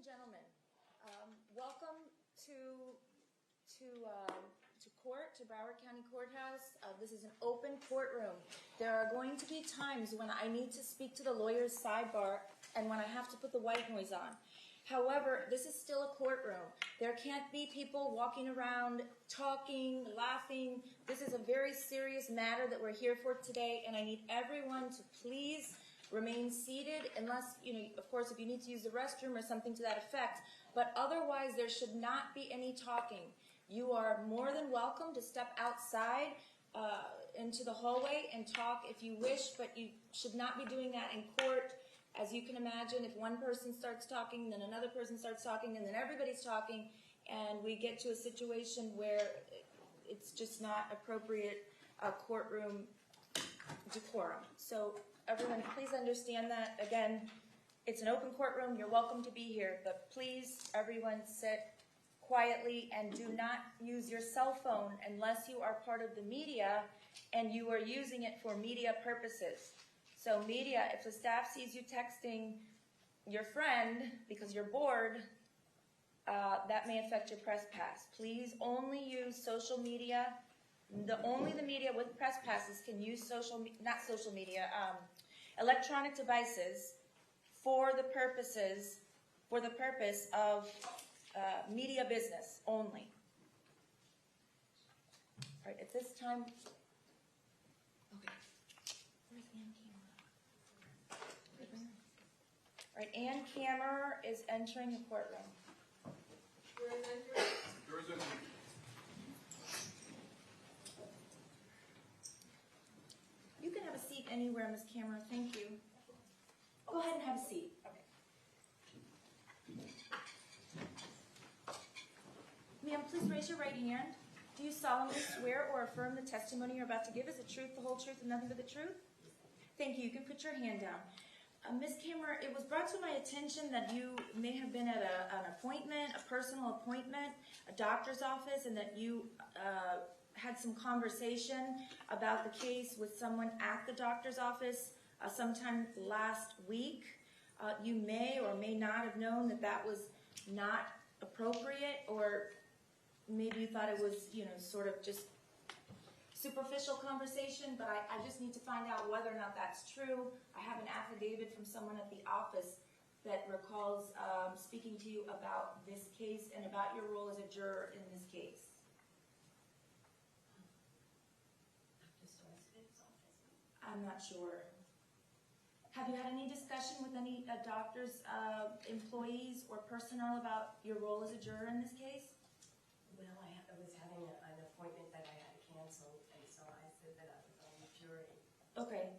gentlemen, welcome to court, to Broward County Courthouse. This is an open courtroom. There are going to be times when I need to speak to the lawyer's sidebar and when I have to put the white noise on. However, this is still a courtroom. There can't be people walking around, talking, laughing. This is a very serious matter that we're here for today, and I need everyone to please remain seated unless, of course, if you need to use the restroom or something to that effect. But otherwise, there should not be any talking. You are more than welcome to step outside into the hallway and talk if you wish, but you should not be doing that in court. As you can imagine, if one person starts talking, then another person starts talking, and then everybody's talking, and we get to a situation where it's just not appropriate courtroom decorum. So everyone, please understand that. Again, it's an open courtroom. You're welcome to be here, but please, everyone, sit quietly and do not use your cell phone unless you are part of the media and you are using it for media purposes. So media, if the staff sees you texting your friend because you're bored, that may affect your press pass. Please only use social media. Only the media with press passes can use electronic devices for the purpose of media business only. All right, at this time, okay. Where's Ann Kammerer? All right, Ann Kammerer is entering the courtroom. Where is entering? You can have a seat anywhere, Ms. Kammerer. Thank you. Go ahead and have a seat. Okay. Ma'am, please raise your right hand. Do you solemnly swear or affirm the testimony you're about to give is the truth, the whole truth, and nothing but the truth? Thank you. You can put your hand down. Ms. Kammerer, it was brought to my attention that you may have been at an appointment, a personal appointment, a doctor's office, and that you had some conversation about the case with someone at the doctor's office sometime last week. You may or may not have known that that was not appropriate, or maybe you thought it was, sort of just superficial conversation, but I just need to find out whether or not that's true. I have an affidavit from someone at the office that recalls speaking to you about this case and about your role as a juror in this case. I'm not sure. Have you had any discussion with any doctor's employees or personnel about your role as a juror in this case? Well, I was having an appointment that I had to cancel, and so I said that I was on the jury. Okay.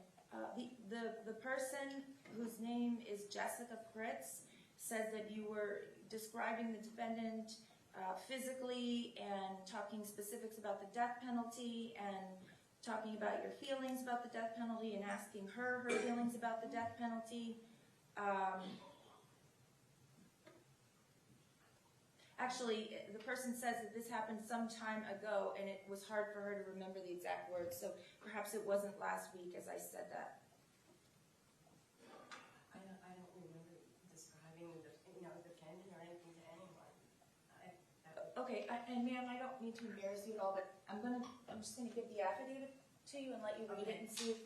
The person whose name is Jessica Cruz says that you were describing the defendant physically and talking specifics about the death penalty and talking about your feelings about the death penalty and asking her feelings about the death penalty. Actually, the person says that this happened some time ago and it was hard for her to remember the exact words, so perhaps it wasn't last week as I said that. I don't remember describing the defendant or anything to anyone. Okay, and ma'am, I don't mean to embarrass you at all, but I'm just gonna give the affidavit to you and let you read it and see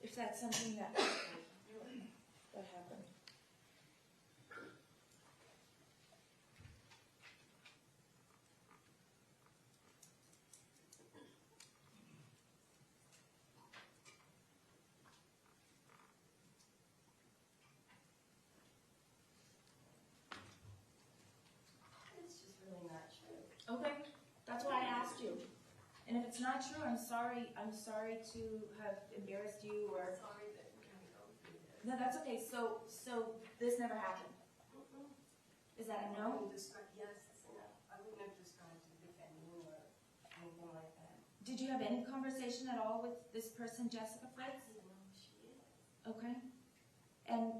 if that's something that happened. It's just really not true. Okay, that's why I asked you. And if it's not true, I'm sorry to have embarrassed you or... Sorry that we can't go through this. No, that's okay. So this never happened? Is that a no? Yes, that's enough. I wouldn't have described to the defendant or anything like that. Did you have any conversation at all with this person, Jessica Cruz? I don't know who she is. Okay. And,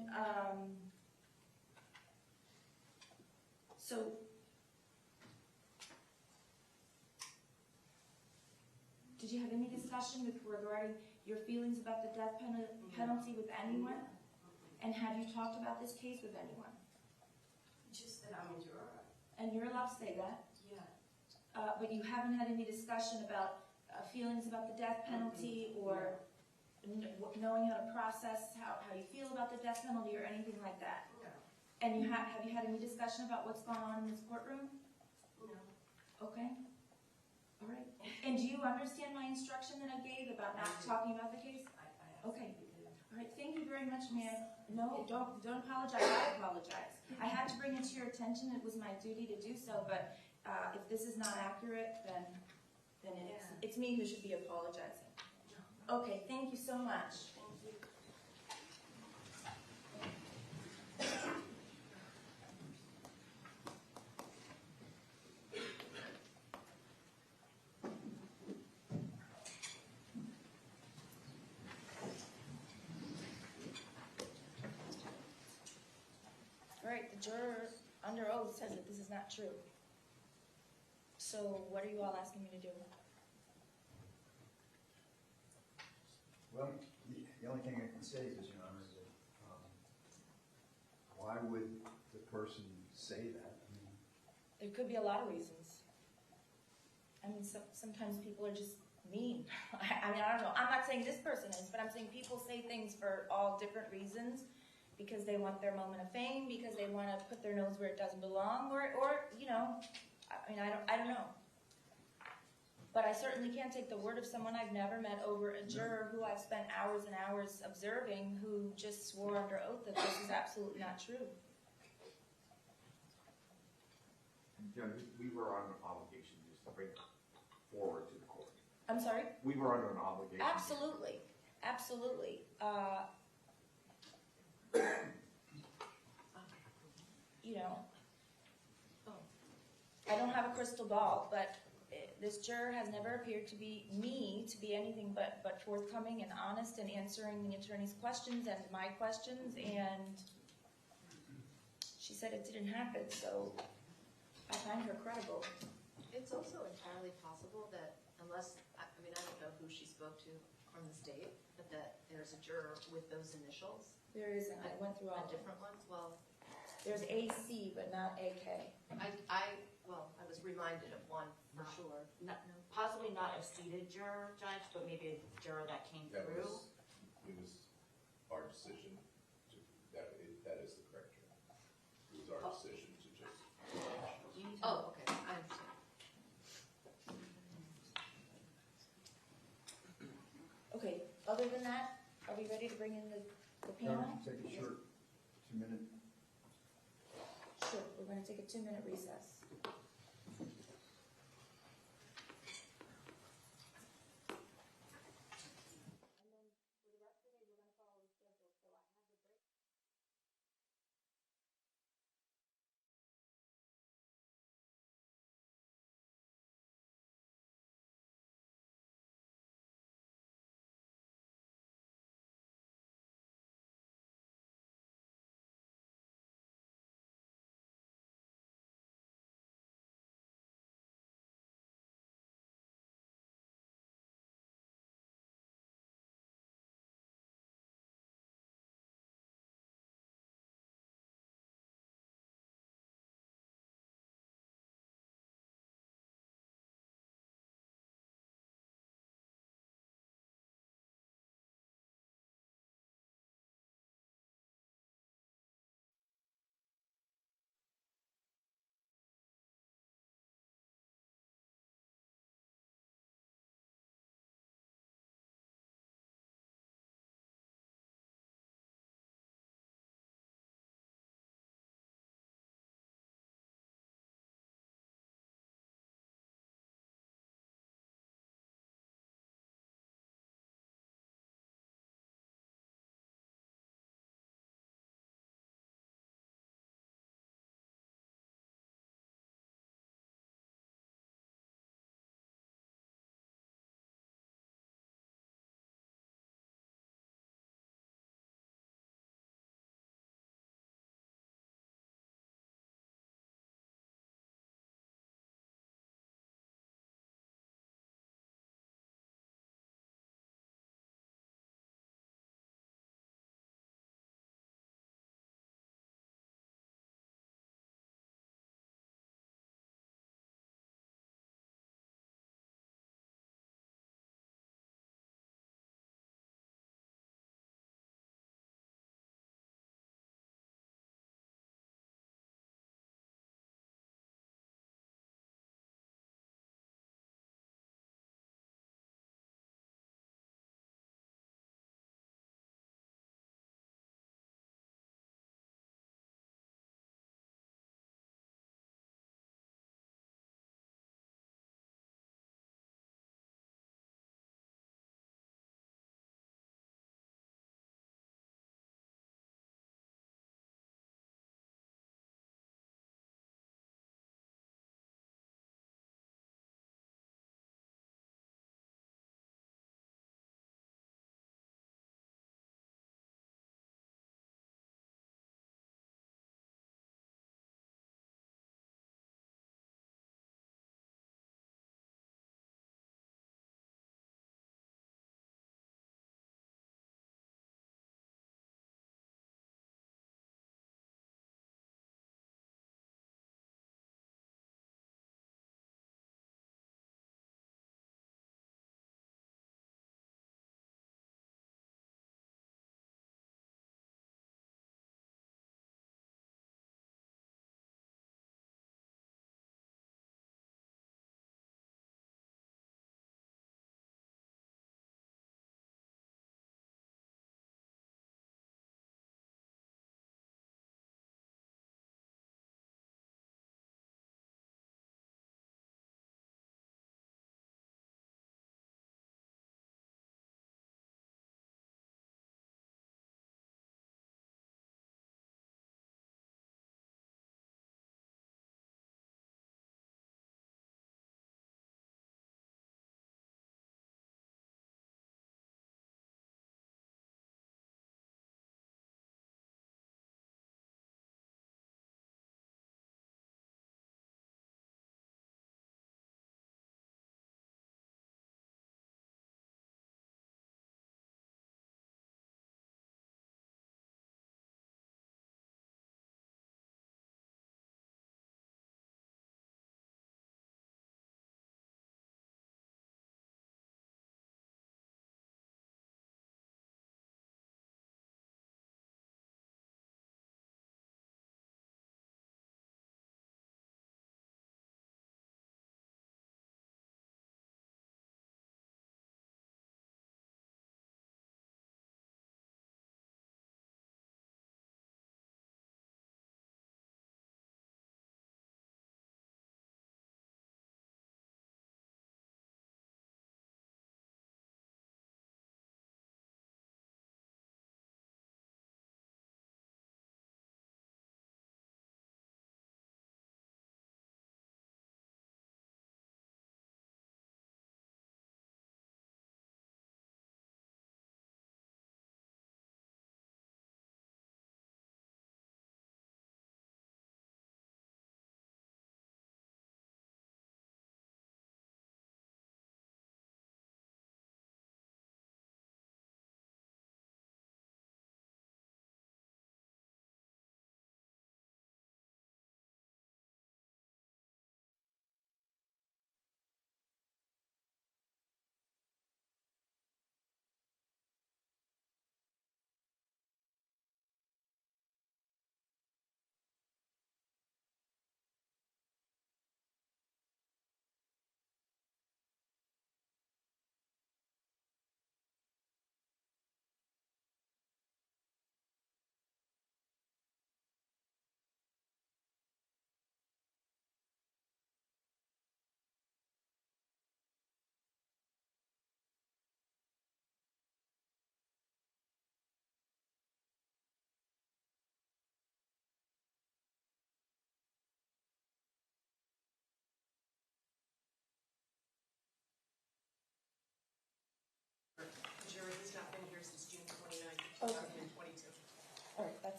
so... Did you have any discussion regarding your feelings about the death penalty with anyone? And have you talked about this case with anyone? Just that I'm a juror. And you're allowed to say that, Yeah. but you haven't had any discussion about feelings about the death penalty or knowing how to process how you feel about the death penalty or anything like that? No. And have you had any discussion about what's gone on in this courtroom? No. Okay. All right. And do you understand my instruction that I gave about not talking about the case? I Okay. All right. Thank you very much, ma'am. No, don't apologize. I apologize. I had to bring it to your attention. It was my duty to do so. But if this is not accurate, then it's me who should be apologizing. Okay. Thank you so much. Thank you. All right. The juror under oath says that this is not true. So what are you all asking me to do? Well, the only thing I can say is, Your Honor, that why would the person say that? I mean, There could be a lot of reasons. I mean, sometimes people are just mean. I mean, I don't know. I'm not saying this person is, but I'm saying people say things for all different reasons, because they want their moment of fame, because they want to put their nose where it doesn't belong, or you know, I mean, I don't know. But I certainly can't take the word of someone I've never met over a juror who I've spent hours and hours observing, who just swore under oath that this is absolutely not true. Judge, we were on an obligation just to bring it forward to the court. I'm sorry? We were under an obligation. Absolutely. Absolutely. You know, I don't have a crystal ball, but this juror has never appeared to be anything but forthcoming and honest and answering the attorney's questions and my questions, and she said it didn't happen, so I find her credible. It's also entirely possible that unless, I mean, I don't know who she spoke to from the state, but that there's a juror with those initials. There isn't. I went through all of them. Different ones? Well, There's AC, but not AK. I was reminded of one for sure. Possibly not a seated juror, Judge, but maybe a juror that came It through. was our decision to, that is the correct term. It was our decision to just. Oh, okay, I understand. Okay, other than that, are we ready to bring in the panel? take a short 2-minute. Sure, we're going to take a 2-minute recess.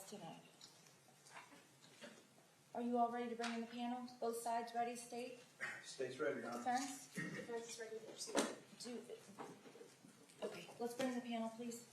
tonight. Are you all ready to bring in the panel? Both sides ready, state? State's ready, Your Honor. Defense? Defense is ready to proceed. Okay, let's bring in the panel, please.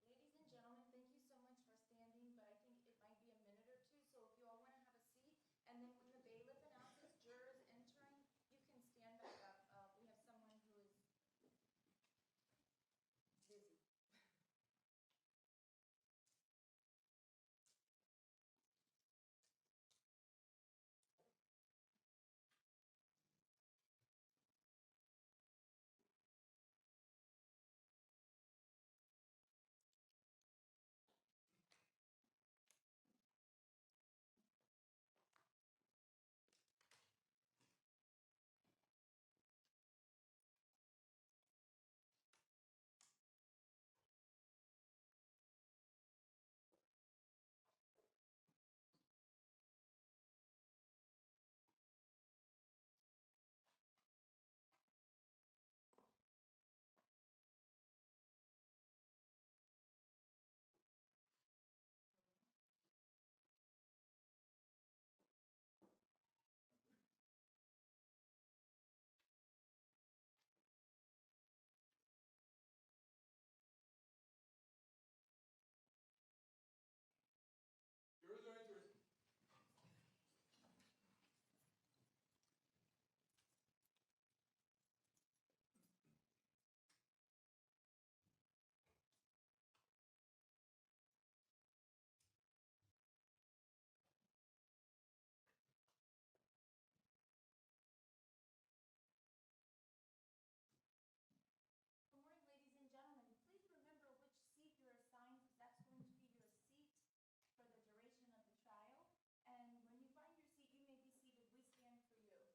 Ladies and gentlemen, thank you so much for standing, but I think it might be a minute or two, so if you all want to have a seat, and then when the bailiff announces jurors entering, you can stand back up. We have someone who is busy. Good morning, ladies and gentlemen. Please remember which seat you're assigned, because that's going to be your seat for the duration of the trial. And when you find your seat, you may be seated. We stand for you.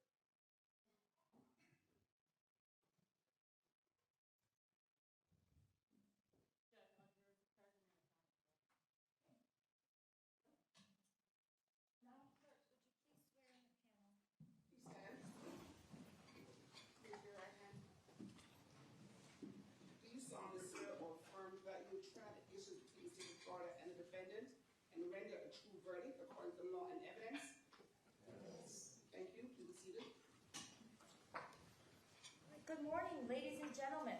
Madam Clerk, would you please swear in the panel? Please stand. Raise your right hand. Do you solemnly swear or affirm that you will try the issues between the state of Florida and the defendant and render a true verdict according to law and evidence? Yes. Thank you. Please be seated. Good morning, ladies and gentlemen.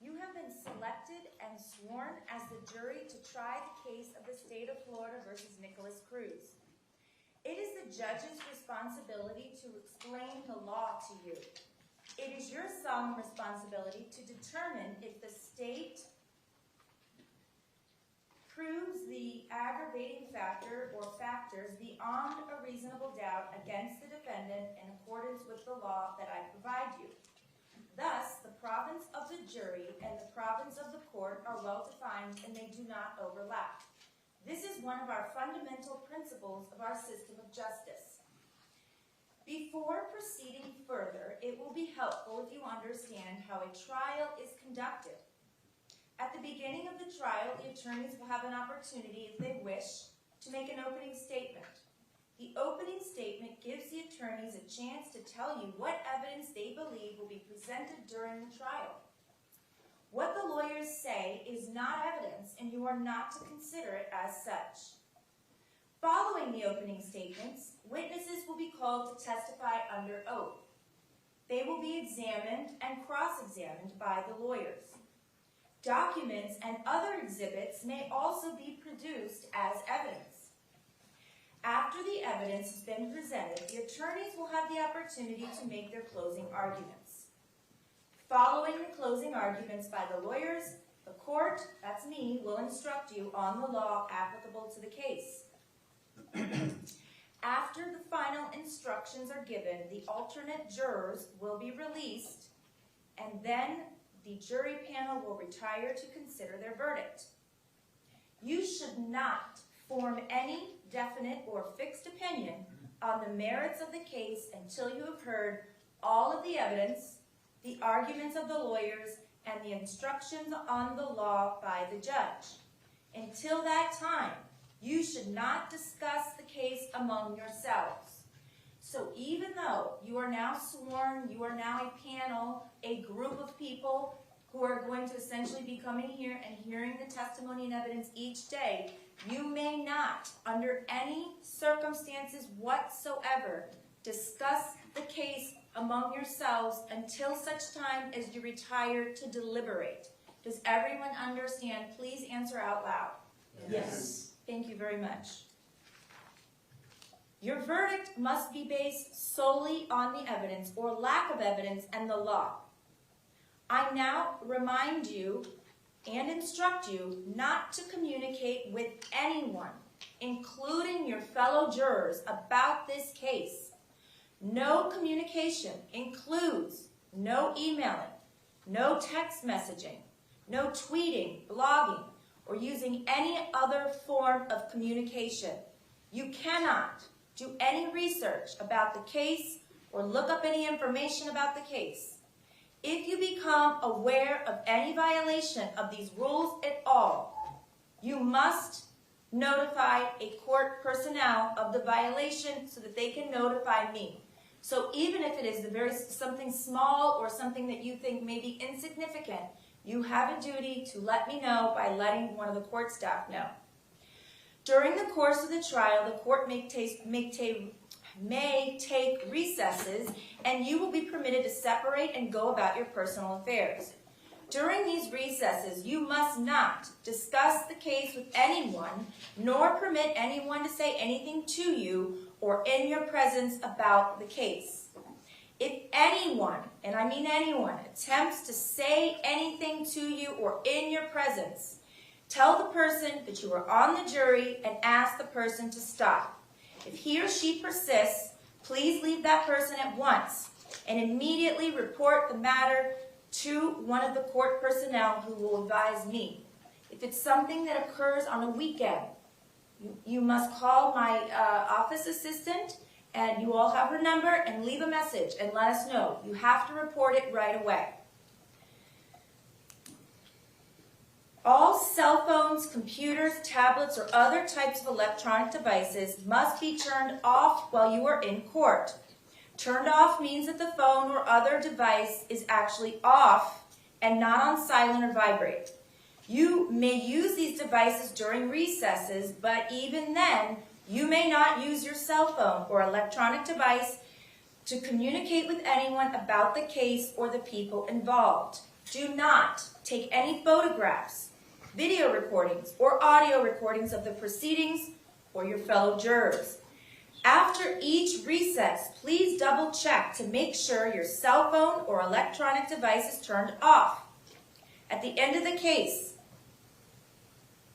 You have been selected and sworn as the jury to try the case of the state of Florida versus Nikolas Cruz. It is the judge's responsibility to explain the law to you. It is your solemn responsibility to determine if the state proves the aggravating factor or factors beyond a reasonable doubt against the defendant in accordance with the law that I provide you. Thus, the province of the jury and the province of the court are well defined and they do not overlap. This is one of our fundamental principles of our system of justice. Before proceeding further, it will be helpful if you understand how a trial is conducted. At the beginning of the trial, the attorneys will have an opportunity, if they wish, to make an opening statement. The opening statement gives the attorneys a chance to tell you what evidence they believe will be presented during the trial. What the lawyers say is not evidence, and you are not to consider it as such. Following the opening statements, witnesses will be called to testify under oath. They will be examined and cross-examined by the lawyers. Documents and other exhibits may also be produced as evidence. After the evidence has been presented, the attorneys will have the opportunity to make their closing arguments. Following the closing arguments by the lawyers, the court, that's me, will instruct you on the law applicable to the case. After the final instructions are given, the alternate jurors will be released, and then the jury panel will retire to consider their verdict. You should not form any definite or fixed opinion on the merits of the case until you have heard all of the evidence, the arguments of the lawyers, and the instructions on the law by the judge. Until that time, you should not discuss the case among yourselves. So even though you are now sworn, you are now a panel, a group of people who are going to essentially be coming here and hearing the testimony and evidence each day, you may not, under any circumstances whatsoever, discuss the case among yourselves until such time as you retire to deliberate. Does everyone understand? Please answer out loud. Yes. Thank you very much. Your verdict must be based solely on the evidence or lack of evidence and the law. I now remind you and instruct you not to communicate with anyone, including your fellow jurors, about this case. No communication includes no emailing, no text messaging, no tweeting, blogging, or using any other form of communication. You cannot do any research about the case or look up any information about the case. If you become aware of any violation of these rules at all, you must notify a court personnel of the violation so that they can notify me. So even if it is something small or something that you think may be insignificant, you have a duty to let me know by letting one of the court staff know. During the course of the trial, the court may take recesses, and you will be permitted to separate and go about your personal affairs. During these recesses, you must not discuss the case with anyone, nor permit anyone to say anything to you or in your presence about the case. If anyone, and I mean anyone, attempts to say anything to you or in your presence, tell the person that you are on the jury and ask the person to stop. If he or she persists, please leave that person at once and immediately report the matter to one of the court personnel who will advise me. If it's something that occurs on a weekend, you must call my office assistant, and you all have her number, and leave a message and let us know. You have to report it right away. All cell phones, computers, tablets, or other types of electronic devices must be turned off while you are in court. Turned off means that the phone or other device is actually off and not on silent or vibrate. You may use these devices during recesses, but even then, you may not use your cell phone or electronic device to communicate with anyone about the case or the people involved. Do not take any photographs, video recordings, or audio recordings of the proceedings or your fellow jurors. After each recess, please double check to make sure your cell phone or electronic device is turned off. At the end of the case,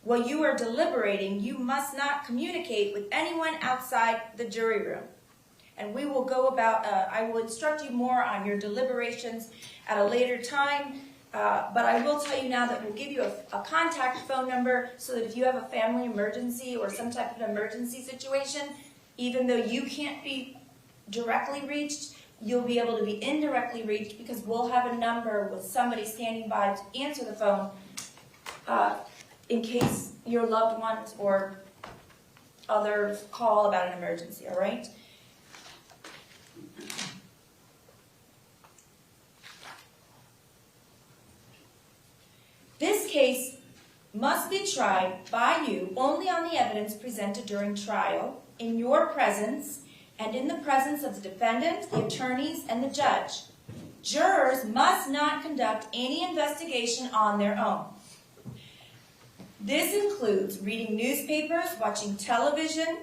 While you are deliberating, you must not communicate with anyone outside the jury room. And we will go about, I will instruct you more on your deliberations at a later time, but I will tell you now that we'll give you a contact phone number so that if you have a family emergency or some type of emergency situation, even though you can't be directly reached, you'll be able to be indirectly reached because we'll have a number with somebody standing by to answer the phone in case your loved ones or others call about an emergency, all right? This case must be tried by you only on the evidence presented during trial, in your presence, and in the presence of the defendant, the attorneys, and the judge. Jurors must not conduct any investigation on their own. This includes reading newspapers, watching television,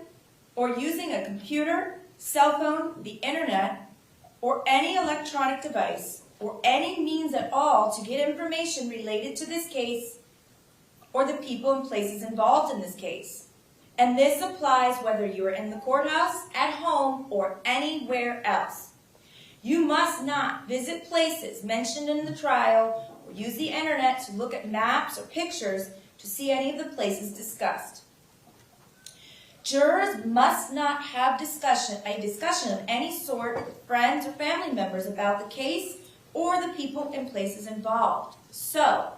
or using a computer, cell phone, the internet, or any electronic device, or any means at all to get information related to this case or the people and places involved in this case. And this applies whether you are in the courthouse, at home, or anywhere else. You must not visit places mentioned in the trial or use the internet to look at maps or pictures to see any of the places discussed. Jurors must not have a discussion of any sort with friends or family members about the case or the people and places involved. So,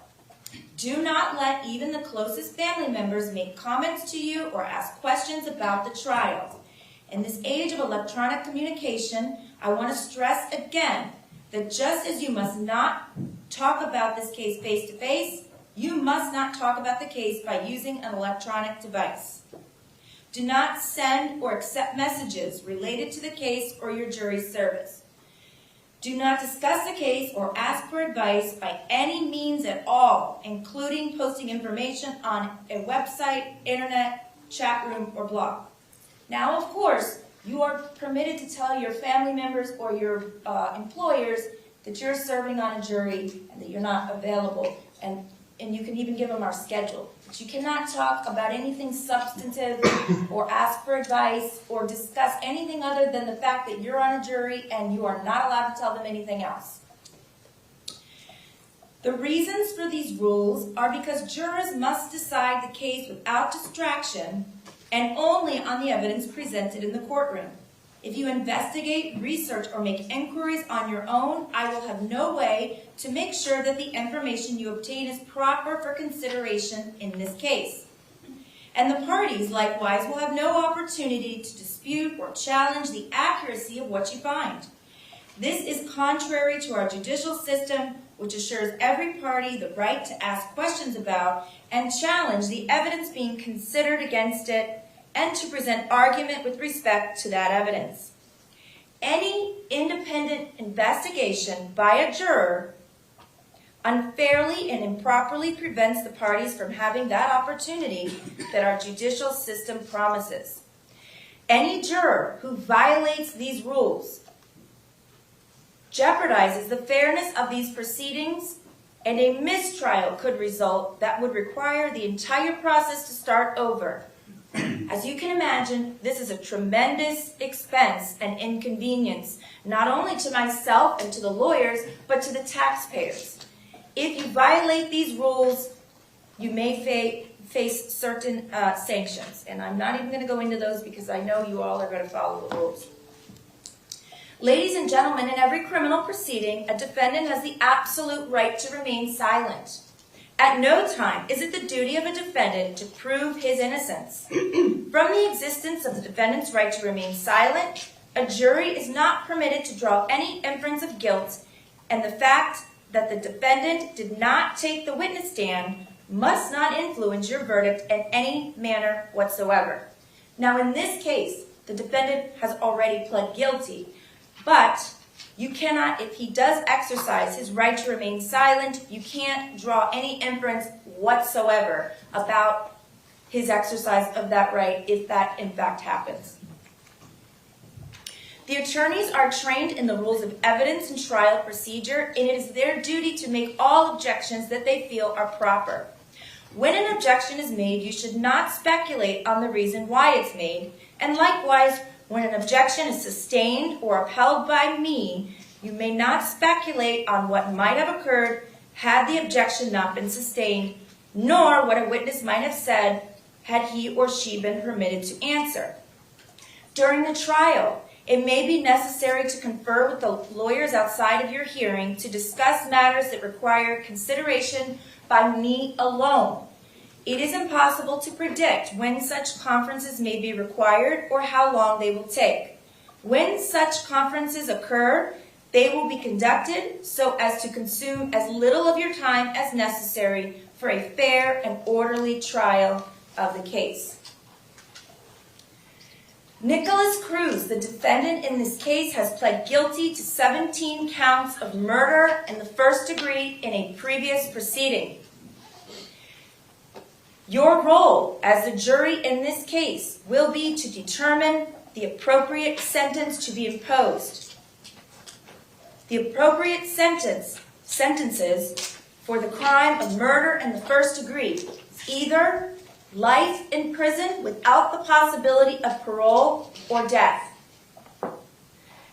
do not let even the closest family members make comments to you or ask questions about the trial. In this age of electronic communication, I want to stress again that just as you must not talk about this case face-to-face, you must not talk about the case by using an electronic device. Do not send or accept messages related to the case or your jury service. Do not discuss the case or ask for advice by any means at all, including posting information on a website, internet, chat room, or blog. Now, of course, you are permitted to tell your family members or your employers that you're serving on a jury and that you're not available, and you can even give them our schedule. But you cannot talk about anything substantive or ask for advice or discuss anything other than the fact that you're on a jury and you are not allowed to tell them anything else. The reasons for these rules are because jurors must decide the case without distraction and only on the evidence presented in the courtroom. If you investigate, research, or make inquiries on your own, I will have no way to make sure that the information you obtain is proper for consideration in this case. And the parties, likewise, will have no opportunity to dispute or challenge the accuracy of what you find. This is contrary to our judicial system, which assures every party the right to ask questions about and challenge the evidence being considered against it, and to present argument with respect to that evidence. Any independent investigation by a juror unfairly and improperly prevents the parties from having that opportunity that our judicial system promises. Any juror who violates these rules jeopardizes the fairness of these proceedings, and a mistrial could result that would require the entire process to start over. As you can imagine, this is a tremendous expense and inconvenience, not only to myself and to the lawyers, but to the taxpayers. If you violate these rules, you may face certain sanctions. And I'm not even going to go into those because I know you all are going to follow the rules. Ladies and gentlemen, in every criminal proceeding, a defendant has the absolute right to remain silent. At no time is it the duty of a defendant to prove his innocence. From the existence of the defendant's right to remain silent, a jury is not permitted to draw any inference of guilt, and the fact that the defendant did not take the witness stand must not influence your verdict in any manner whatsoever. Now, in this case, the defendant has already pled guilty, but you cannot, if he does exercise his right to remain silent, you can't draw any inference whatsoever about his exercise of that right if that in fact happens. The attorneys are trained in the rules of evidence and trial procedure, and it is their duty to make all objections that they feel are proper. When an objection is made, you should not speculate on the reason why it's made, and likewise, when an objection is sustained or upheld by me, you may not speculate on what might have occurred had the objection not been sustained, nor what a witness might have said had he or she been permitted to answer. During the trial, it may be necessary to confer with the lawyers outside of your hearing to discuss matters that require consideration by me alone. It is impossible to predict when such conferences may be required or how long they will take. When such conferences occur, they will be conducted so as to consume as little of your time as necessary for a fair and orderly trial of the case. Nikolas Cruz, the defendant in this case, has pled guilty to 17 counts of murder in the first degree in a previous proceeding. Your role as the jury in this case will be to determine the appropriate sentence to be imposed. The appropriate sentences for the crime of murder in the first degree is either life in prison without the possibility of parole or death.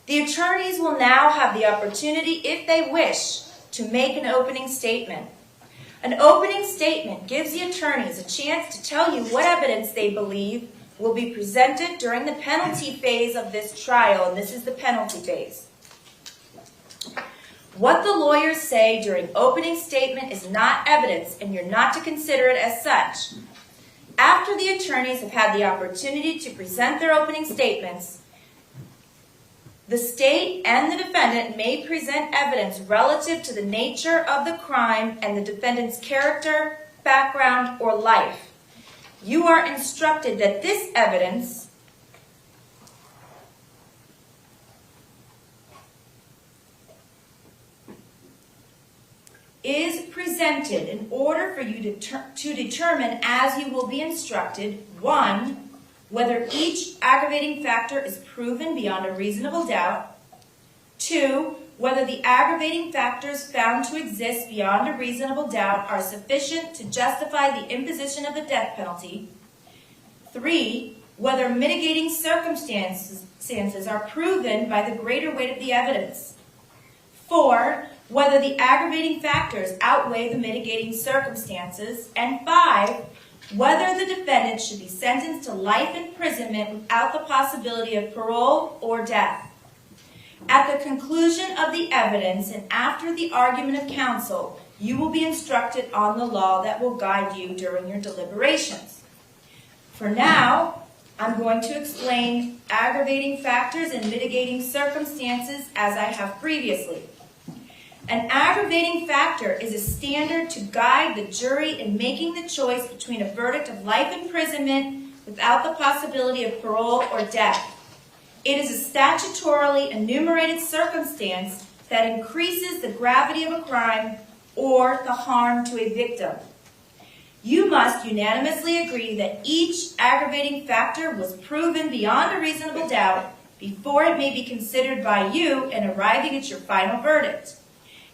The attorneys will now have the opportunity, if they wish, to make an opening statement. An opening statement gives the attorneys a chance to tell you what evidence they believe will be presented during the penalty phase of this trial, and this is the penalty phase. What the lawyers say during opening statement is not evidence, and you're not to consider it as such. After the attorneys have had the opportunity to present their opening statements, the state and the defendant may present evidence relative to the nature of the crime and the defendant's character, background, or life. You are instructed that this evidence is presented in order for you to determine, as you will be instructed, 1, whether each aggravating factor is proven beyond a reasonable doubt, 2, whether the aggravating factors found to exist beyond a reasonable doubt are sufficient to justify the imposition of the death penalty, 3, whether mitigating circumstances are proven by the greater weight of the evidence, 4, whether the aggravating factors outweigh the mitigating circumstances, and 5, whether the defendant should be sentenced to life imprisonment without the possibility of parole or death. At the conclusion of the evidence and after the argument of counsel, you will be instructed on the law that will guide you during your deliberations. For now, I'm going to explain aggravating factors and mitigating circumstances as I have previously. An aggravating factor is a standard to guide the jury in making the choice between a verdict of life imprisonment without the possibility of parole or death. It is a statutorily enumerated circumstance that increases the gravity of a crime or the harm to a victim. You must unanimously agree that each aggravating factor was proven beyond a reasonable doubt before it may be considered by you in arriving at your final verdict.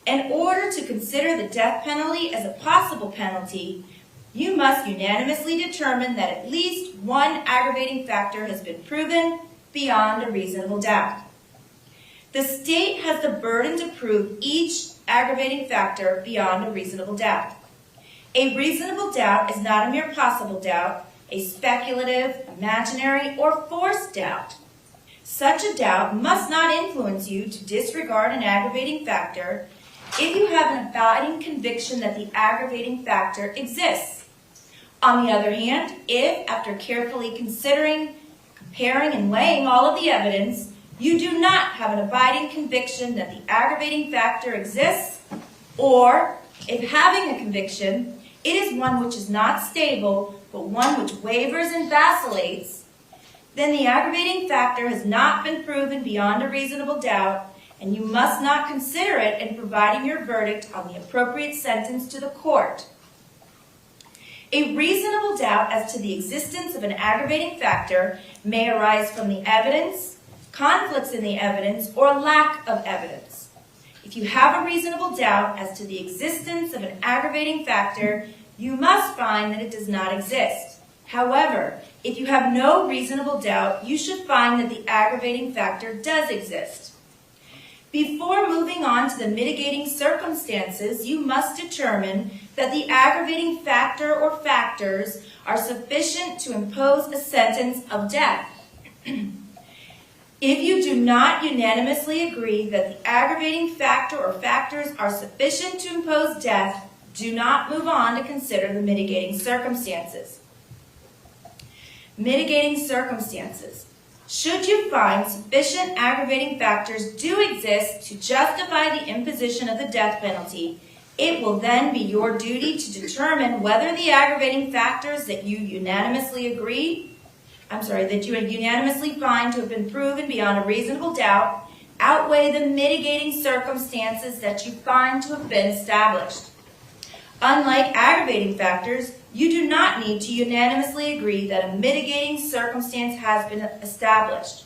In order to consider the death penalty as a possible penalty, you must unanimously determine that at least one aggravating factor has been proven beyond a reasonable doubt. The state has the burden to prove each aggravating factor beyond a reasonable doubt. A reasonable doubt is not a mere possible doubt, a speculative, imaginary, or forced doubt. Such a doubt must not influence you to disregard an aggravating factor if you have an abiding conviction that the aggravating factor exists. On the other hand, if, after carefully considering, comparing, and weighing all of the evidence, you do not have an abiding conviction that the aggravating factor exists, or if having a conviction, it is one which is not stable, but one which wavers and vacillates, then the aggravating factor has not been proven beyond a reasonable doubt, and you must not consider it in providing your verdict on the appropriate sentence to the court. A reasonable doubt as to the existence of an aggravating factor may arise from the evidence, conflicts in the evidence, or lack of evidence. If you have a reasonable doubt as to the existence of an aggravating factor, you must find that it does not exist. However, if you have no reasonable doubt, you should find that the aggravating factor does exist. Before moving on to the mitigating circumstances, you must determine that the aggravating factor or factors are sufficient to impose a sentence of death. If you do not unanimously agree that the aggravating factor or factors are sufficient to impose death, do not move on to consider the mitigating circumstances. Mitigating circumstances. Should you find sufficient aggravating factors do exist to justify the imposition of the death penalty, it will then be your duty to determine whether the aggravating factors that you unanimously find to have been proven beyond a reasonable doubt outweigh the mitigating circumstances that you find to have been established. Unlike aggravating factors, you do not need to unanimously agree that a mitigating circumstance has been established.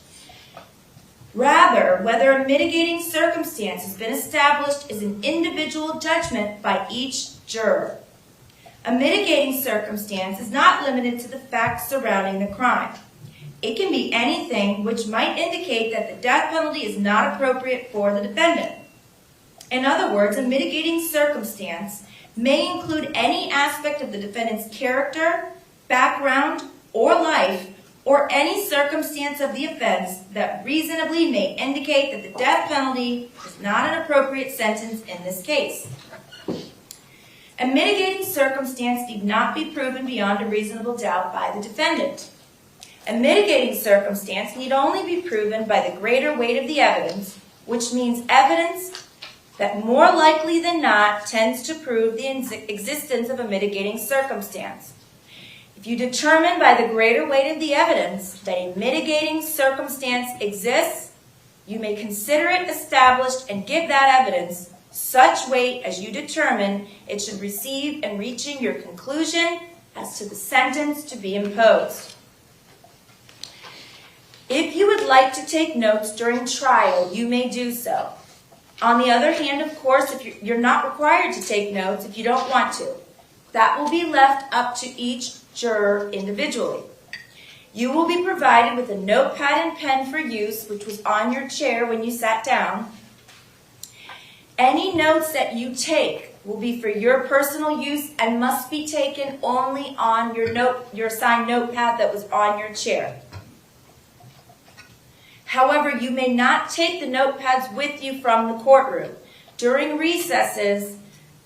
Rather, whether a mitigating circumstance has been established is an individual judgment by each juror. A mitigating circumstance is not limited to the facts surrounding the crime. It can be anything which might indicate that the death penalty is not appropriate for the defendant. In other words, a mitigating circumstance may include any aspect of the defendant's character, background, or life, or any circumstance of the offense that reasonably may indicate that the death penalty is not an appropriate sentence in this case. A mitigating circumstance need not be proven beyond a reasonable doubt by the defendant. A mitigating circumstance need only be proven by the greater weight of the evidence, which means evidence that more likely than not tends to prove the existence of a mitigating circumstance. If you determine by the greater weight of the evidence that a mitigating circumstance exists, you may consider it established and give that evidence such weight as you determine it should receive in reaching your conclusion as to the sentence to be imposed. If you would like to take notes during trial, you may do so. On the other hand, of course, if you're not required to take notes if you don't want to. That will be left up to each juror individually. You will be provided with a notepad and pen for use, which was on your chair when you sat down. Any notes that you take will be for your personal use and must be taken only on your assigned notepad that was on your chair. However, you may not take the notepads with you from the courtroom. During recesses,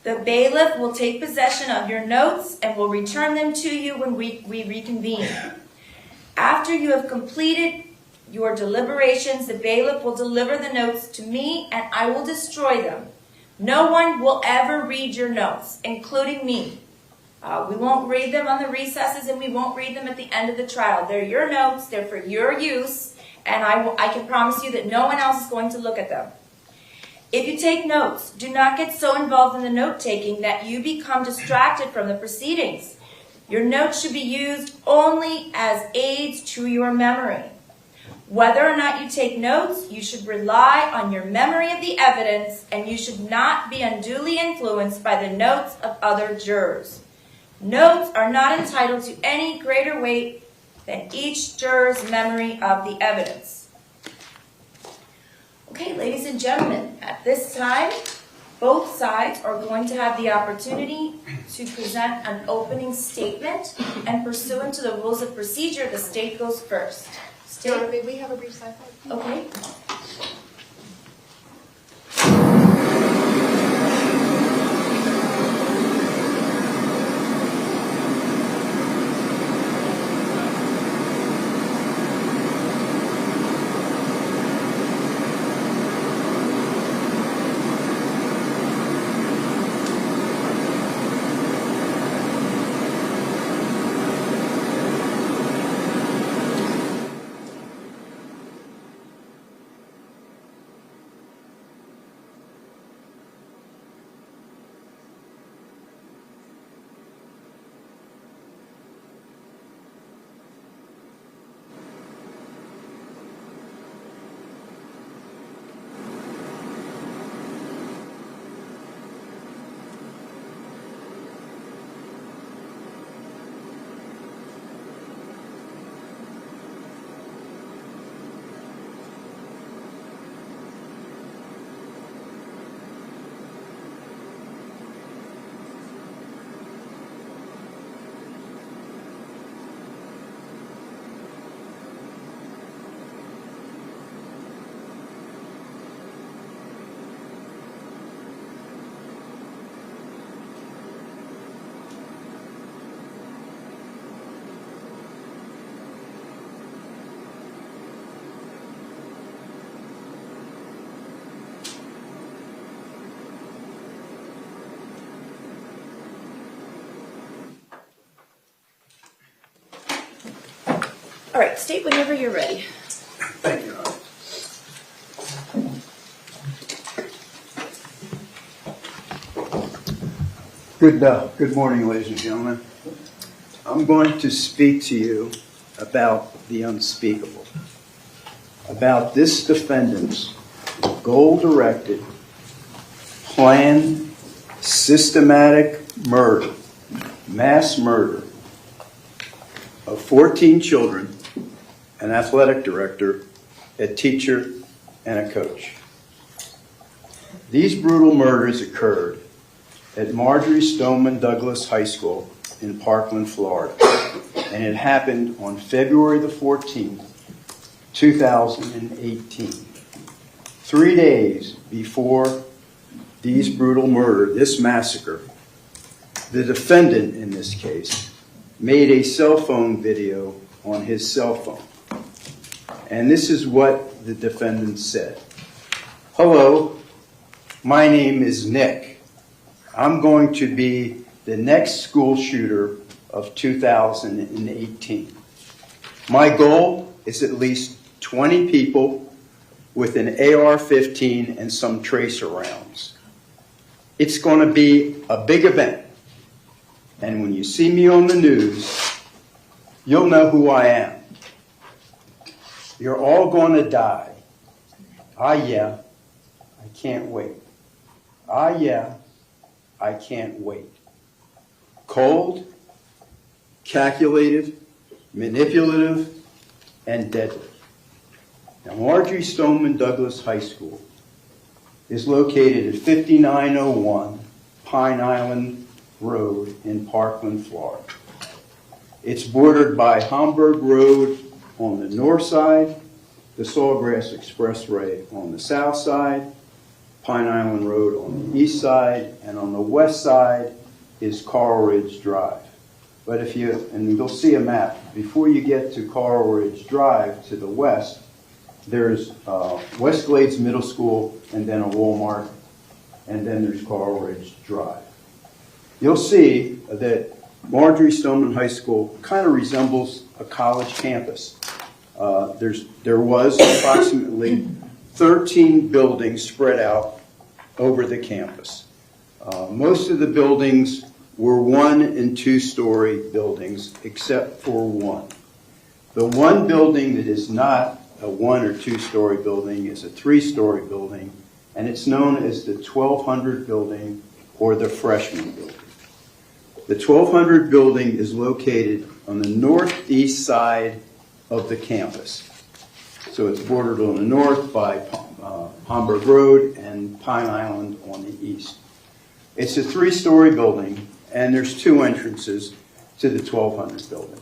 the bailiff will take possession of your notes and will return them to you when we reconvene. After you have completed your deliberations, the bailiff will deliver the notes to me and I will destroy them. No one will ever read your notes, including me. We won't read them on the recesses and we won't read them at the end of the trial. They're your notes, they're for your use. And I can promise you that no one else is going to look at them. If you take notes, do not get so involved in the note-taking that you become distracted from the proceedings. Your notes should be used only as aids to your memory. Whether or not you take notes, you should rely on your memory of the evidence, and you should not be unduly influenced by the notes of other jurors. Notes are not entitled to any greater weight than each juror's memory of the evidence. Okay, ladies and gentlemen, at this time, both sides are going to have the opportunity to present an opening statement, and pursuant to the rules of procedure, the state goes first. State? May we have a brief sidebar? Okay. All right, state whenever you're ready. Thank you, Your Honor. Good morning, ladies and gentlemen. I'm going to speak to you about the unspeakable, about this defendant's goal-directed, planned, systematic murder, mass murder of 14 children, an athletic director, a teacher, and a coach. These brutal murders occurred at Marjorie Stoneman Douglas High School in Parkland, Florida, and it happened on February the 14th, 2018. 3 days before these brutal murders, this massacre, the defendant in this case made a cell phone video on his cell phone. And this is what the defendant said. "Hello, my name is Nick. I'm going to be the next school shooter of 2018. My goal is at least 20 people with an AR-15 and some tracer rounds. It's going to be a big event. And when you see me on the news, you'll know who I am. You're all going to die. Ah, yeah, I can't wait. Ah, yeah, I can't wait." Cold, calculated, manipulative, and deadly. Now, Marjorie Stoneman Douglas High School is located at 5901 Pine Island Road in Parkland, Florida. It's bordered by Homburg Road on the north side, the Sawgrass Expressway on the south side, Pine Island Road on the east side, and on the west side is Coral Ridge Drive. But and you'll see a map, before you get to Coral Ridge Drive to the west, there's West Glades Middle School, and then a Walmart, and then there's Coral Ridge Drive. You'll see that Marjorie Stoneman High School kind of resembles a college campus. There was approximately 13 buildings spread out over the campus. Most of the buildings were 1- and 2-story buildings, except for one. The one building that is not a 1- or 2-story building is a 3-story building, and it's known as the 1200 building or the freshman building. The 1200 building is located on the northeast side of the campus. So it's bordered on the north by Homburg Road and Pine Island on the east. It's a 3-story building, and there's 2 entrances to the 1200 building.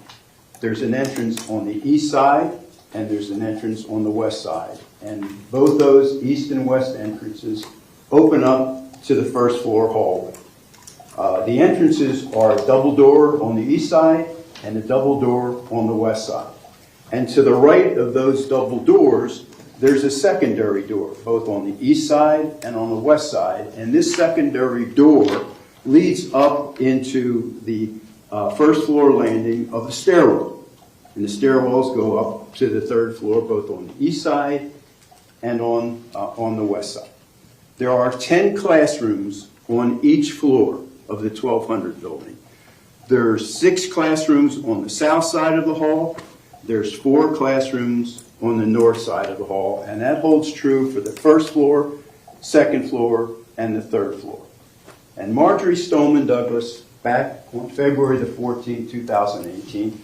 There's an entrance on the east side, and there's an entrance on the west side. And both those east and west entrances open up to the first floor hallway. The entrances are a double door on the east side and a double door on the west side. And to the right of those double doors, there's a secondary door, both on the east side and on the west side. And this secondary door leads up into the first floor landing of the stairwell. And the stairwells go up to the 3rd floor, both on the east side and on the west side. There are 10 classrooms on each floor of the 1200 building. There are 6 classrooms on the south side of the hall. There's 4 classrooms on the north side of the hall, and that holds true for the 1st floor, 2nd floor, and the 3rd floor. And Marjorie Stoneman Douglas, back on February the 14th, 2018,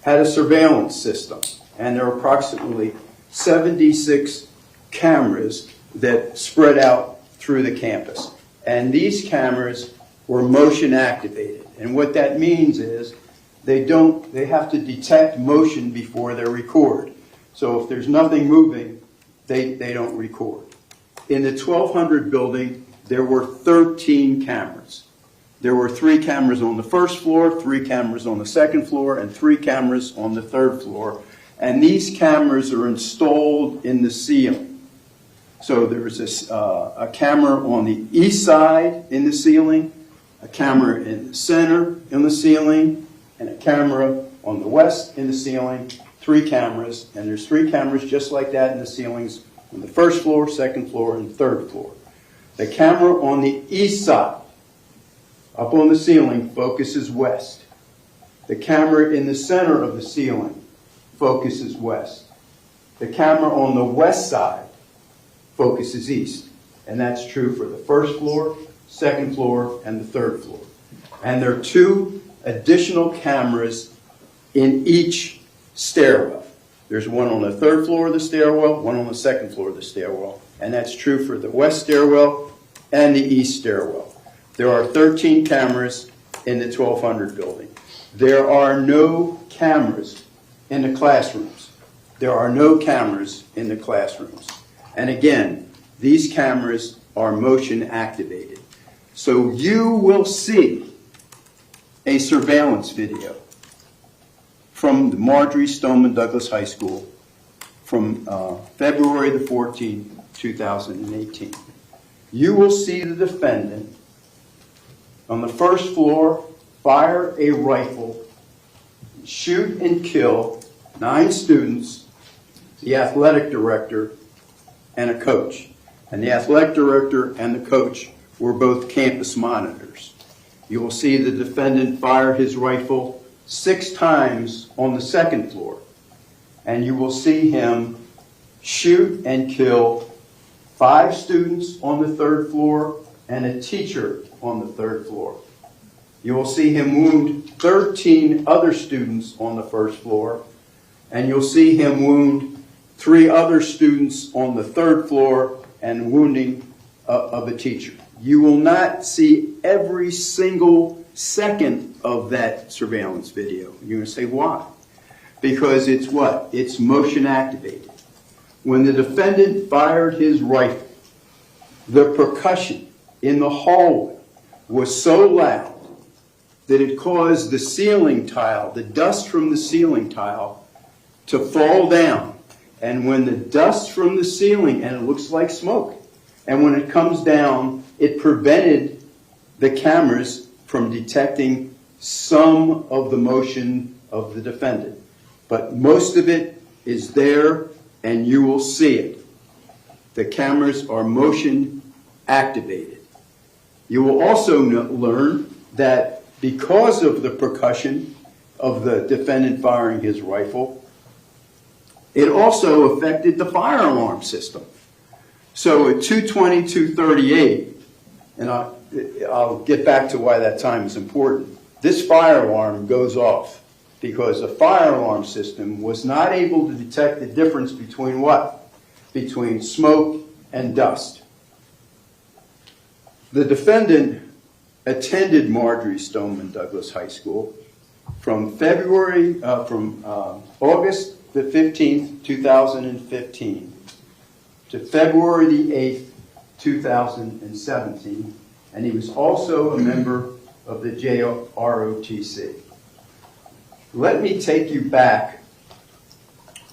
had a surveillance system, and there were approximately 76 cameras that spread out through the campus. And these cameras were motion activated. And what that means is they have to detect motion before they record. So if there's nothing moving, they don't record. In the 1200 building, there were 13 cameras. There were 3 cameras on the 1st floor, 3 cameras on the 2nd floor, and 3 cameras on the 3rd floor. And these cameras are installed in the ceiling. So there's a camera on the east side in the ceiling, a camera in the center in the ceiling, and a camera on the west in the ceiling, 3 cameras, and there's 3 cameras just like that in the ceilings on the first floor, second floor, and third floor. The camera on the east side, up on the ceiling, focuses west. The camera in the center of the ceiling focuses west. The camera on the west side focuses east. And that's true for the first floor, second floor, and the third floor. And there are 2 additional cameras in each stairwell. There's one on the third floor of the stairwell, one on the second floor of the stairwell. And that's true for the west stairwell and the east stairwell. There are 13 cameras in the 1200 building. There are no cameras in the classrooms. There are no cameras in the classrooms. And again, these cameras are motion activated. So you will see a surveillance video from the Marjorie Stoneman Douglas High School from February the 14th, 2018. You will see the defendant on the first floor fire a rifle, shoot and kill 9 students, the athletic director, and a coach. And the athletic director and the coach were both campus monitors. You will see the defendant fire his rifle 6 times on the second floor. And you will see him shoot and kill 5 students on the third floor and a teacher on the third floor. You will see him wound 13 other students on the first floor, and you'll see him wound 3 other students on the third floor and wounding of a teacher. You will not see every single second of that surveillance video. You're going to say, why? Because it's what? It's motion activated. When the defendant fired his rifle, the percussion in the hallway was so loud that it caused the ceiling tile, the dust from the ceiling tile, to fall down. And when the dust from the ceiling, and it looks like smoke, and when it comes down, it prevented the cameras from detecting some of the motion of the defendant. But most of it is there, and you will see it. The cameras are motion activated. You will also learn that because of the percussion of the defendant firing his rifle, it also affected the fire alarm system. So at 2:20, 2:38, and I'll get back to why that time is important, this fire alarm goes off because the fire alarm system was not able to detect the difference between what? Between smoke and dust. The defendant attended Marjorie Stoneman Douglas High School from August the 15th, 2015 to February the 8th, 2017, and he was also a member of the JROTC. Let me take you back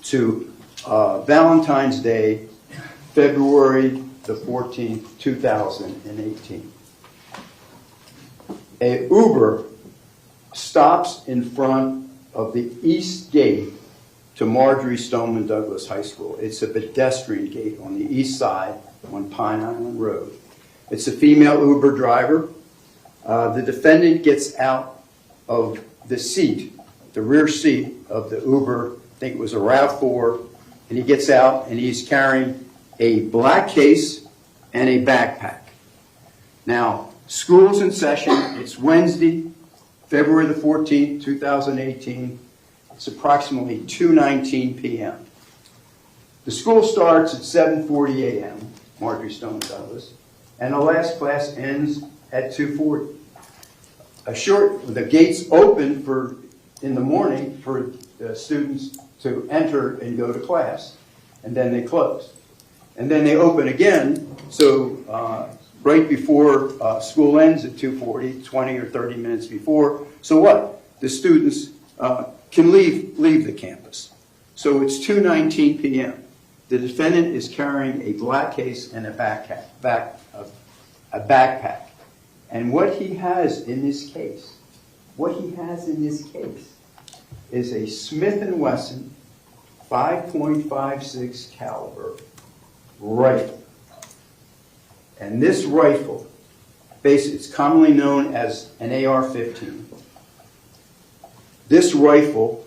to Valentine's Day, February the 14th, 2018. A Uber stops in front of the east gate to Marjorie Stoneman Douglas High School. It's a pedestrian gate on the east side on Pine Island Road. It's a female Uber driver. The defendant gets out of the seat, the rear seat of the Uber, I think it was a RAV4, and he gets out and he's carrying a black case and a backpack. Now, school's in session. It's Wednesday, February the 14th, 2018. It's approximately 2:19 p.m. The school starts at 7:40 a.m., Marjorie Stoneman Douglas, and the last class ends at 2:40. The gates open in the morning for students to enter and go to class, and then they close. And then they open again, so right before school ends at 2:40, 20 or 30 minutes before. So what? The students can leave the campus. So it's 2:19 p.m. The defendant is carrying a black case and a backpack. And what he has in this case is a Smith & Wesson 5.56 caliber rifle. And this rifle, basically, it's commonly known as an AR-15. This rifle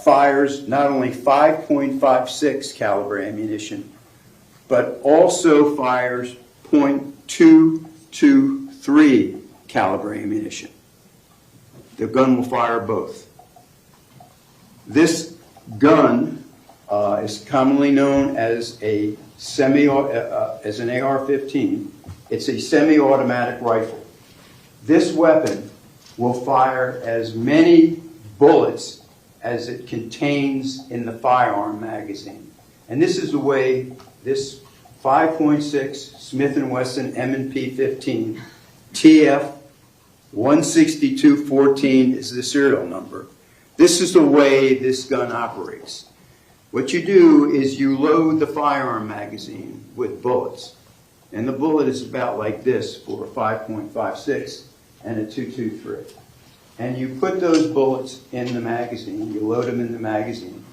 fires not only 5.56 caliber ammunition, but also fires .223 caliber ammunition. The gun will fire both. This gun is commonly known as an AR-15. It's a semi-automatic rifle. This weapon will fire as many bullets as it contains in the firearm magazine. And this is the way this 5.6 Smith & Wesson M&P 15 TF 16214 is the serial number. This is the way this gun operates. What you do is you load the firearm magazine with bullets. And the bullet is about like this for a 5.56 and a .223. And you put those bullets in the magazine, you load them in the magazine,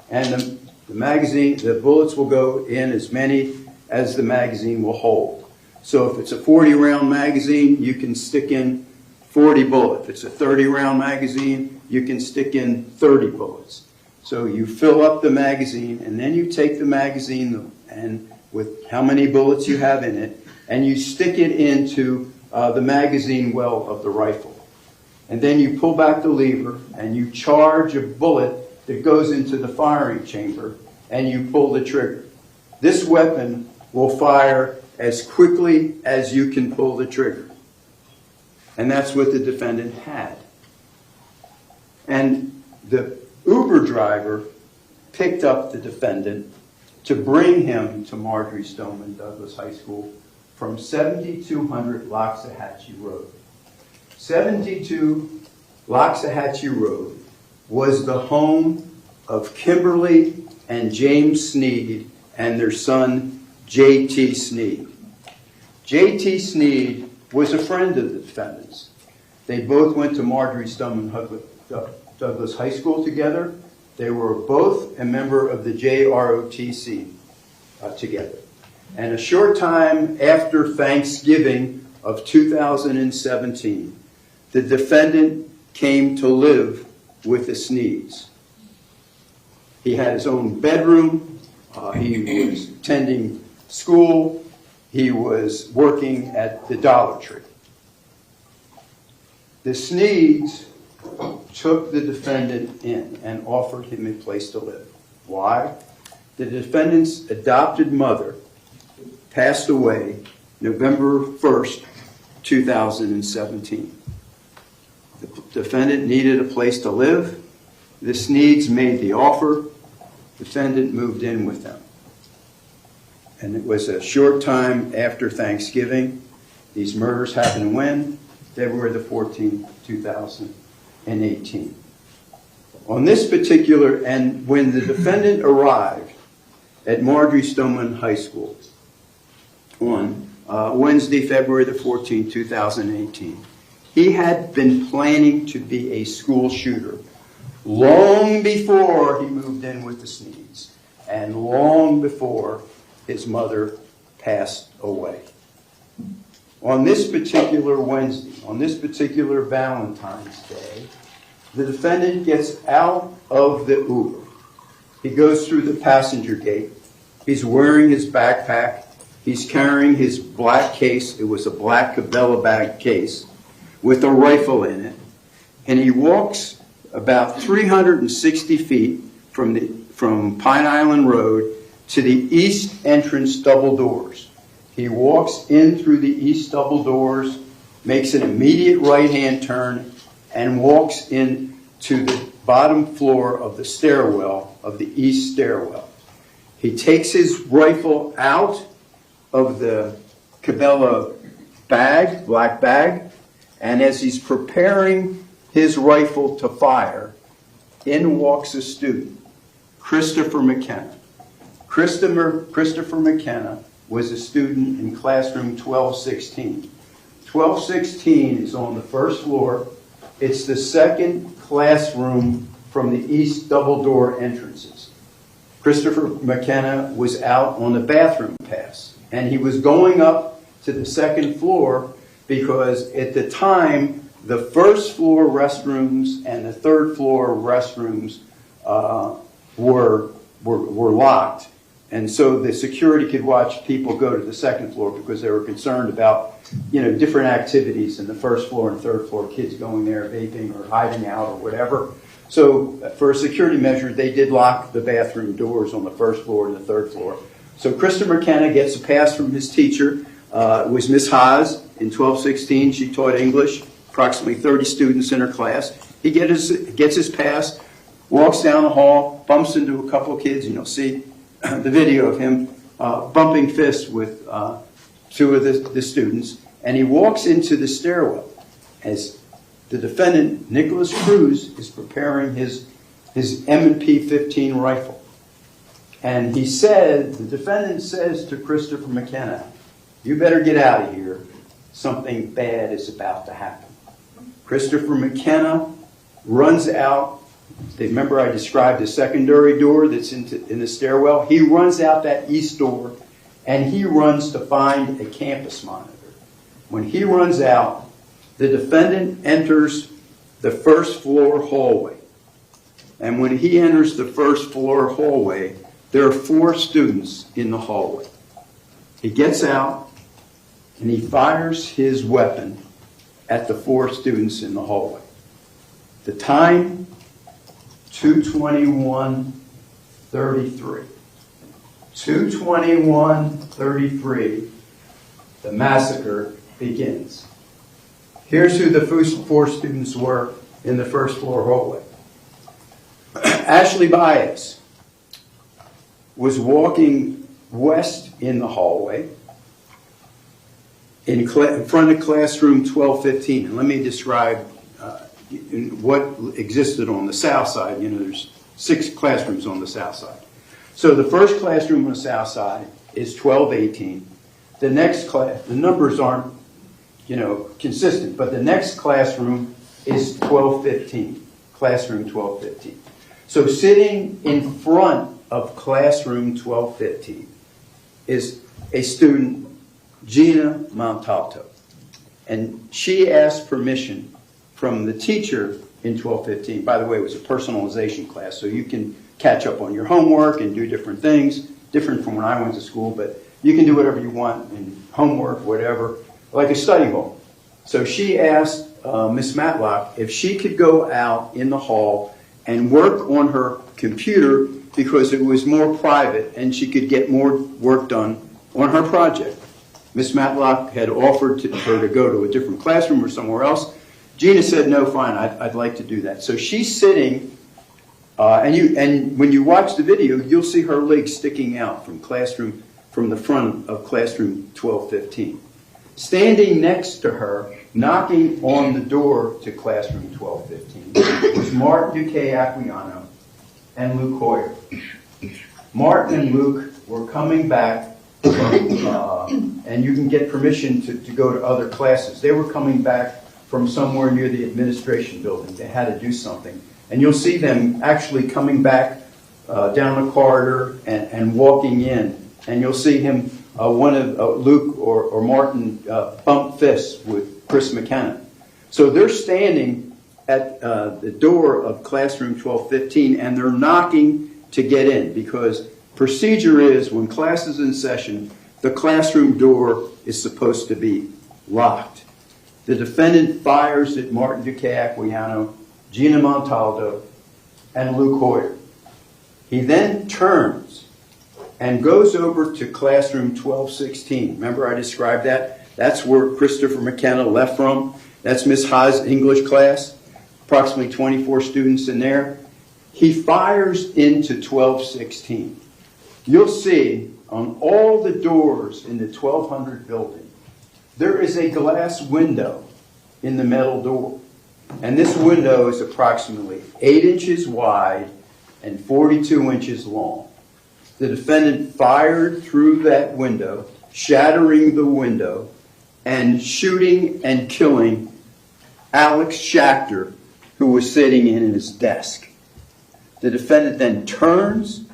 and the bullets will go in as many as the magazine will hold. So if it's a 40-round magazine, you can stick in 40 bullets. If it's a 30-round magazine, you can stick in 30 bullets. So you fill up the magazine, and then you take the magazine and with how many bullets you have in it, and you stick it into the magazine well of the rifle. And then you pull back the lever, and you charge a bullet that goes into the firing chamber, and you pull the trigger. This weapon will fire as quickly as you can pull the trigger. And that's what the defendant had. And the Uber driver picked up the defendant to bring him to Marjory Stoneman Douglas High School from 7200 Loxahatchee Road. 72 Loxahatchee Road was the home of Kimberly and James Sneed and their son, J.T. Sneed. J.T. Sneed was a friend of the defendants. They both went to Marjory Stoneman Douglas High School together. They were both a member of the JROTC together. And a short time after Thanksgiving of 2017, the defendant came to live with the Sneeds. He had his own bedroom. He was attending school. He was working at the Dollar Tree. The Sneeds took the defendant in and offered him a place to live. Why? The defendant's adopted mother passed away November 1st, 2017. The defendant needed a place to live. The Sneeds made the offer. The defendant moved in with them. And it was a short time after Thanksgiving. These murders happened when? February the 14th, 2018. On this particular, and when the defendant arrived at Marjory Stoneman High School on Wednesday, February the 14th, 2018, he had been planning to be a school shooter long before he moved in with the Sneeds and long before his mother passed away. On this particular Wednesday, on this particular Valentine's Day, the defendant gets out of the Uber. He goes through the passenger gate. He's wearing his backpack. He's carrying his black case. It was a black Cabela bag case with a rifle in it. And he walks about 360 feet from Pine Island Road to the east entrance double doors. He walks in through the east double doors, makes an immediate right-hand turn, and walks into the bottom floor of the stairwell, of the east stairwell. He takes his rifle out of the Cabela bag, black bag, and as he's preparing his rifle to fire, in walks a student, Christopher McKenna. Christopher McKenna was a student in classroom 1216. 1216 is on the first floor. It's the second classroom from the east double door entrances. Christopher McKenna was out on the bathroom pass, and he was going up to the second floor because at the time, the first floor restrooms and the third floor restrooms were locked. And so the security could watch people go to the second floor because they were concerned about, different activities in the first floor and third floor, kids going there vaping or hiding out or whatever. So for a security measure, they did lock the bathroom doors on the first floor and the third floor. So Christopher McKenna gets a pass from his teacher. It was Miss Haas in 1216. She taught English, approximately 30 students in her class. He gets his pass, walks down the hall, bumps into a couple of kids, and you'll see the video of him bumping fists with two of the students. And he walks into the stairwell as the defendant, Nikolas Cruz, is preparing his M&P 15 rifle. And the defendant says to Christopher McKenna, "You better get out of here. Something bad is about to happen." Christopher McKenna runs out. Remember I described the secondary door that's in the stairwell? He runs out that east door, and he runs to find a campus monitor. When he runs out, the defendant enters the first floor hallway. And when he enters the first floor hallway, there are 4 students in the hallway. He gets out, and he fires his weapon at the 4 students in the hallway. The time, 2:21:33. 2:21:33, the massacre begins. Here's who the 4 students were in the first floor hallway. Ashley Baez was walking west in the hallway in front of classroom 1215. And let me describe what existed on the south side. There's 6 classrooms on the south side. So the first classroom on the south side is 1218. The next class, the numbers aren't, consistent, but the next classroom is 1215, classroom 1215. So sitting in front of classroom 1215 is a student, Gina Montalto. And she asked permission from the teacher in 1215. By the way, it was a personalization class, so you can catch up on your homework and do different things, different from when I went to school, but you can do whatever you want in homework, whatever, like a study hall. So she asked Miss Matlock if she could go out in the hall and work on her computer because it was more private and she could get more work done on her project. Miss Matlock had offered her to go to a different classroom or somewhere else. Gina said, "No, fine, I'd like to do that." So she's sitting, and when you watch the video, you'll see her legs sticking out from the front of classroom 1215. Standing next to her, knocking on the door to classroom 1215, was Martin Duque Aquilano and Luke Hoyer. Martin and Luke were coming back, and you can get permission to go to other classes. They were coming back from somewhere near the administration building. They had to do something. And you'll see them actually coming back down the corridor and walking in. And you'll see him, Luke or Martin, bump fists with Chris McKenna. So they're standing at the door of classroom 1215, and they're knocking to get in because procedure is when class is in session, the classroom door is supposed to be locked. The defendant fires at Martin Duque Aquilano, Gina Montaldo, and Luke Hoyer. He then turns and goes over to classroom 1216. Remember I described that? That's where Christopher McKenna left from. That's Miss Ha's English class, approximately 24 students in there. He fires into 1216. You'll see on all the doors in the 1200 building, there is a glass window in the metal door. And this window is approximately 8 inches wide and 42 inches long. The defendant fired through that window, shattering the window, and shooting and killing Alex Schachter, who was sitting in his desk. The defendant then turns,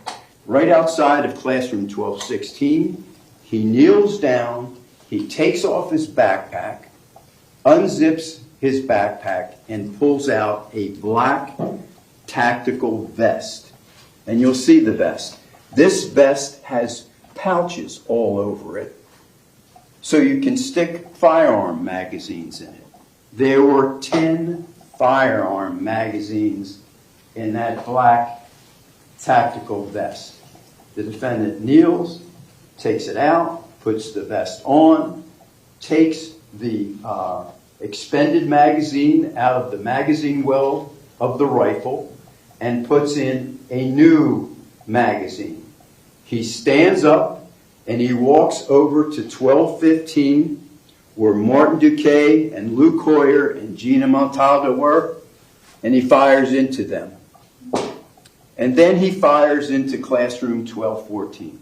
right outside of classroom 1216. He kneels down, he takes off his backpack, unzips his backpack, and pulls out a black tactical vest. And you'll see the vest. This vest has pouches all over it, so you can stick firearm magazines in it. There were 10 firearm magazines in that black tactical vest. The defendant kneels, takes it out, puts the vest on, takes the expended magazine out of the magazine well of the rifle, and puts in a new magazine. He stands up and he walks over to 1215, where Martin Duque and Lou Coyer and Gina Montaldo were, and he fires into them. And then he fires into classroom 1214.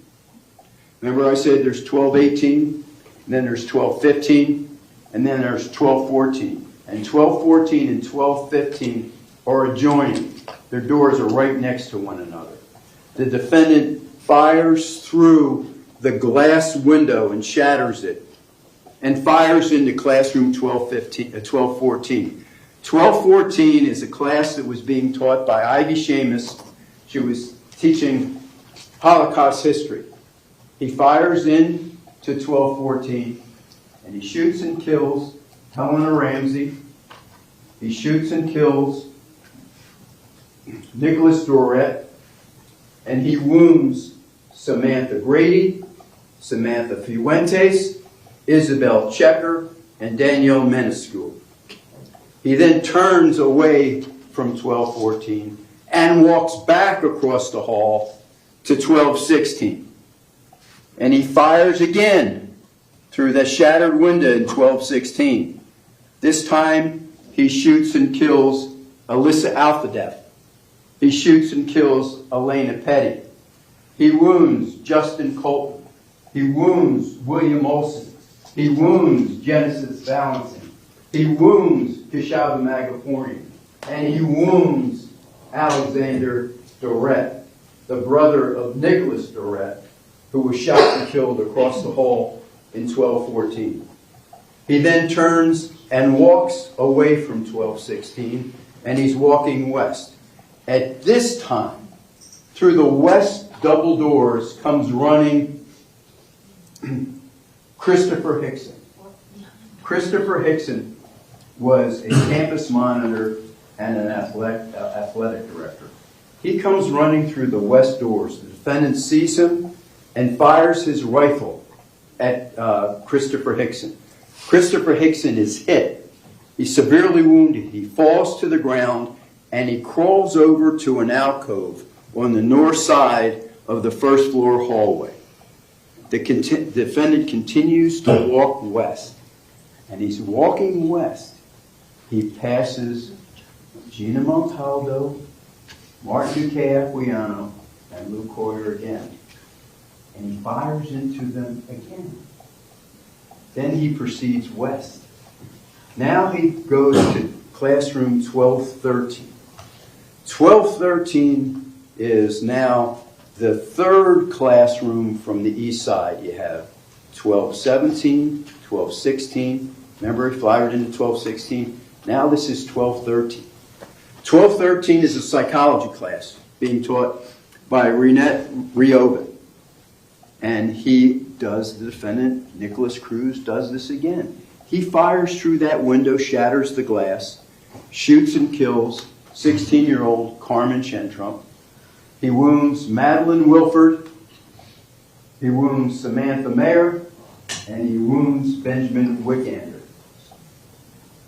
Remember I said there's 1218, and then there's 1215, and then there's 1214. And 1214 and 1215 are adjoining. Their doors are right next to one another. The defendant fires through the glass window and shatters it, and fires into classroom 1214. 1214 is a class that was being taught by Ivy Seamus. She was teaching Holocaust history. He fires in to 1214, and he shoots and kills Helena Ramsey. He shoots and kills Nicholas Dorette, and he wounds Samantha Grady, Samantha Fuentes, Isabel Checker, and Danielle Menescu. He then turns away from 1214 and walks back across the hall to 1216. And he fires again through the shattered window in 1216. This time he shoots and kills Alyssa Alfadef. He shoots and kills Elena Petty. He wounds Justin Colton. He wounds William Olson. He wounds Genesis Valentin. He wounds Kishaba Magaforian. And he wounds Alexander Dorette, the brother of Nicholas Dorette, who was shot and killed across the hall in 1214. He then turns and walks away from 1216, and he's walking west. At this time, through the west double doors comes running Christopher Hickson. Christopher Hickson was a campus monitor and an athletic director. He comes running through the west doors. The defendant sees him and fires his rifle at Christopher Hickson. Christopher Hickson is hit. He's severely wounded. He falls to the ground, and he crawls over to an alcove on the north side of the first floor hallway. The defendant continues to walk west, and he's walking west. He passes Gina Montaldo, Martin Duque Aquiano, and Lou Coyer again, and he fires into them again. Then he proceeds west. Now he goes to classroom 1213. 1213 is now the third classroom from the east side. You have 1217, 1216. Remember, he fired into 1216. Now this is 1213. 1213 is a psychology class being taught by Renette Riobin. And the defendant, Nikolas Cruz, does this again. He fires through that window, shatters the glass, shoots and kills 16-year-old Carmen Shentrum. He wounds Madeline Wilford. He wounds Samantha Mayer. And he wounds Benjamin Wickander.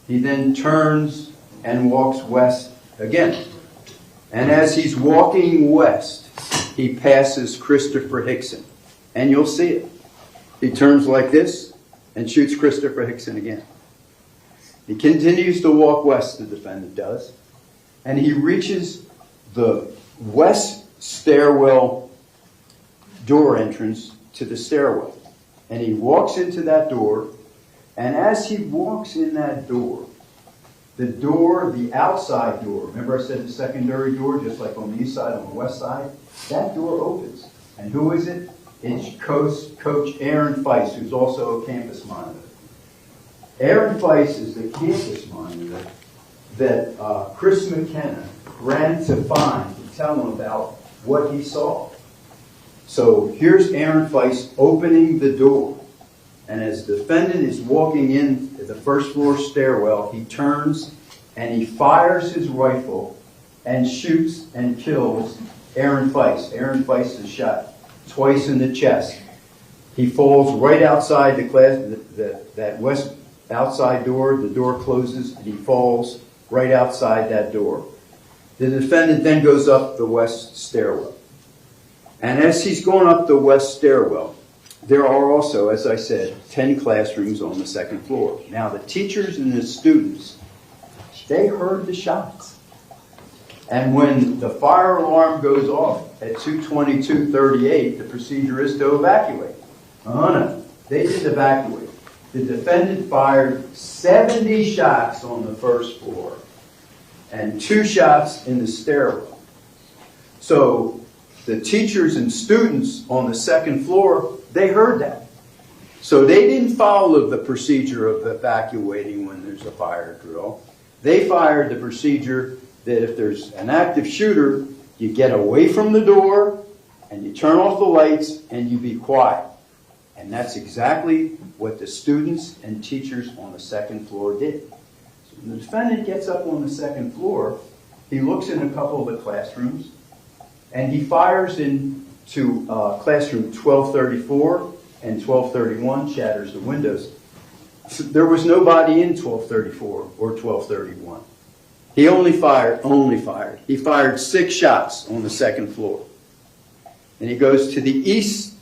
He then turns and walks west again. And as he's walking west, he passes Christopher Hickson. And you'll see it. He turns like this and shoots Christopher Hickson again. He continues to walk west, the defendant does. And he reaches the west stairwell door entrance to the stairwell. And he walks into that door. And as he walks in that door, the outside door, remember I said the secondary door, just like on the east side, on the west side, that door opens. And who is it? It's Coach Aaron Feist, who's also a campus monitor. Aaron Feist is the campus monitor that Chris McKenna ran to find to tell him about what he saw. So here's Aaron Feist opening the door. And as the defendant is walking in the first floor stairwell, he turns and he fires his rifle and shoots and kills Aaron Feist. Aaron Feist is shot twice in the chest. He falls right outside the class, that west outside door. The door closes and he falls right outside that door. The defendant then goes up the west stairwell. And as he's going up the west stairwell, there are also, as I said, 10 classrooms on the second floor. Now, the teachers and the students, they heard the shots. And when the fire alarm goes off at 2:22:38, the procedure is to evacuate. No, they didn't evacuate. The defendant fired 70 shots on the first floor and 2 shots in the stairwell. So the teachers and students on the second floor, they heard that. So they didn't follow the procedure of evacuating when there's a fire drill. They fired the procedure that if there's an active shooter, you get away from the door and you turn off the lights and you be quiet. And that's exactly what the students and teachers on the second floor did. So when the defendant gets up on the second floor, he looks in a couple of the classrooms and he fires into classroom 1234 and 1231, shatters the windows. So there was nobody in 1234 or 1231. He only fired. He fired 6 shots on the second floor. And he goes to the east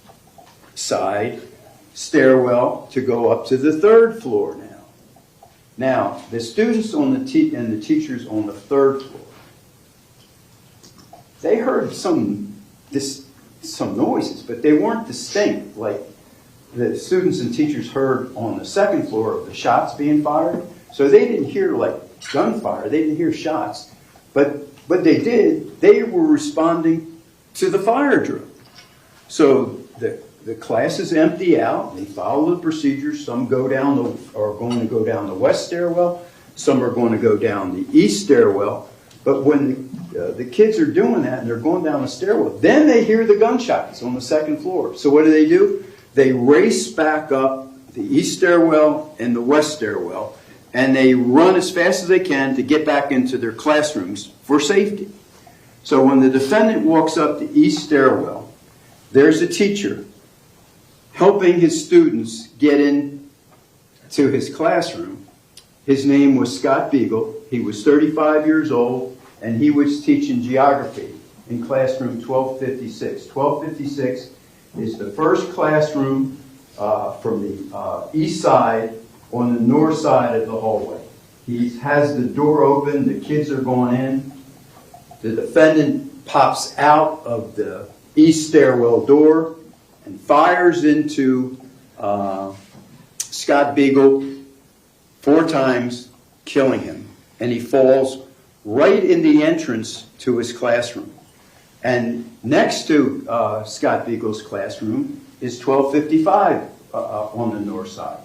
side stairwell to go up to the 3rd floor now. Now, the students on and the teachers on the 3rd floor, they heard some noises, but they weren't distinct like the students and teachers heard on the second floor of the shots being fired. So they didn't hear like gunfire. They didn't hear shots. But what they did, they were responding to the fire drill. So the classes empty out. They follow the procedures. Some are going to go down the west stairwell. Some are going to go down the east stairwell. But when the kids are doing that and they're going down the stairwell, then they hear the gunshots on the second floor. So what do? They race back up the east stairwell and the west stairwell, and they run as fast as they can to get back into their classrooms for safety. So when the defendant walks up the east stairwell, there's a teacher helping his students get in to his classroom. His name was Scott Beagle. He was 35 years old, and he was teaching geography in classroom 1256. 1256 is the first classroom from the east side on the north side of the hallway. He has the door open. The kids are going in. The defendant pops out of the east stairwell door and fires into Scott Beagle 4 times, killing him. And he falls right in the entrance to his classroom. And next to Scott Beagle's classroom is 1255 on the north side.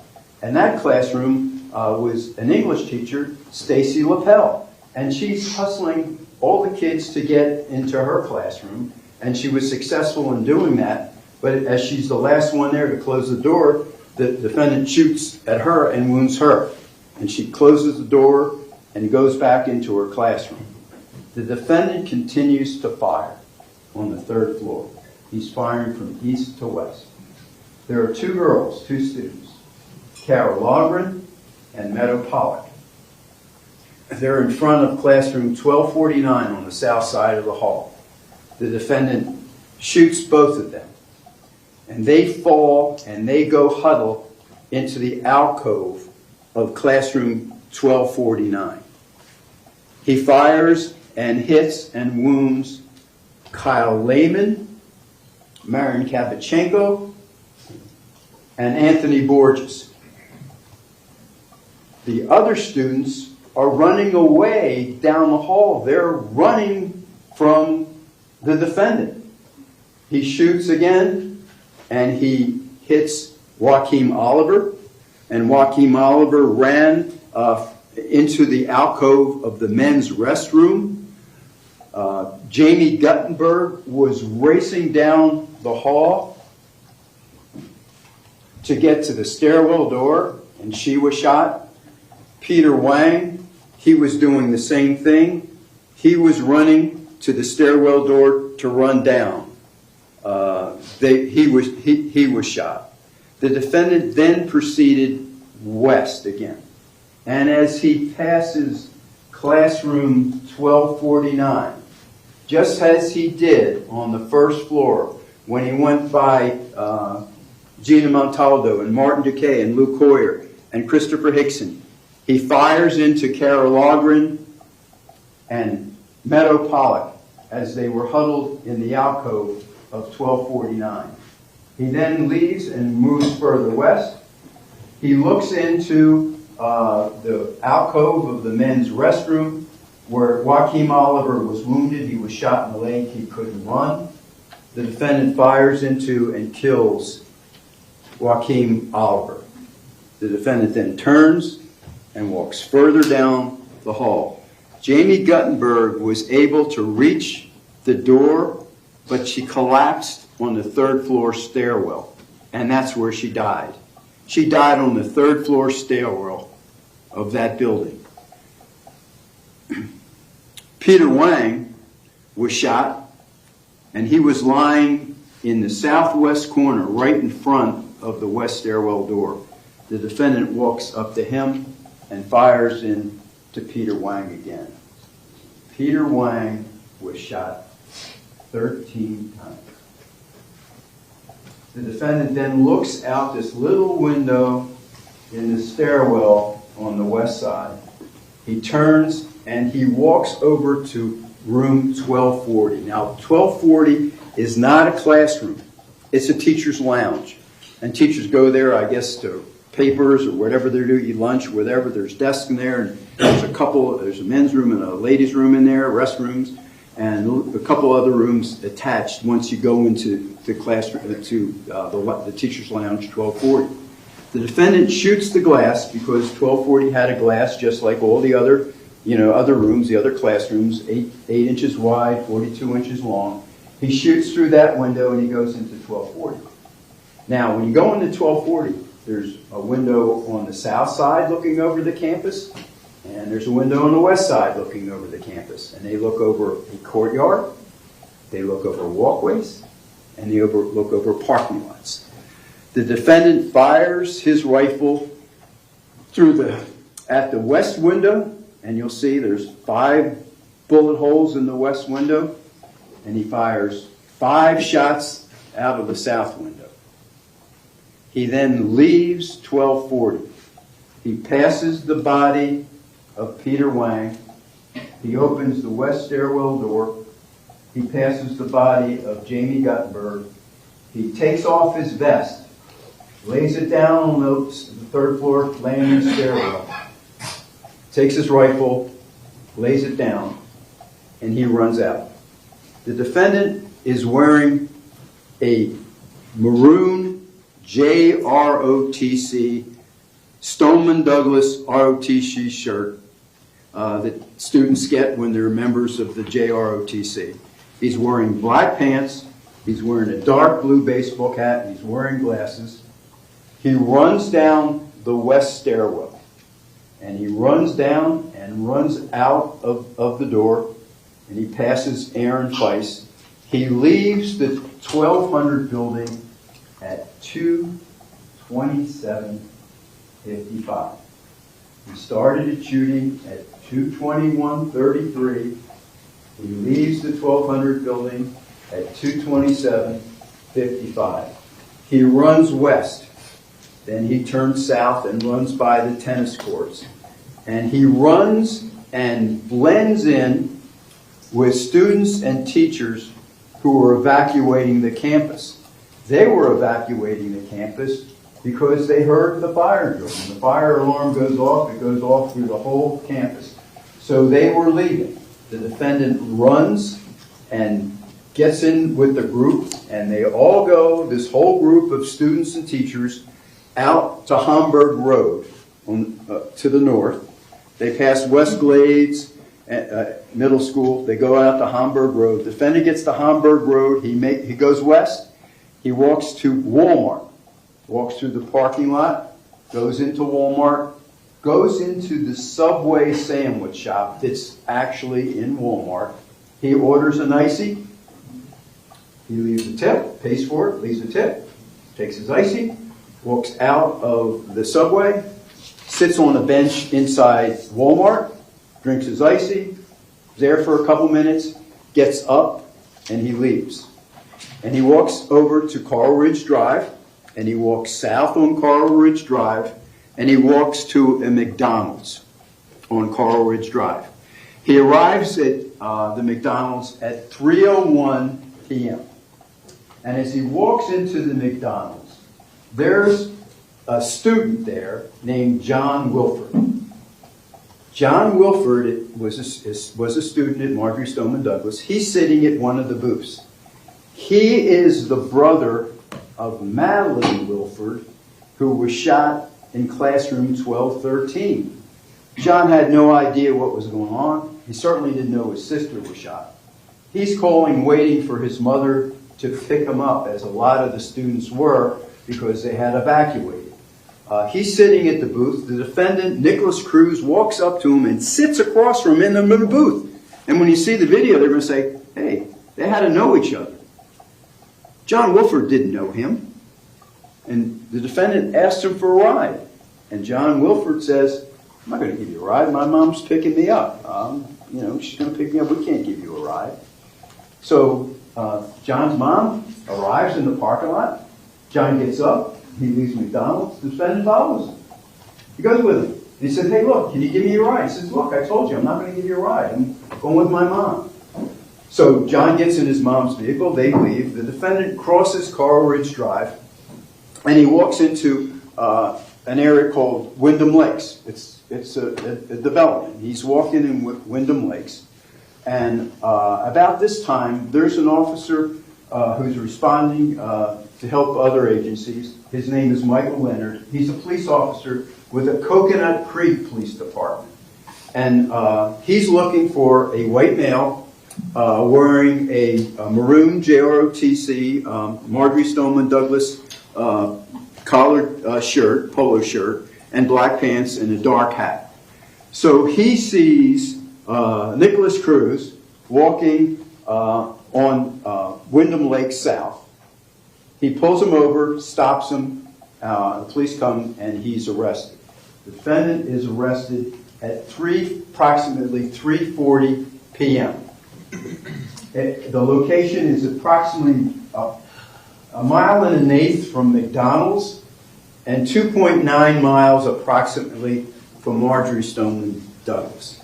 And that classroom was an English teacher, Stacy Lapel. And she's hustling all the kids to get into her classroom. And she was successful in doing that. But as she's the last one there to close the door, the defendant shoots at her and wounds her. And she closes the door and goes back into her classroom. The defendant continues to fire on the 3rd floor. He's firing from east to west. There are 2 girls, 2 students, Carol Logren and Meadow Pollock. They're in front of classroom 1249 on the south side of the hall. The defendant shoots both of them. And they fall and they go huddle into the alcove of classroom 1249. He fires and hits and wounds Kyle Lehman, Marian Kapichenko, and Anthony Borges. The other students are running away down the hall. They're running from the defendant. He shoots again, and he hits Joaquin Oliver, and Joaquin Oliver ran into the alcove of the men's restroom. Jamie Guttenberg was racing down the hall to get to the stairwell door, and she was shot. Peter Wang, he was doing the same thing. He was running to the stairwell door to run down. He was shot. The defendant then proceeded west again. And as he passes classroom 1249, just as he did on the first floor when he went by Gina Montaldo and Martin Duque and Lou Coyer and Christopher Hickson, he fires into Carol Logren and Meadow Pollock as they were huddled in the alcove of 1249. He then leaves and moves further west. He looks into the alcove of the men's restroom where Joaquin Oliver was wounded. He was shot in the leg. He couldn't run. The defendant fires into and kills Joaquin Oliver. The defendant then turns and walks further down the hall. Jamie Guttenberg was able to reach the door, but she collapsed on the third floor stairwell, and that's where she died. She died on the third floor stairwell of that building. Peter Wang was shot, and he was lying in the southwest corner, right in front of the west stairwell door. The defendant walks up to him and fires into Peter Wang again. Peter Wang was shot 13 times. The defendant then looks out this little window in the stairwell on the west side. He turns and he walks over to room 1240. Now, 1240 is not a classroom. It's a teacher's lounge. And teachers go there, I guess, to papers or whatever they do, eat lunch, whatever. There's desks in there, and there's a men's room and a ladies' room in there, restrooms, and a couple other rooms attached once you go into the classroom, the teacher's lounge, 1240. The defendant shoots the glass because 1240 had a glass just like all the other, other rooms, the other classrooms, 8 inches wide, 42 inches long. He shoots through that window and he goes into 1240. Now, when you go into 1240, there's a window on the south side looking over the campus, and there's a window on the west side looking over the campus. And they look over a courtyard, they look over walkways, and they look over parking lots. The defendant fires his rifle at the west window, and you'll see there's 5 bullet holes in the west window, and he fires 5 shots out of the south window. He then leaves 1240. He passes the body of Peter Wang. He opens the west stairwell door. He passes the body of Jamie Guttenberg. He takes off his vest, lays it down on the third floor landing stairwell, takes his rifle, lays it down, and he runs out. The defendant is wearing a maroon JROTC Stoneman Douglas ROTC shirt that students get when they're members of the JROTC. He's wearing black pants, he's wearing a dark blue baseball cap, and he's wearing glasses. He runs down the west stairwell, and he runs down and runs out of the door, and he passes Aaron Feiss. He leaves the 1200 building at 2:27:55. He started his shooting at 2:21:33. He leaves the 1200 building at 2:27:55. He runs west. Then he turns south and runs by the tennis courts. And he runs and blends in with students and teachers who were evacuating the campus. They were evacuating the campus because they heard the fire drill. When the fire alarm goes off, it goes off through the whole campus. So they were leaving. The defendant runs and gets in with the group, and they all go, this whole group of students and teachers, out to Homburg Road to the north. They pass West Glades Middle School. They go out to Homburg Road. Defendant gets to Homburg Road. He goes west. He walks to Walmart, walks through the parking lot, goes into Walmart, goes into the Subway sandwich shop that's actually in Walmart. He orders an icy. He leaves a tip, pays for it, leaves a tip, takes his icy, walks out of the Subway, sits on a bench inside Walmart, drinks his icy, there for a couple minutes, gets up, and he leaves. And he walks over to Coral Ridge Drive, and he walks south on Coral Ridge Drive, and he walks to a McDonald's on Coral Ridge Drive. He arrives at the McDonald's at 3:01 p.m. And as he walks into the McDonald's, there's a student there named John Wilford. John Wilford was a student at Marjorie Stoneman Douglas. He's sitting at one of the booths. He is the brother of Madeline Wilford, who was shot in classroom 1213. John had no idea what was going on. He certainly didn't know his sister was shot. He's calling, waiting for his mother to pick him up, as a lot of the students were, because they had evacuated. He's sitting at the booth. The defendant, Nikolas Cruz, walks up to him and sits across from him in the middle of the booth. And when you see the video, they're going to say, hey, they had to know each other. John Wilford didn't know him. And the defendant asked him for a ride. And John Wilford says, I'm not going to give you a ride. My mom's picking me up. She's going to pick me up. We can't give you a ride. So John's mom arrives in the parking lot. John gets up. He leaves McDonald's. The defendant follows him. He goes with him. He says, hey, look, can you give me a ride? He says, look, I told you I'm not going to give you a ride. I'm going with my mom. So John gets in his mom's vehicle. They leave. The defendant crosses Coral Ridge Drive, and he walks into an area called Wyndham Lakes. It's a development. He's walking in Wyndham Lakes. And about this time, there's an officer who's responding to help other agencies. His name is Michael Leonard. He's a police officer with the Coconut Creek Police Department. And he's looking for a white male wearing a maroon JROTC Marjorie Stoneman Douglas collared shirt, polo shirt, and black pants and a dark hat. So he sees Nikolas Cruz walking on Wyndham Lake South. He pulls him over, stops him, the police come, and he's arrested. The defendant is arrested at approximately 3:40 p.m. The location is approximately a mile and an eighth from McDonald's and 2.9 miles approximately from Marjorie Stoneman Douglas.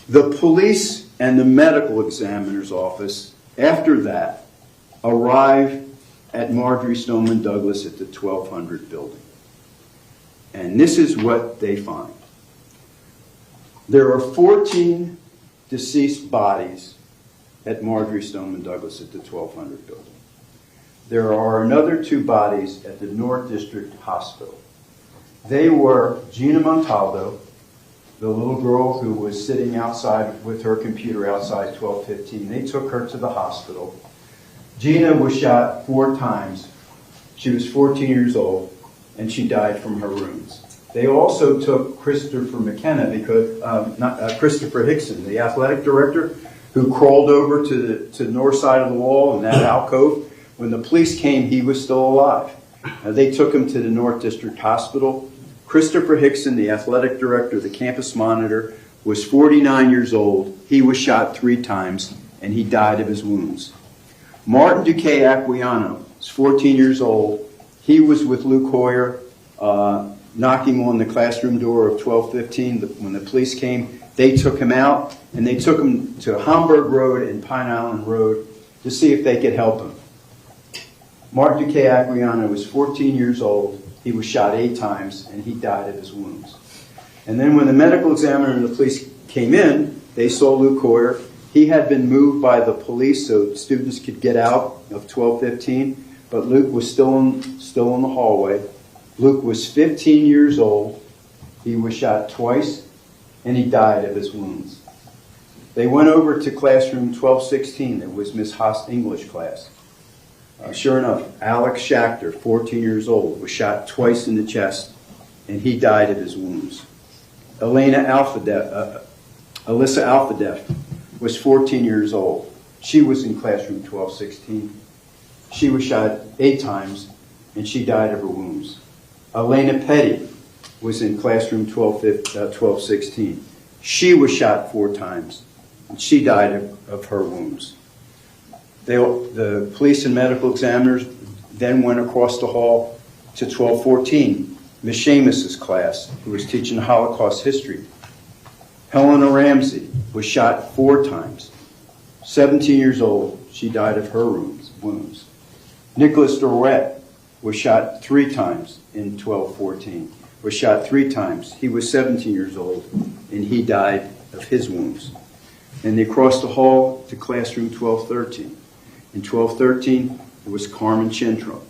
The police and the medical examiner's office, after that, arrive at Marjorie Stoneman Douglas at the 1200 building. And this is what they find. There are 14 deceased bodies at Marjorie Stoneman Douglas at the 1200 building. There are another 2 bodies at the North District Hospital. They were Gina Montaldo, the little girl who was sitting outside with her computer outside 12:15. They took her to the hospital. Gina was shot 4 times. She was 14 years old, and she died from her wounds. They also took Christopher McKenna, Christopher Hickson, the athletic director, who crawled over to the north side of the wall in that alcove. When the police came, he was still alive. They took him to the North District Hospital. Christopher Hickson, the athletic director, the campus monitor, was 49 years old. He was shot 3 times, and he died of his wounds. Martin Duque Aquillano was 14 years old. He was with Luke Hoyer, knocking on the classroom door of 1215. When the police came, they took him out, and they took him to Homburg Road and Pine Island Road to see if they could help him. Martin Duque Aquillano was 14 years old. He was shot 8 times, and he died of his wounds. And then when the medical examiner and the police came in, they saw Luke Hoyer. He had been moved by the police so students could get out of 1215, but Luke was still in the hallway. Luke was 15 years old. He was shot twice, and he died of his wounds. They went over to classroom 1216. It was Miss Haas' English class. Sure enough, Alex Schachter, 14 years old, was shot twice in the chest, and he died of his wounds. Alyssa Alfadef was 14 years old. She was in classroom 1216. She was shot 8 times, and she died of her wounds. Elena Petty was in classroom 1216. She was shot 4 times, and she died of her wounds. The police and medical examiners then went across the hall to 1214, Ms. Seamus's class, who was teaching Holocaust history. Helena Ramsey was shot 4 times. 17 years old, she died of her wounds. Nicholas Cruz was shot 3 times in 1214. Was shot 3 times. He was 17 years old, and he died of his wounds. And they crossed the hall to classroom 1213. In 1213, it was Carmen Chintrum.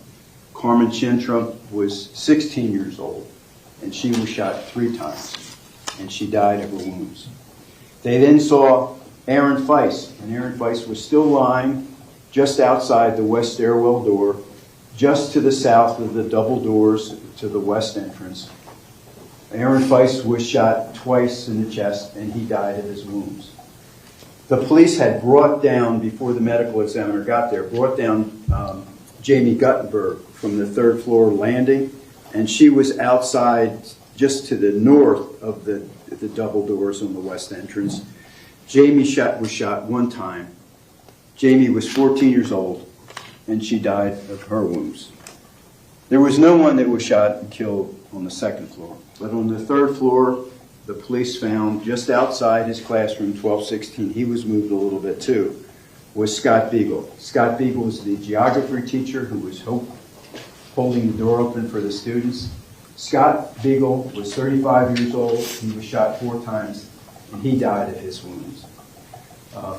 Carmen Chintrum was 16 years old, and she was shot 3 times, and she died of her wounds. They then saw Aaron Feiss, and Aaron Feiss was still lying just outside the west stairwell door, just to the south of the double doors to the west entrance. Aaron Feiss was shot twice in the chest, and he died of his wounds. The police had brought down, before the medical examiner got there, Jamie Guttenberg from the 3rd floor landing, and she was outside just to the north of the double doors on the west entrance. Jamie was shot 1 time. Jamie was 14 years old, and she died of her wounds. There was no one that was shot and killed on the 2nd floor, but on the 3rd floor, the police found just outside his classroom, 1216, he was moved a little bit too, was Scott Beagle. Scott Beagle was the geography teacher who was holding the door open for the students. Scott Beagle was 35 years old. He was shot 4 times, and he died of his wounds.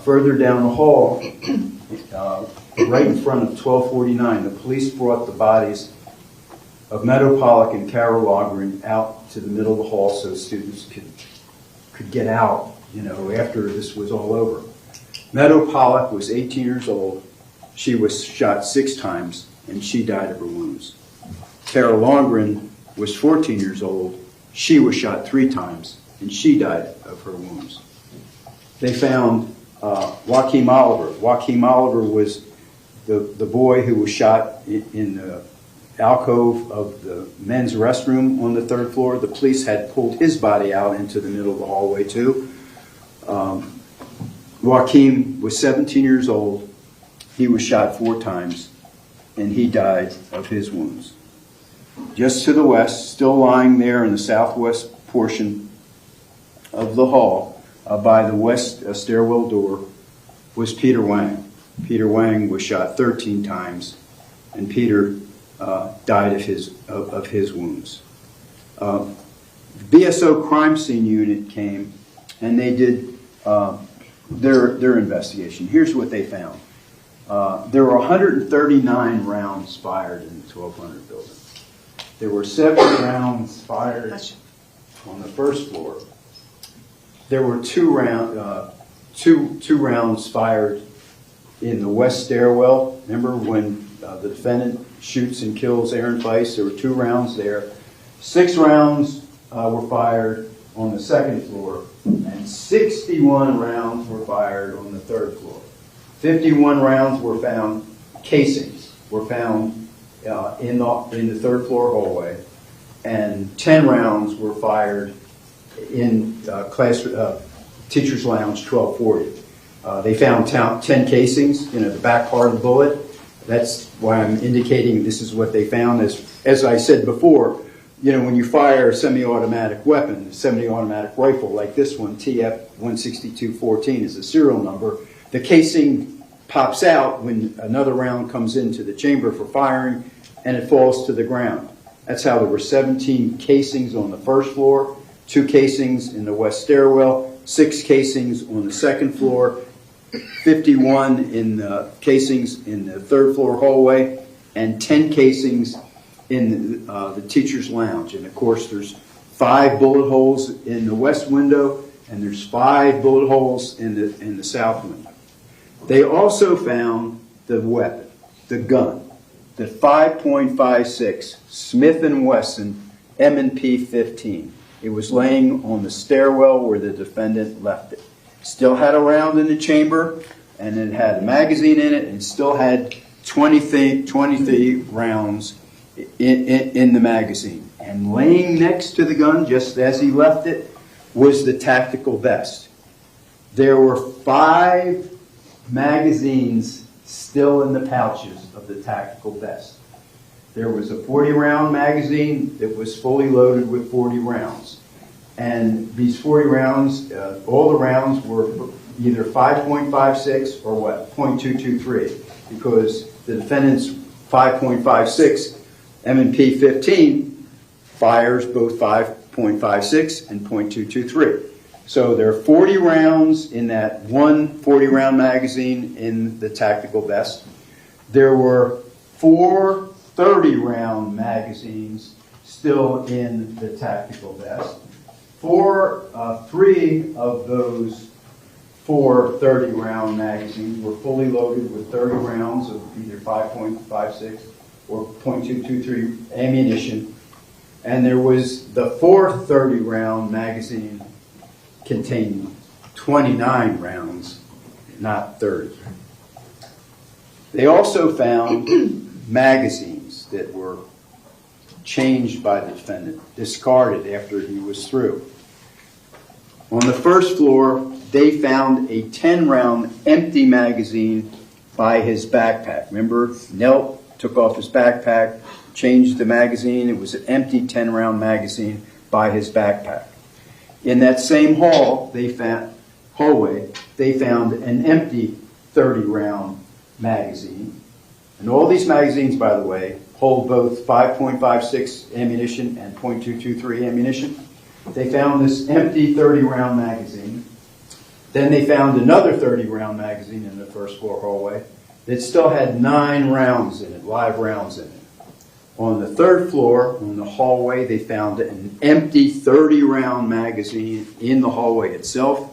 Further down the hall, right in front of 1249, the police brought the bodies of Meadow Pollock and Carol Logren out to the middle of the hall so students could get out, after this was all over. Meadow Pollock was 18 years old. She was shot 6 times, and she died of her wounds. Carol Logren was 14 years old. She was shot 3 times, and she died of her wounds. They found Joaquim Oliver. Joaquim Oliver was the boy who was shot in the alcove of the men's restroom on the 3rd floor. The police had pulled his body out into the middle of the hallway too. Joaquim was 17 years old. He was shot 4 times, and he died of his wounds. Just to the west, still lying there in the southwest portion of the hall, by the west stairwell door, was Peter Wang. Peter Wang was shot 13 times, and Peter died of his wounds. BSO crime scene unit came, and they did their investigation. Here's what they found. There were 139 rounds fired in the 1200 building. There were 70 rounds fired on the 1st floor. There were 2 rounds fired in the west stairwell. Remember when the defendant shoots and kills Aaron Feiss? There were 2 rounds there. 6 rounds were fired on the 2nd floor, and 61 rounds were fired on the 3rd floor. 51 rounds were found, casings were found in the 3rd floor hallway, and 10 rounds were fired in Teacher's Lounge 1240. They found 10 casings in the back part of the bullet. That's why I'm indicating this is what they found. As I said before, when you fire a semi-automatic weapon, a semi-automatic rifle like this one, TF-162-14 is the serial number, the casing pops out when another round comes into the chamber for firing, and it falls to the ground. That's how there were 17 casings on the 1st floor, 2 casings in the west stairwell, 6 casings on the 2nd floor, 51 in casings in the third floor hallway, and 10 casings in the teacher's lounge. And of course, there's 5 bullet holes in the west window, and there's 5 bullet holes in the south window. They also found the weapon, the gun, the 5.56 Smith & Wesson M&P 15. It was laying on the stairwell where the defendant left it. Still had a round in the chamber, and it had a magazine in it, and still had 23 rounds in the magazine. And laying next to the gun, just as he left it, was the tactical vest. There were 5 magazines still in the pouches of the tactical vest. There was a 40-round magazine that was fully loaded with 40 rounds. And these 40 rounds, all the rounds were either 5.56 or what, .223, because the defendant's 5.56 M&P 15 fires both 5.56 and .223. So there are 40 rounds in that one 40-round magazine in the tactical vest. There were 4 30-round magazines still in the tactical vest. 3 of those 4 30-round magazines were fully loaded with 30 rounds of either 5.56 or .223 ammunition. And there was the 4th 30-round magazine containing 29 rounds, not 30. They also found magazines that were changed by the defendant, discarded after he was through. On the first floor, they found a 10-round empty magazine by his backpack. Remember, knelt, took off his backpack, changed the magazine. It was an empty 10-round magazine by his backpack. In that same hallway, they found an empty 30-round magazine. And all these magazines, by the way, hold both 5.56 ammunition and .223 ammunition. They found this empty 30-round magazine. Then they found another 30-round magazine in the first floor hallway that still had 9 rounds in it, live rounds in it. On the third floor, in the hallway, they found an empty 30-round magazine in the hallway itself.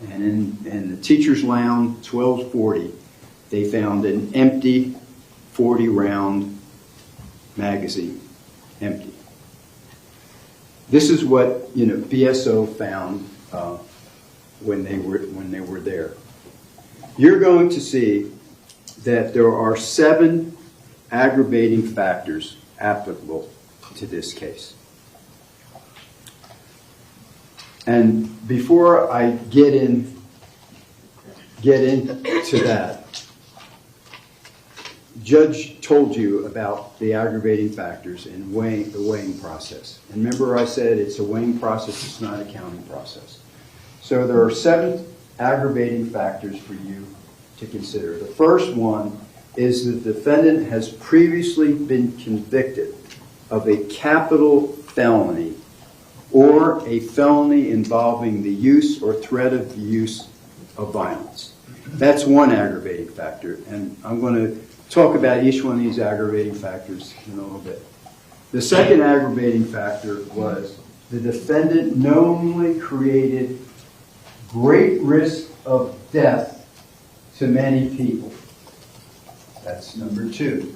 And in the teacher's lounge, 1240, they found an empty 40-round magazine, empty. This is what BSO found when they were there. You're going to see that there are 7 aggravating factors applicable to this case. And before I get into that, Judge told you about the aggravating factors in the weighing process. And remember I said it's a weighing process, it's not a counting process. So there are 7 aggravating factors for you to consider. The first one is the defendant has previously been convicted of a capital felony or a felony involving the use or threat of the use of violence. That's one aggravating factor, and I'm going to talk about each one of these aggravating factors in a little bit. The second aggravating factor was the defendant knowingly created great risk of death to many people. That's number 2.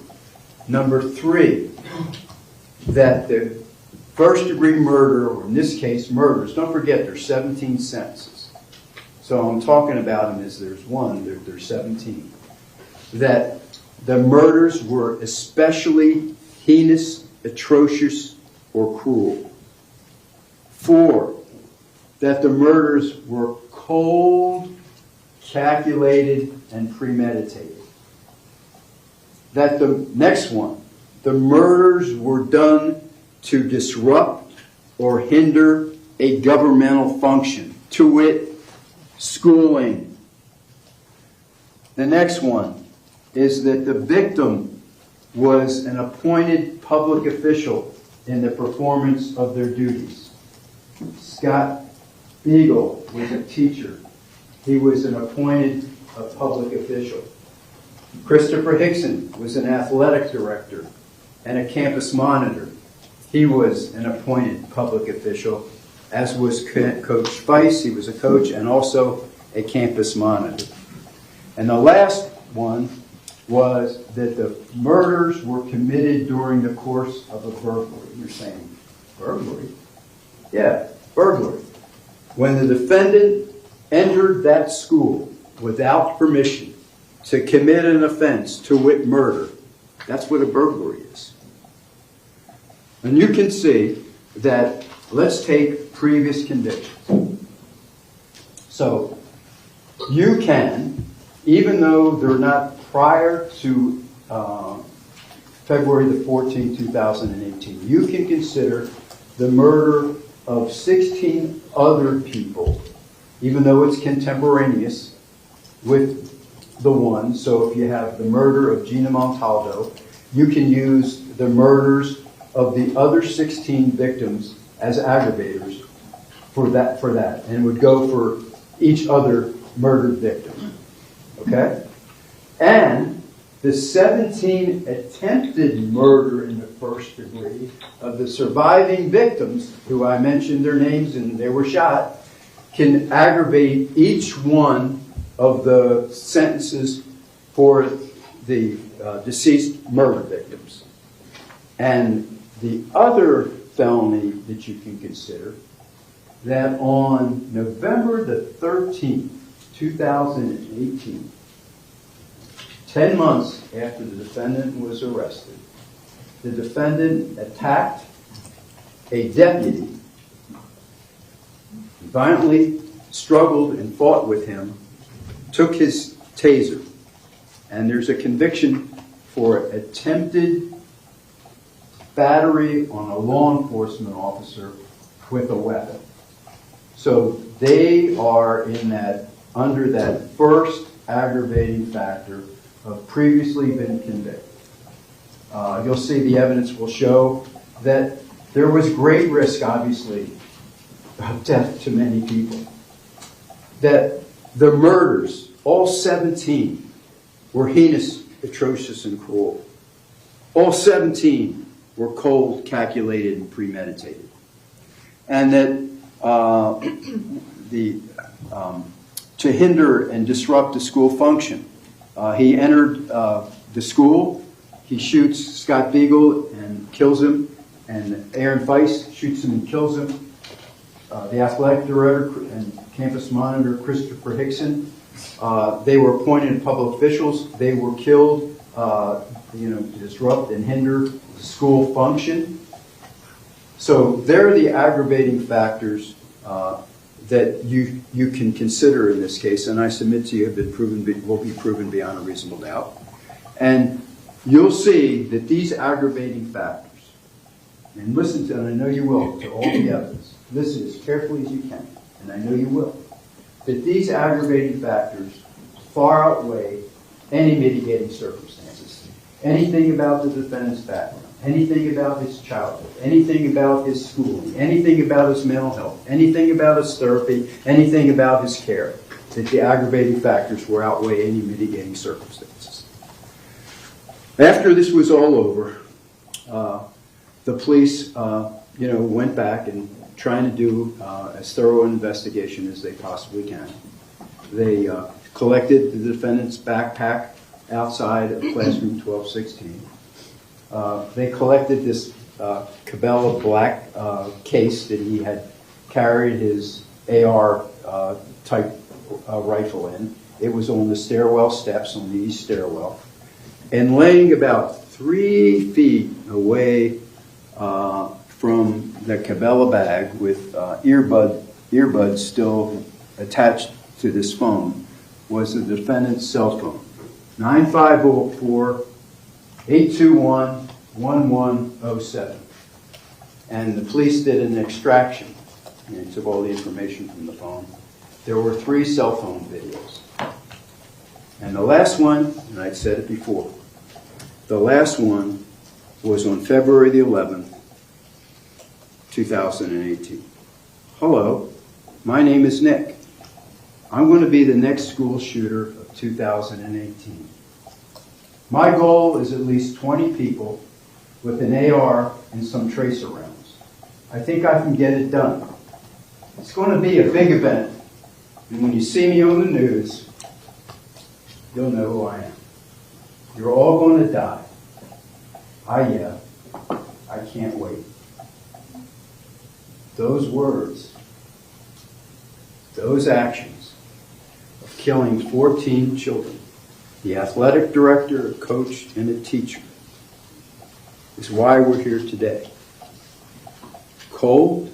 Number 3, that the first-degree murder, or in this case, murders, don't forget there's 17 sentences. So I'm talking about them as there's 1, there's 17. That the murders were especially heinous, atrocious, or cruel. 4, that the murders were cold, calculated, and premeditated. That the next one, the murders were done to disrupt or hinder a governmental function, to wit, schooling. The next one is that the victim was an appointed public official in the performance of their duties. Scott Beagle was a teacher. He was an appointed public official. Christopher Hickson was an athletic director and a campus monitor. He was an appointed public official, as was Coach Spice. He was a coach and also a campus monitor. And the last one was that the murders were committed during the course of a burglary. You're saying, burglary? Yeah, burglary. When the defendant entered that school without permission to commit an offense, to wit murder, that's what a burglary is. And you can see that, let's take previous convictions. So, you can, even though they're not prior to February the 14th, 2018, you can consider the murder of 16 other people, even though it's contemporaneous with the one. So if you have the murder of Gina Montaldo, you can use the murders of the other 16 victims as aggravators for that, and it would go for each other murdered victim. Okay? And the 17 attempted murder in the first degree of the surviving victims, who I mentioned their names and they were shot, can aggravate each one of the sentences for the deceased murder victims. And the other felony that you can consider, that on November the 13th, 2018, 10 months after the defendant was arrested, the defendant attacked a deputy, violently struggled and fought with him, took his taser, and there's a conviction for attempted battery on a law enforcement officer with a weapon. So they are in that, under that first aggravating factor of previously been convicted. You'll see the evidence will show that there was great risk, obviously, of death to many people. That the murders, all 17, were heinous, atrocious, and cruel. All 17 were cold, calculated, and premeditated. And that to hinder and disrupt the school function, he entered the school, he shoots Scott Beagle and kills him, and Aaron Feist shoots him and kills him. The athletic director and campus monitor, Christopher Hickson, they were appointed public officials. They were killed, to disrupt and hinder the school function. So they're the aggravating factors that you can consider in this case, and I submit to you have been proven, will be proven beyond a reasonable doubt. And you'll see that these aggravating factors, and listen to, and I know you will, to all the evidence. Listen as carefully as you can, and I know you will. That these aggravating factors far outweigh any mitigating circumstances. Anything about the defendant's background, anything about his childhood, anything about his schooling, anything about his mental health, anything about his therapy, anything about his care, that the aggravating factors will outweigh any mitigating circumstances. After this was all over, the police, went back and trying to do as thorough an investigation as they possibly can. They collected the defendant's backpack outside of classroom 1216. They collected this Cabela black case that he had carried his AR type rifle in. It was on the stairwell steps, on the east stairwell. And laying about 3 feet away from the Cabela bag with earbuds still attached to this phone was the defendant's cell phone. 9504-821-1107. And the police did an extraction. And they took all the information from the phone. There were 3 cell phone videos. And the last one, and I'd said it before, the last one was on February the 11th, 2018. Hello, my name is Nick. I'm going to be the next school shooter of 2018. My goal is at least 20 people with an AR and some tracer rounds. I think I can get it done. It's going to be a big event, and when you see me on the news, you'll know who I am. You're all going to die. I can't wait. Those words, those actions of killing 14 children, the athletic director, a coach, and a teacher, is why we're here today. Cold,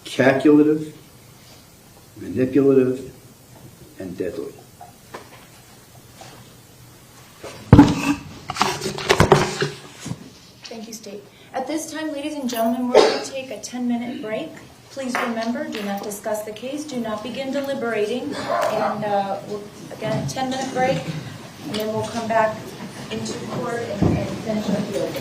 calculative, manipulative, and deadly. Thank you, State. At this time, ladies and gentlemen, we're going to take a 10-minute break. Please remember, do not discuss the case, do not begin deliberating, and again, 10-minute break, and then we'll come back into court and finish our hearing.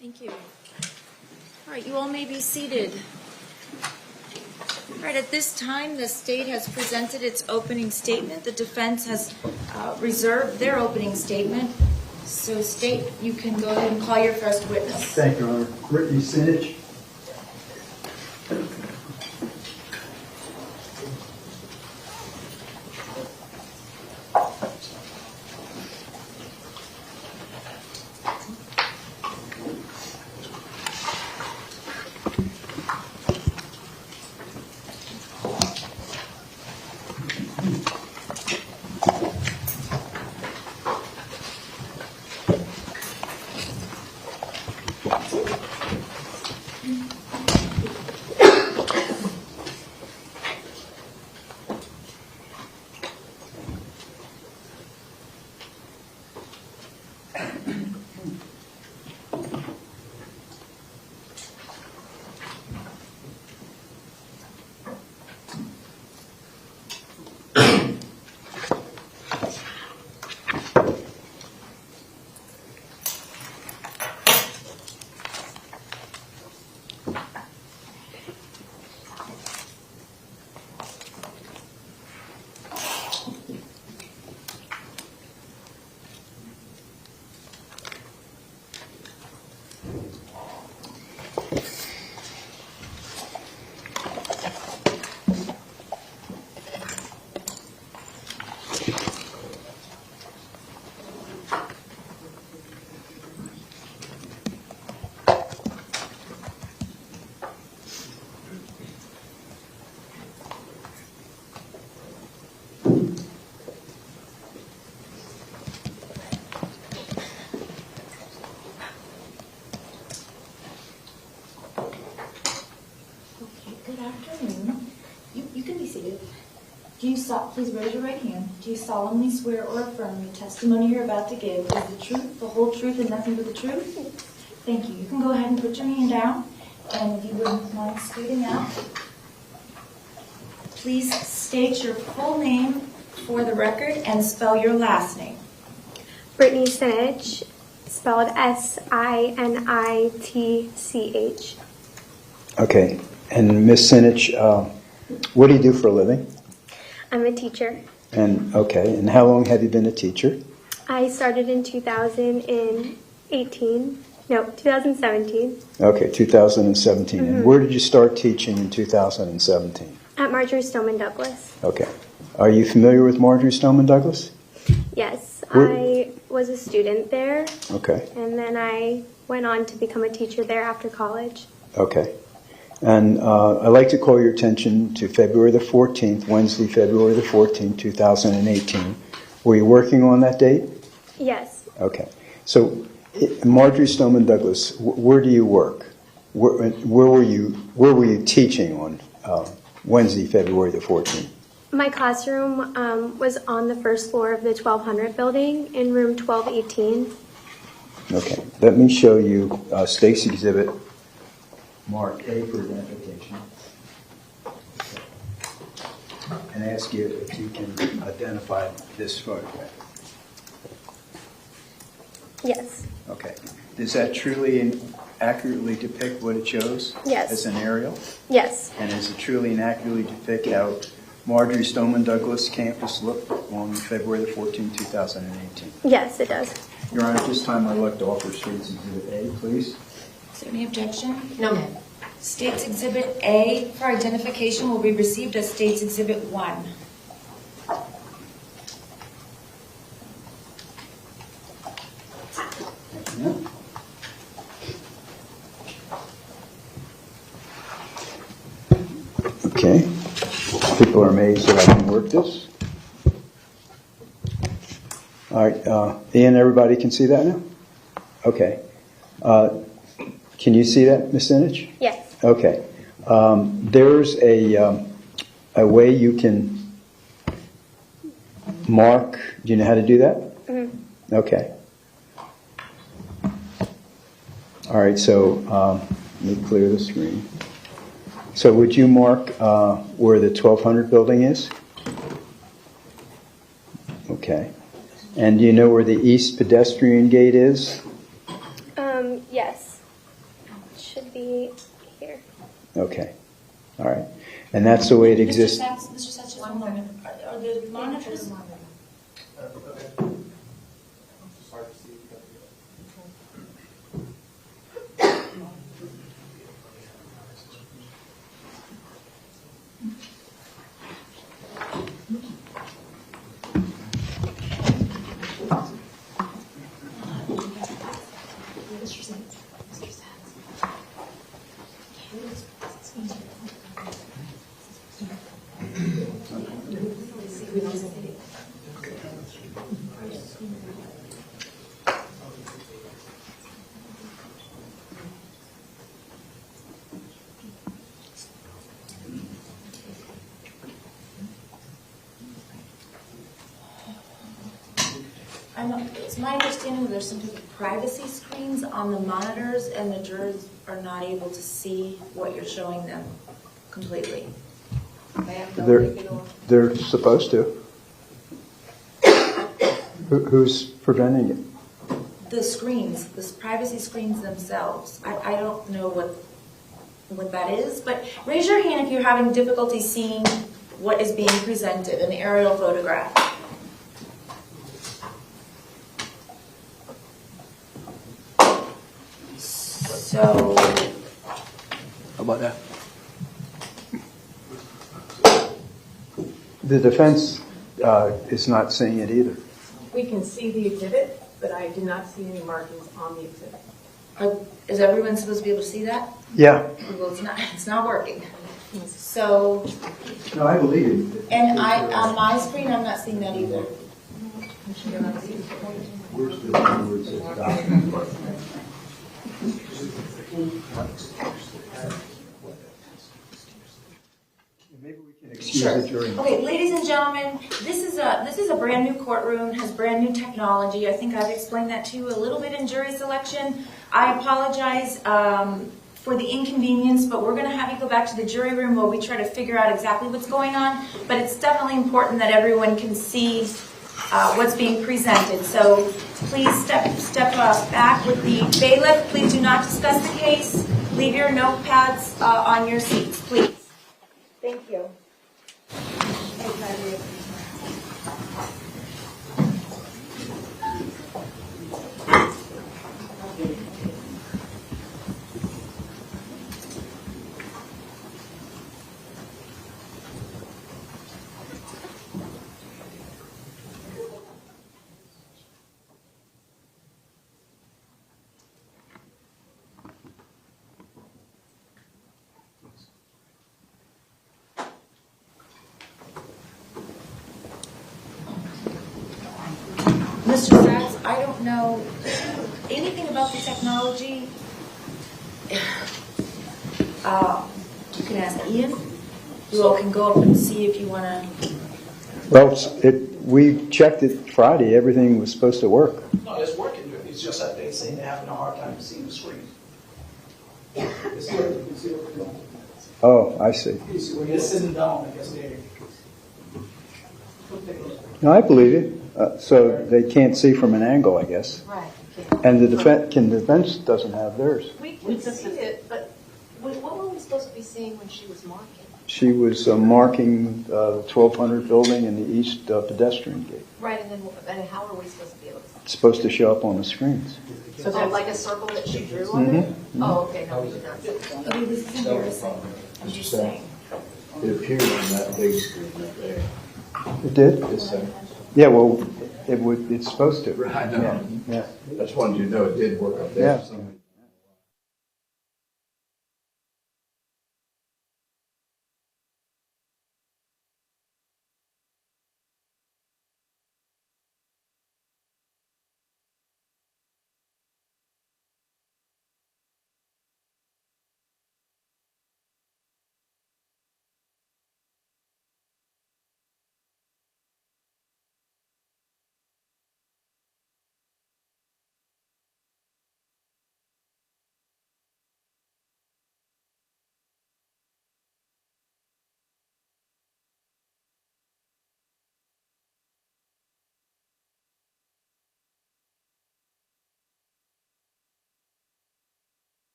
Thank you. All right, you all may be seated. All right, at this time, the state has presented its opening statement. The defense has reserved their opening statement. So, State, you can go ahead and call your first witness. Thank you, Your Honor. Brittany Sinich. Please raise your right hand. Do you solemnly swear or affirm the testimony you're about to give is the truth, the whole truth, and nothing but the truth? Thank you. You can go ahead and put your hand down, and if you wouldn't mind scooting out. Please state your full name for the record and spell your last name. Brittany Sinich, spelled Sinitch. Okay. And Ms. Sinich, what do you do for a living? I'm a teacher. And okay. And how long have you been a teacher? I started in 2017. Okay, 2017. And where did you start teaching in 2017? At Marjorie Stoneman Douglas. Okay. Are you familiar with Marjorie Stoneman Douglas? Yes, Where- I was a student there, Okay. and then I went on to become a teacher there after college. Okay. And I'd like to call your attention to February the 14th, Wednesday, February the 14th, 2018. Were you working on that date? Yes, Okay. So, Marjorie Stoneman Douglas, where do you work? Where were you teaching on Wednesday, February the 14th? my classroom was on the first floor of the 1200 building in room 1218. Okay. Let me show you State's Exhibit marked A for identification. And ask you if you can identify this photograph. Yes, Okay. Does that truly and accurately depict what it shows? Yes. As an aerial? yes, And does it truly and accurately depict how Marjorie Stoneman Douglas campus looked on February the 14th, 2018? yes, it does. Your Honor, at this time I'd like to offer State's Exhibit A, please. Is there any objection? No, ma'am. State's Exhibit A for identification will be received as State's Exhibit 1. Okay. People are amazed that I can work this. All right, Ian, everybody can see that now? Okay. Can you see that, Ms. Sinich? Yes, Okay. There's a way you can mark. Do you know how to do that? Okay. All right, so let me clear the screen. So would you mark where the 1200 building is? Okay. And do you know where the east pedestrian gate is? yes. It should be here. Okay. All right. And that's the way it exists. Mr. Sachs, just one moment. Are the monitors? It's my understanding that there's some type of privacy screens on the monitors, and the jurors are not able to see what you're showing them completely. They're supposed to. Who's preventing it? The screens, the privacy screens themselves. I don't know what that is, but raise your hand if you're having difficulty seeing what is being presented, an aerial photograph. So, How about that? The defense is not seeing it either. We can see the exhibit, but I do not see any markings on the exhibit. is everyone supposed to be able to see that? Yeah. Well, it's not working. So, No, I believe you. and on my screen, I'm not seeing that either. Where's the where it says document? Maybe we can excuse Sure. the jury. Okay, ladies and gentlemen, this is a brand new courtroom, has brand new technology. I think I've explained that to you a little bit in jury selection. I apologize for the inconvenience, but we're going to have you go back to the jury room while we try to figure out exactly what's going on. But it's definitely important that everyone can see what's being presented. So please step back with the bailiff. Please do not discuss the case. Leave your notepads on your seats, please. Thank you. Mr. Sachs, I don't know anything about the technology. You can ask Ian. You all can go up and see if you want to. Well, we checked it Friday. Everything was supposed to work. No, it's working. It's just that they seem to having a hard time seeing the screen. It's there. You can see what we're doing. Oh, I see. You see when you're sitting down, I guess there. No, I believe it. So they can't see from an angle, I guess. Right. And the defense doesn't have theirs. We can see it, but what were we supposed to be seeing when she was marking? She was marking the 1200 building and the east pedestrian gate. Right, and how are we supposed to be able to see? It's supposed to show up on the screens. So like a circle that she drew on it? Oh, okay, no, we did not see that. Okay, this is embarrassing. I'm just saying. It appeared on that big screen right there. It did? This thing. Yeah, well, it's supposed to. I know. Yeah. I just wanted you to know it did work up there. Yeah.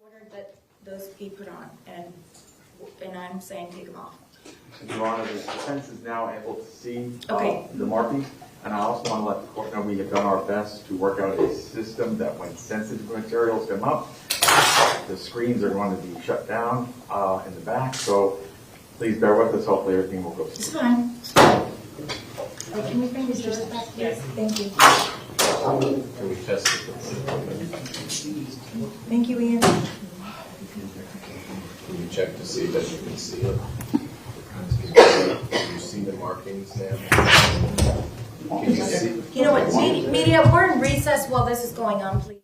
Ordered that those be put on, and I'm saying take them off. Your Honor, the defense is now able to see Okay. the markings, and I also want to let the court know we have done our best to work out a system that when sensitive materials come up, the screens are going to be shut down in the back, so please bear with us. Hopefully everything will go It's smoothly. fine. Can we bring these yours back, please? Thank you. Can we test it? Thank you, Ian. Can you check to see that you can see it? Do you see the markings now? You know what, media, we're in recess while this is going on, please.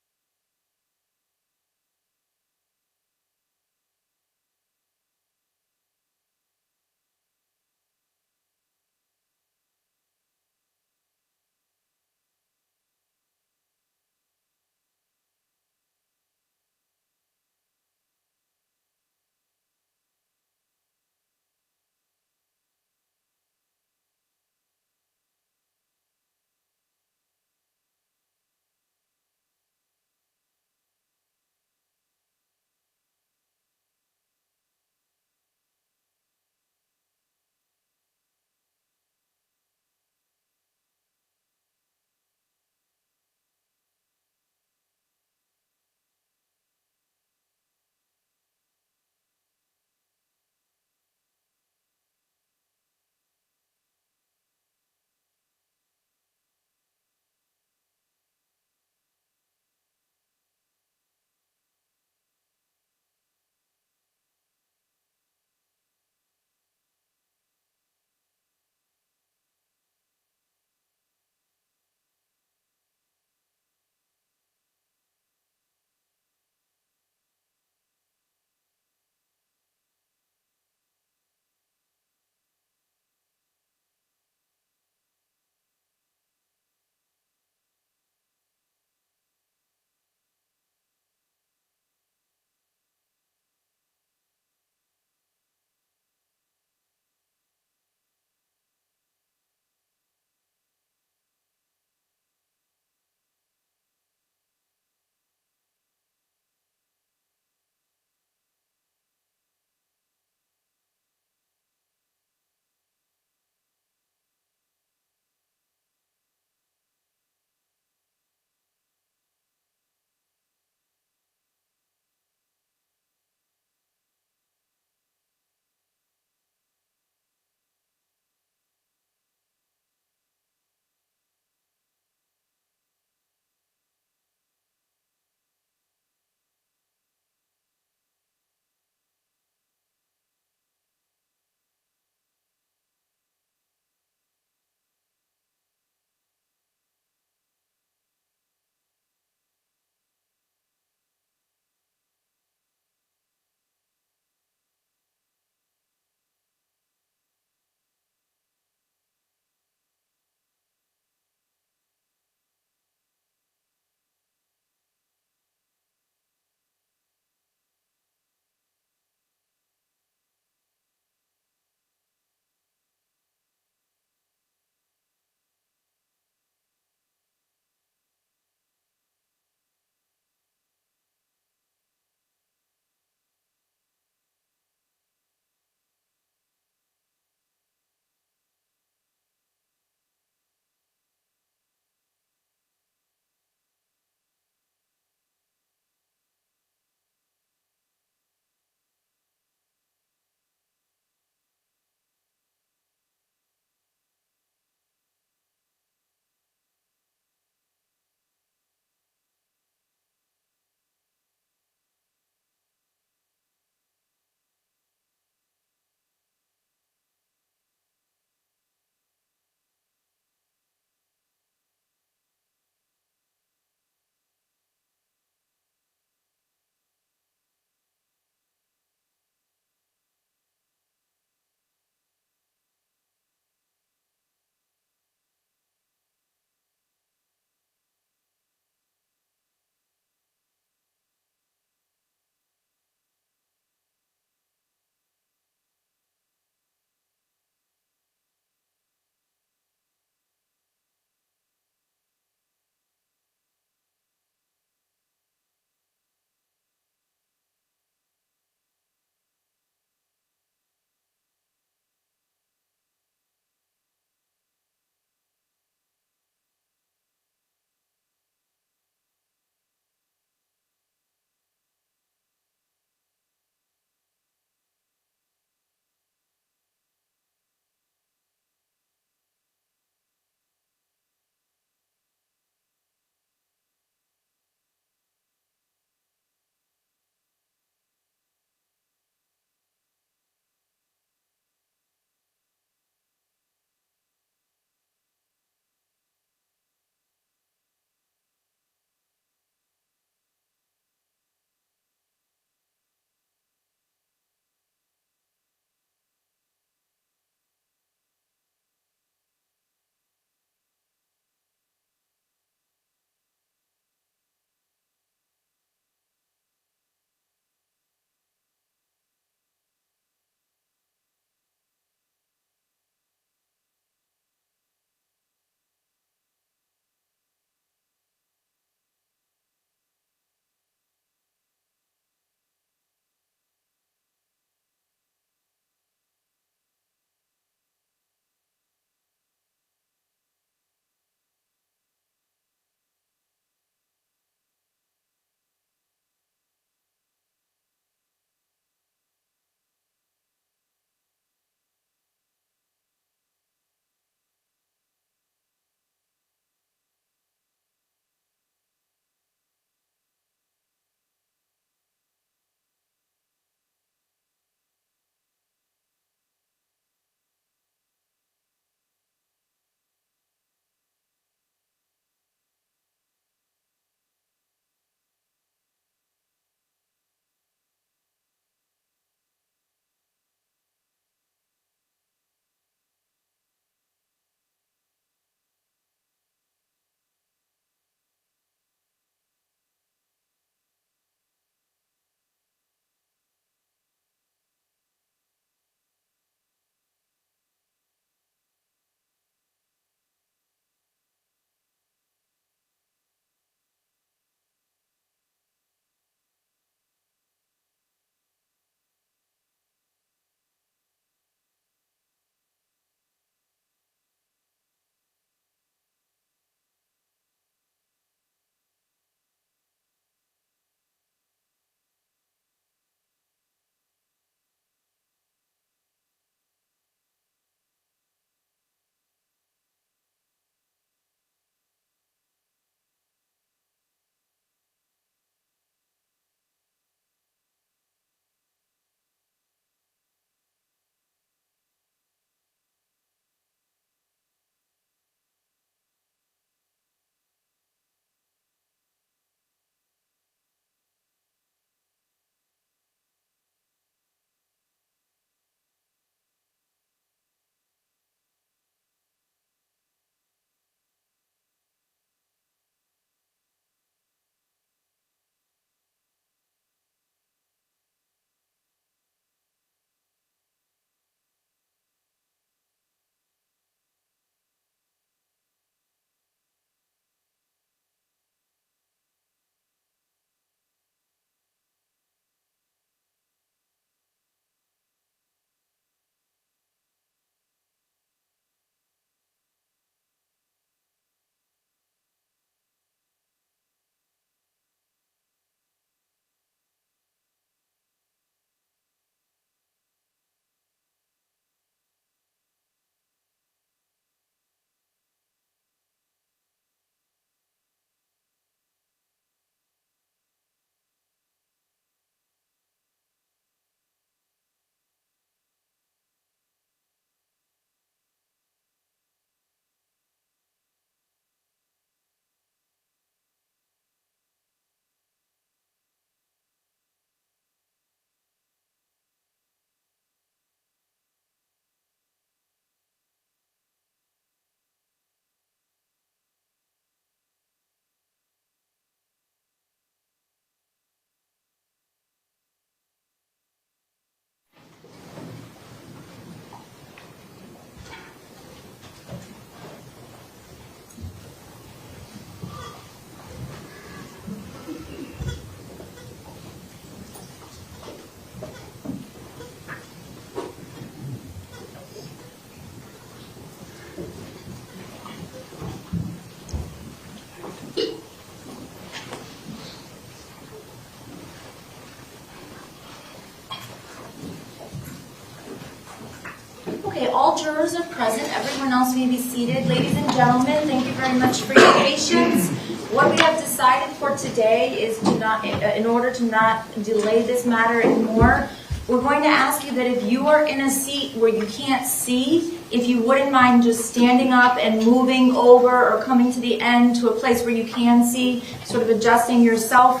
jurors are present, everyone else may be seated. Ladies and gentlemen, thank you very much for your patience. What we have decided for today is to not, in order to not delay this matter anymore, we're going to ask you that if you are in a seat where you can't see, if you wouldn't mind just standing up and moving over or coming to the end to a place where you can see, sort of adjusting yourself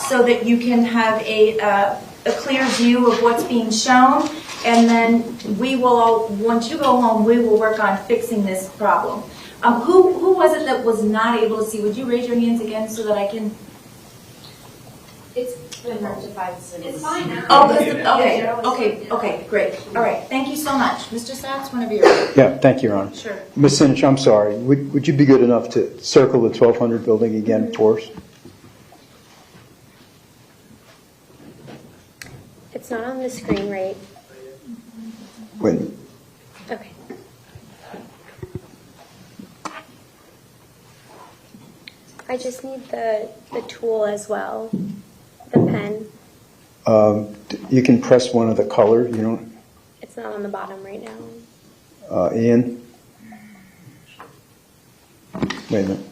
so that you can have a clear view of what's being shown. And then we will, once you go home, we will work on fixing this problem. Who was it that was not able to see? Would you raise your hands again so that I can? It's been rectified since. It's fine now. Oh, okay, great. All right, thank you so much. Mr. Sachs, whenever you're ready. Yeah, thank you, Your Honor. Sure. Ms. Sinich, I'm sorry. Would you be good enough to circle the 1200 building again for us? It's not on the screen, right? Wait. Okay. I just need the tool as well, the pen. You can press one of the color. You don't. It's not on the bottom right now. Ian. Wait a minute.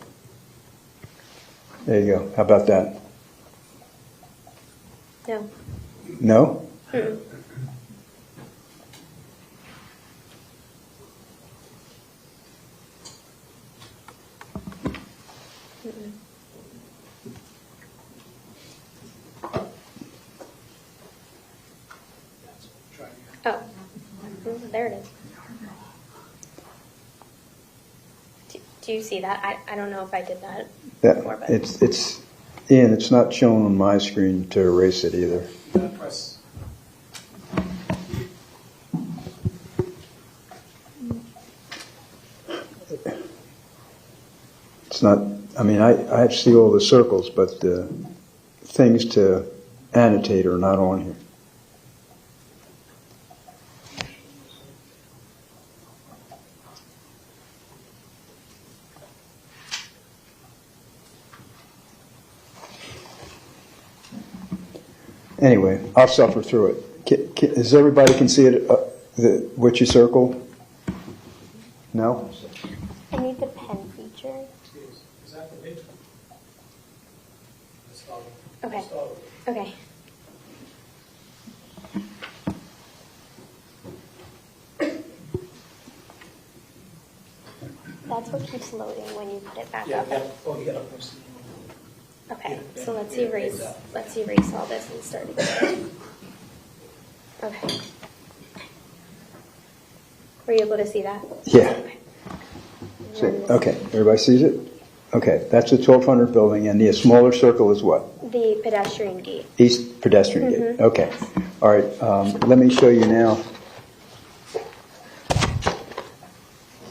There you go. How about that? No. No? Mm-mm. Oh, there it is. Do you see that? I don't know if I did that before, but It's Ian, it's not shown on my screen to erase it either. Press. It's not, I mean, I see all the circles, but the things to annotate are not on here. Anyway, I'll suffer through it. Does everybody can see it, what you circled? No? I need the pen feature. Is that the big? Okay. Okay. That's what keeps loading when you put it back up. Oh, you gotta press the. Okay, so let's erase all this and start again. Okay. Were you able to see that? Yeah. Okay, everybody sees it? Okay, that's the 1200 building, and the smaller circle is what? The pedestrian gate. East pedestrian gate. Okay. All right, let me show you now.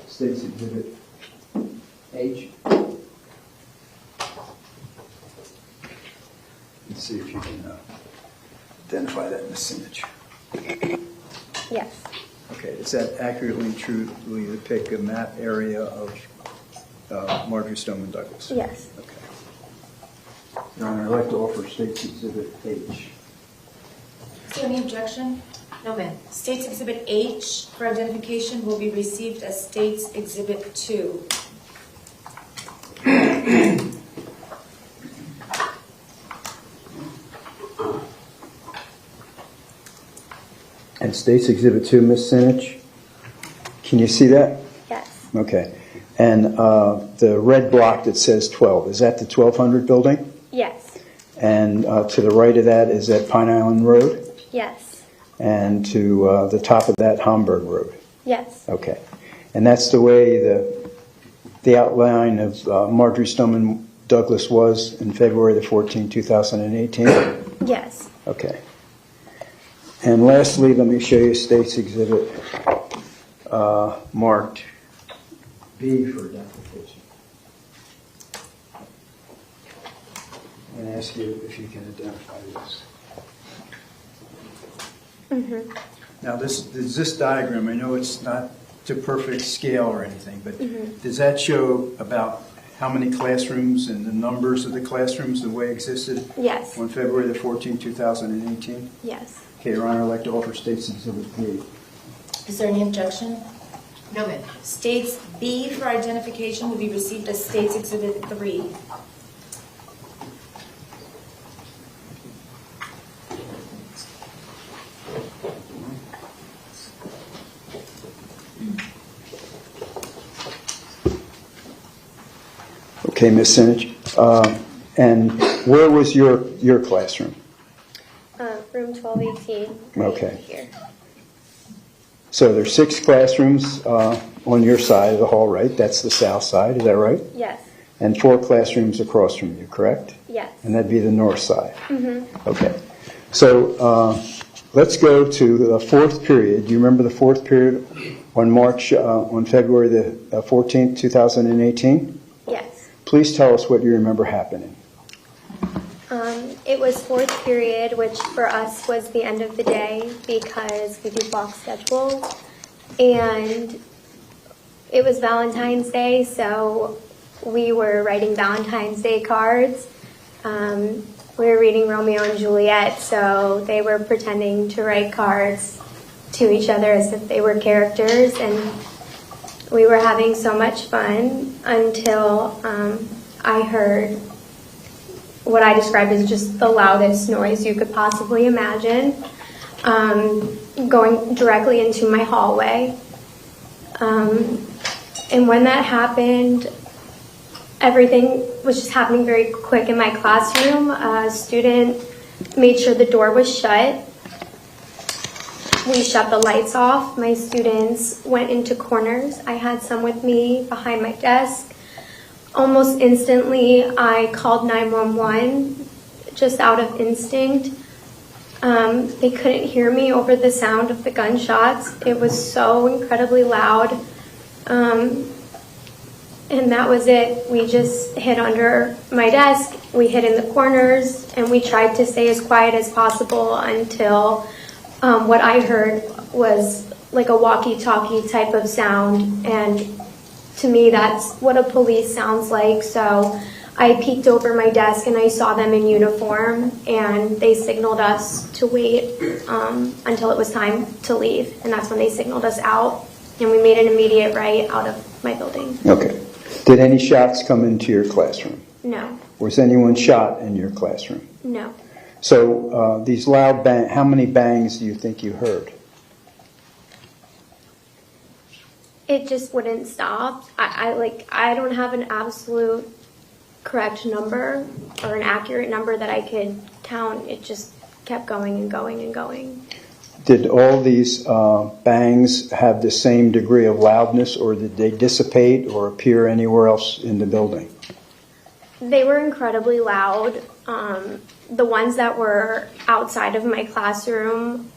State's Exhibit H. Let's see if you can identify that in the Sinich. Yes. Okay, does that accurately and truly depict a map area of Marjorie Stoneman Douglas? Yes. Okay. Your Honor, I'd like to offer State's Exhibit H. Is there any objection? No, ma'am. State's Exhibit H for identification will be received as State's Exhibit 2. And State's Exhibit 2, Ms. Sinich, can you see that? Yes. Okay. And the red block that says 12, is that the 1200 building? Yes. And to the right of that, is that Pine Island Road? Yes. And to the top of that, Homburg Road? Yes. Okay. And that's the way the outline of Marjorie Stoneman Douglas was in February the 14th, 2018? Yes. Okay. And lastly, let me show you State's Exhibit marked B for identification. And ask you if you can identify this. Mm-hmm. Now, this diagram, I know it's not to perfect scale or anything, but does that show about how many classrooms and the numbers of the classrooms the way existed Yes. on February the 14th, 2018? Yes. Okay, Your Honor, I'd like to offer State's Exhibit B. Is there any objection? No, ma'am. States B for identification will be received as States Exhibit 3. Okay, Ms. Sinich. And where was your classroom? Room 1218. Right Okay. Here. So there's 6 classrooms on your side of the hall, right? That's the south side, is that right? Yes. And 4 classrooms across from you, correct? Yes. And that'd be the north side. Mm-hmm. Okay. So let's go to the 4th period. Do you remember the 4th period on February the 14th, 2018? Yes. Please tell us what you remember happening. It was 4th period, which for us was the end of the day because we do block schedules. And it was Valentine's Day, so we were writing Valentine's Day cards. We were reading Romeo and Juliet, so they were pretending to write cards to each other as if they were characters. And we were having so much fun until I heard what I described as just the loudest noise you could possibly imagine, going directly into my hallway. And when that happened, everything was just happening very quick in my classroom. A student made sure the door was shut. We shut the lights off. My students went into corners. I had some with me behind my desk. Almost instantly, I called 911 just out of instinct. They couldn't hear me over the sound of the gunshots. It was so incredibly loud. And that was it. We just hid under my desk, we hid in the corners, and we tried to stay as quiet as possible until what I heard was like a walkie-talkie type of sound. And to me, that's what a police sounds like. So I peeked over my desk and I saw them in uniform, and they signaled us to wait until it was time to leave. And that's when they signaled us out, and we made an immediate right out of my building. Okay. Did any shots come into your classroom? No. Was anyone shot in your classroom? No. So these loud bang, how many bangs do you think you heard? It just wouldn't stop. I don't have an absolute correct number or an accurate number that I could count. It just kept going and going and going. Did all these bangs have the same degree of loudness, or did they dissipate or appear anywhere else in the building? They were incredibly loud. The ones that were outside of my classroom,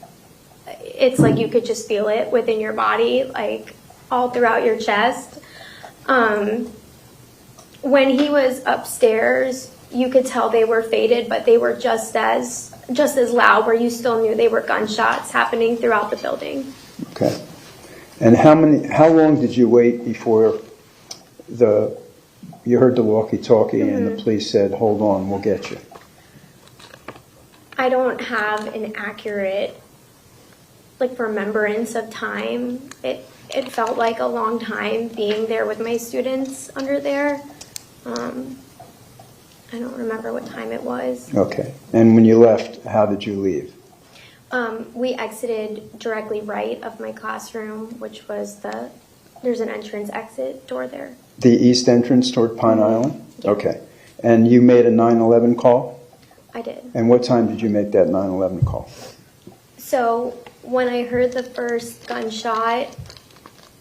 it's like you could just feel it within your body, like all throughout your chest. When he was upstairs, you could tell they were faded, but they were just as loud, where you still knew they were gunshots happening throughout the building. Okay. And how long did you wait before you heard the walkie-talkie and the police said, "Hold on, we'll get you"? I don't have an accurate remembrance of time. It felt like a long time being there with my students under there. I don't remember what time it was. Okay. And when you left, how did you leave? We exited directly right of my classroom, which was there's an entrance exit door there. The east entrance toward Pine Island? Yeah. Okay. And you made a 911 call? I did. And what time did you make that 911 call? So when I heard the first gunshot,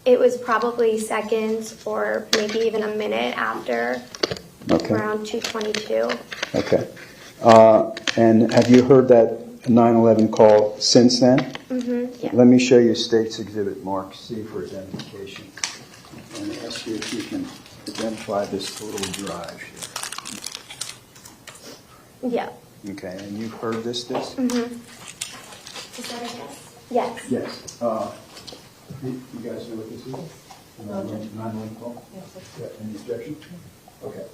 it was probably seconds or maybe even a minute after, around 2:22. Okay. And have you heard that 911 call since then? Yeah. Let me show you State's Exhibit Mark C for identification. And ask you if you can identify this little drive here. Yeah. Okay, and you've heard this disc? Is that a yes? Yes. Yes. You guys know what this is? 911 call? Yes. Yeah, any objection? Okay.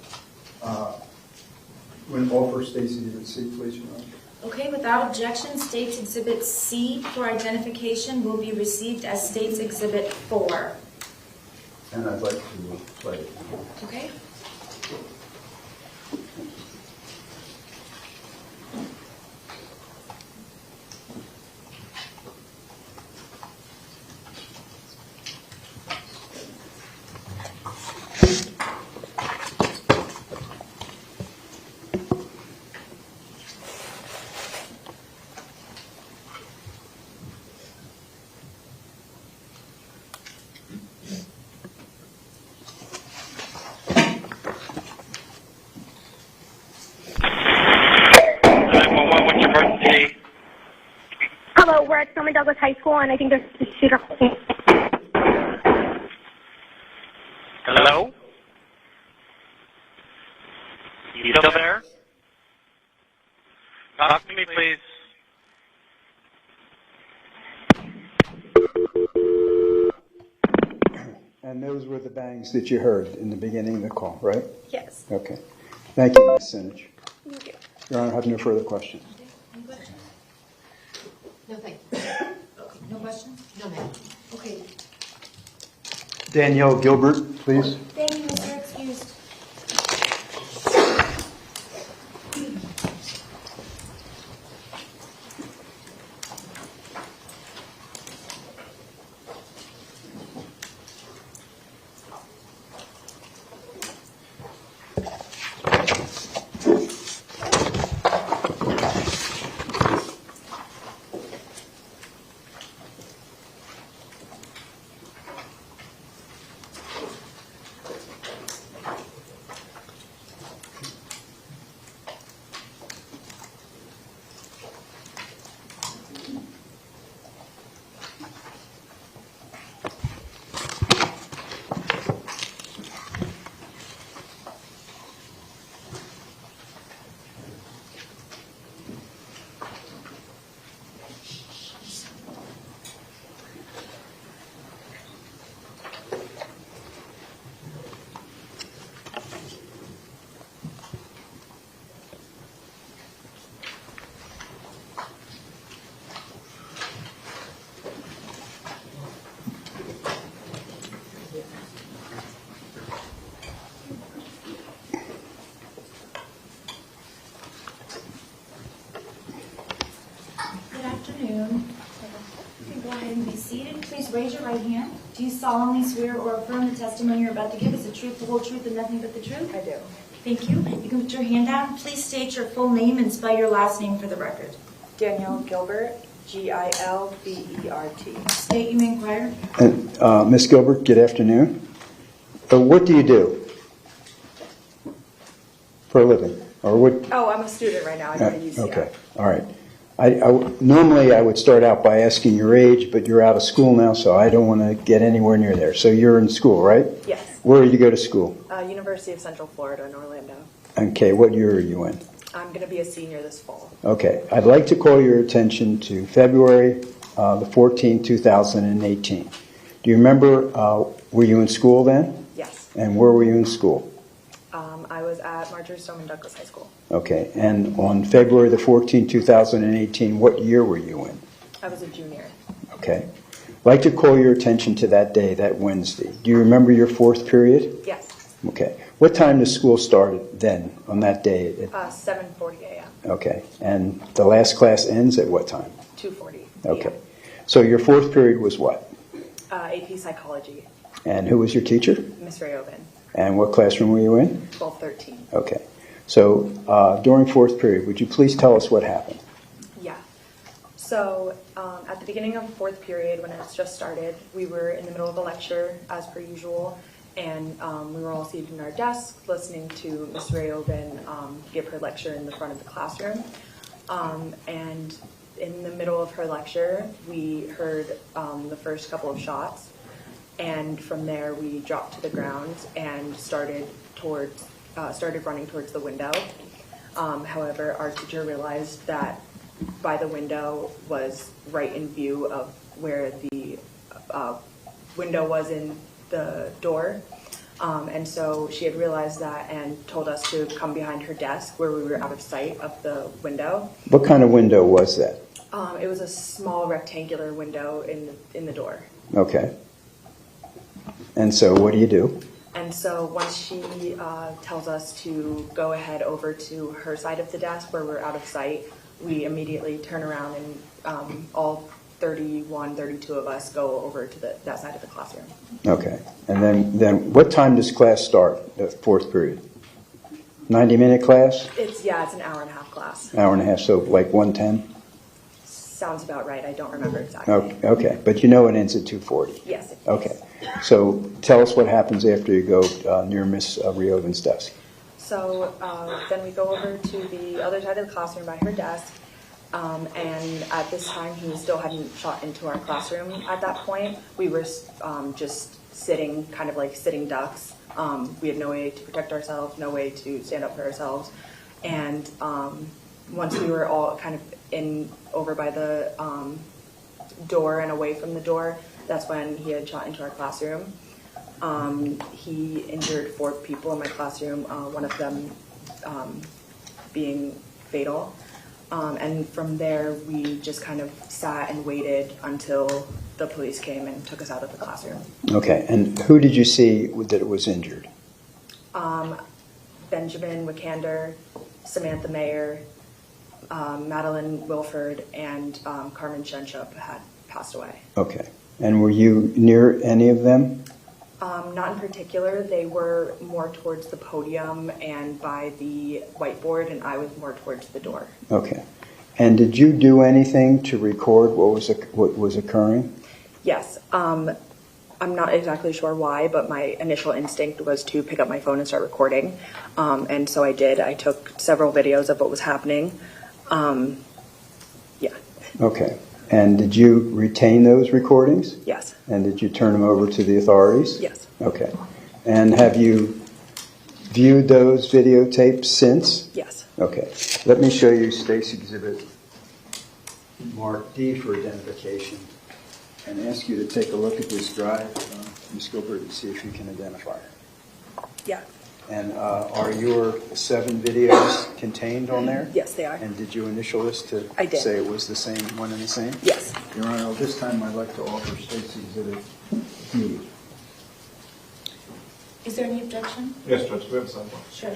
When offer State's Exhibit C, please, Your Honor. Okay, without objection, State's Exhibit C for identification will be received as State's Exhibit 4. And I'd like to play it. Okay. Hello, we're at Stoneman Douglas High School, and I think there's a shooter. Hello? You still there? Talk to me, please. And those were the bangs that you heard in the beginning of the call, right? Yes. Okay. Thank you, Ms. Sinich. Thank you. Your Honor, I have no further questions. No, thank you. Okay, no questions? No, ma'am. Okay. Danielle Gilbert, please. Thank you, Mr. Excused. Good afternoon. You can go ahead and be seated. Please raise your right hand. Do you solemnly swear or affirm the testimony you're about to give is the truth, the whole truth, and nothing but the truth? I do. Thank you. You can put your hand down. Please state your full name and spell your last name for the record. Danielle Gilbert, Gilbert. State you may inquire. Ms. Gilbert, good afternoon. What do you do for a living? Or what? Oh, I'm a student right now. I go to UCI. Okay, all right. Normally, I would start out by asking your age, but you're out of school now, so I don't want to get anywhere near there. So you're in school, right? Yes. Where do you go to school? University of Central Florida in Orlando. Okay, what year are you in? I'm going to be a senior this fall. Okay, I'd like to call your attention to February the 14th, 2018. Do you remember, were you in school then? Yes. And where were you in school? I was at Marjorie Stoneman Douglas High School. Okay, and on February the 14th, 2018, what year were you in? I was a junior. Okay. I'd like to call your attention to that day, that Wednesday. Do you remember your fourth period? Yes. Okay. What time does school start then, on that day? 7:40 a.m. Okay. And the last class ends at what time? 2:40. Okay. So your fourth period was what? AP Psychology. And who was your teacher? Miss Rayoven. And what classroom were you in? 12:13. Okay. So during fourth period, would you please tell us what happened? Yeah. So at the beginning of fourth period, when it's just started, we were in the middle of a lecture, as per usual, and we were all seated in our desks listening to Miss Rayoven give her lecture in the front of the classroom. And in the middle of her lecture, we heard the first couple of shots, and from there we dropped to the ground and started running towards the window. However, our teacher realized that by the window was right in view of where the window was in the door. And so she had realized that and told us to come behind her desk where we were out of sight of the window. What kind of window was that? It was a small rectangular window in the door. Okay. And so what do you do? And so once she tells us to go ahead over to her side of the desk where we're out of sight, we immediately turn around and all 31, 32 of us go over to that side of the classroom. Okay. And then what time does class start, the fourth period? 90-minute class? It's an hour and a half class. Hour and a half, so like 1:10? Sounds about right. I don't remember exactly. Okay. But you know it ends at 2:40? Yes. Okay. So tell us what happens after you go near Miss Rioven's desk. So then we go over to the other side of the classroom by her desk. And at this time, he still hadn't shot into our classroom at that point. We were just sitting, kind of like sitting ducks. We had no way to protect ourselves, no way to stand up for ourselves. And once we were all kind of over by the door and away from the door, that's when he had shot into our classroom. He injured 4 people in my classroom, one of them being fatal. And from there, we just kind of sat and waited until the police came and took us out of the classroom. Okay. And who did you see that was injured? Benjamin Wikander, Samantha Mayer, Madeline Wilford, and Carmen Shenchup had passed away. Okay. And were you near any of them? Not in particular. They were more towards the podium and by the whiteboard, and I was more towards the door. Okay. And did you do anything to record what was occurring? Yes. I'm not exactly sure why, but my initial instinct was to pick up my phone and start recording. And so I did. I took several videos of what was happening. Yeah. Okay. And did you retain those recordings? Yes. And did you turn them over to the authorities? Yes. Okay. And have you viewed those videotapes since? Yes. Okay. Let me show you State's Exhibit Mark D for identification and ask you to take a look at this drive, Ms. Gilbert, and see if you can identify it. Yeah. And are your 7 videos contained on there? Yes, they are. And did you initial this to I did. say it was the same, one and the same? Yes. Your Honor, this time I'd like to offer State's Exhibit D. Is there any objection? Yes, Judge, we have some. Sure.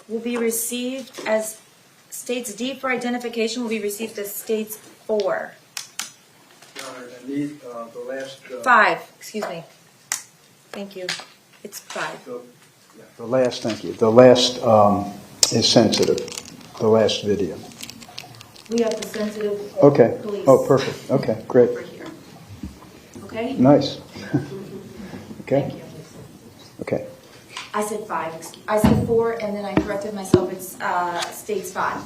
will be received as states D for identification will be received as states 4. Your Honor, I need the last. 5, excuse me. Thank you. It's 5. The last, thank you. The last is sensitive. The last video. We have the sensitive Okay. police. Oh, perfect. Okay, great. Over here. Okay? Nice. Okay. Thank you. Okay. I said 5. I said 4, and then I corrected myself. It's states 5.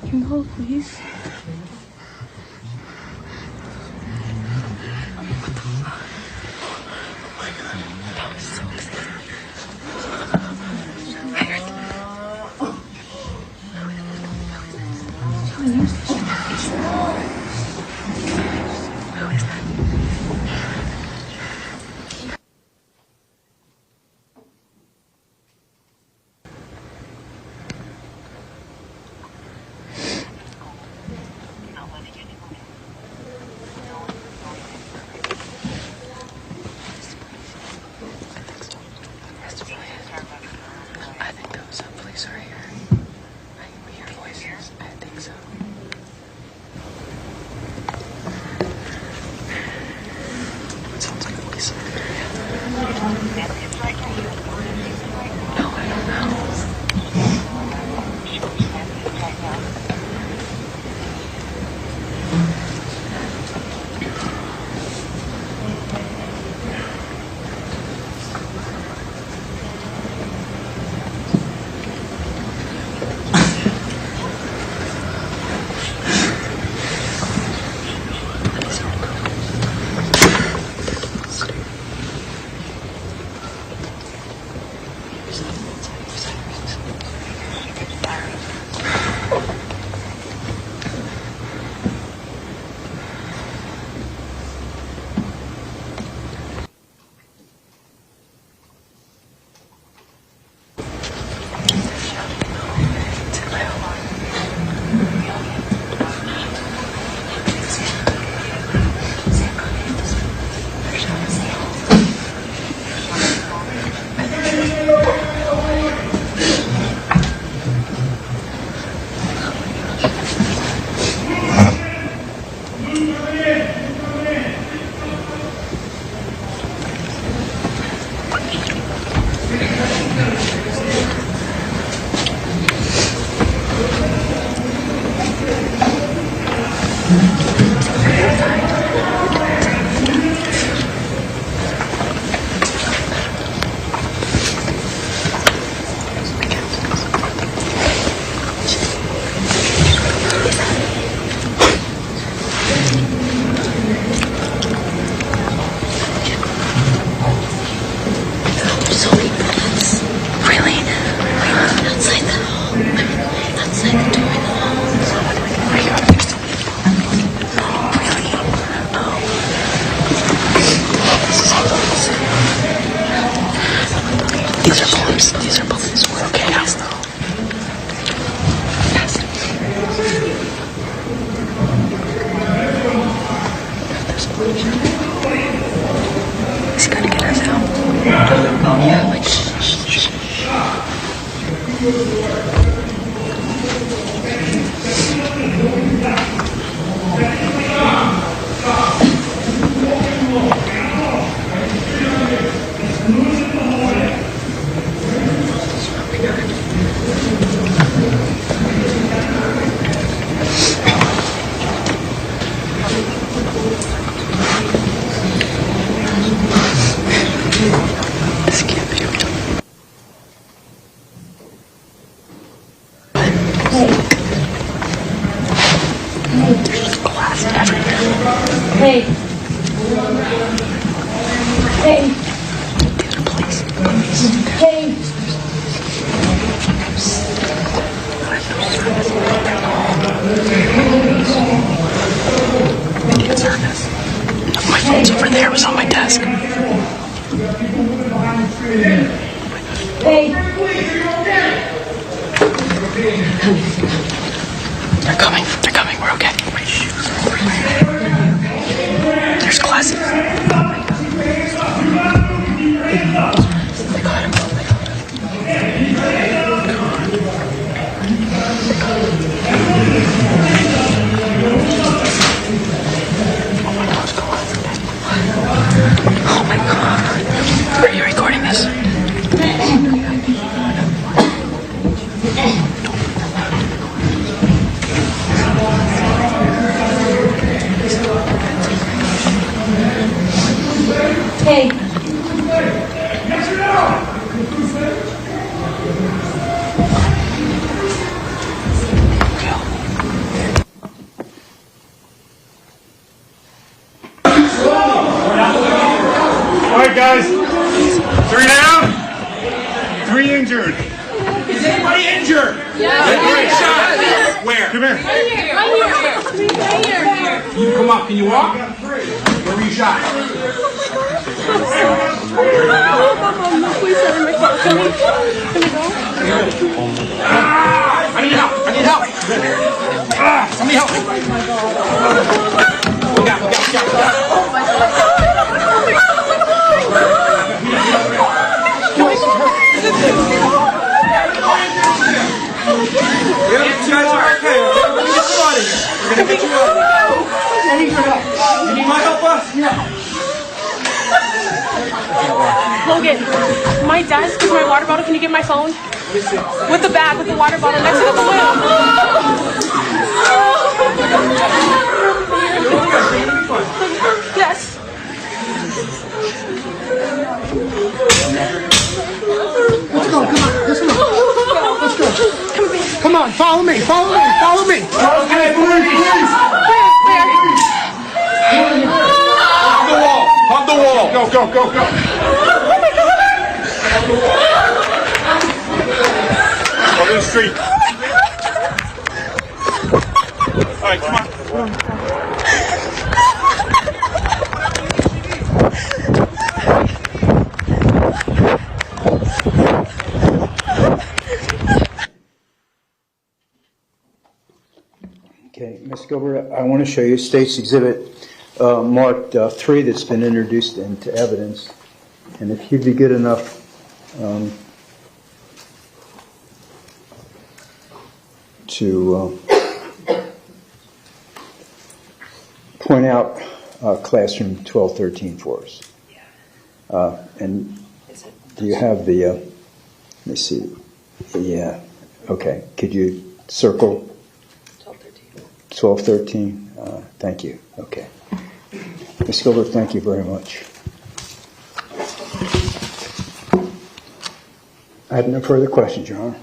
Can you hold, please? I think those police are here. We hear voices. I think so. It sounds like a police officer. No, I don't know. He's gonna get us out. Yeah, like shh. This can't be okay. There's just glass everywhere. Hey. Hey. These are police. Hey. I can't turn this. My phone's over there. It was on my desk. Hey. They're coming. We're okay. There's glasses. They got him. Oh my God. Are you recording this? Hey. All right, guys. 3 down. 3 injured. Is anybody injured? Yeah. Anybody shot? Where? Come here. Right here. Come on, can you walk? Where were you shot? I need help. Somebody help me. Look out. Oh my God. You need my help, us? Logan, my desk is my water bottle. Can you get my phone? With the bag, with the water bottle next to the balloon. Yes. Let's go. Come on. Let's go. Come on. Follow me. Okay, please. Hug the wall. Go. Oh my God. Go to the street. All right, come on. Okay, Ms. Gilbert, I want to show you State's Exhibit marked 3 that's been introduced into evidence. And if you'd be good enough to point out classroom 1213 for us. And do you have the, let me see, yeah, okay. Could you circle 1213? Thank you, okay. Ms. Gilbert, thank you very much. I have no further questions, Your Honor.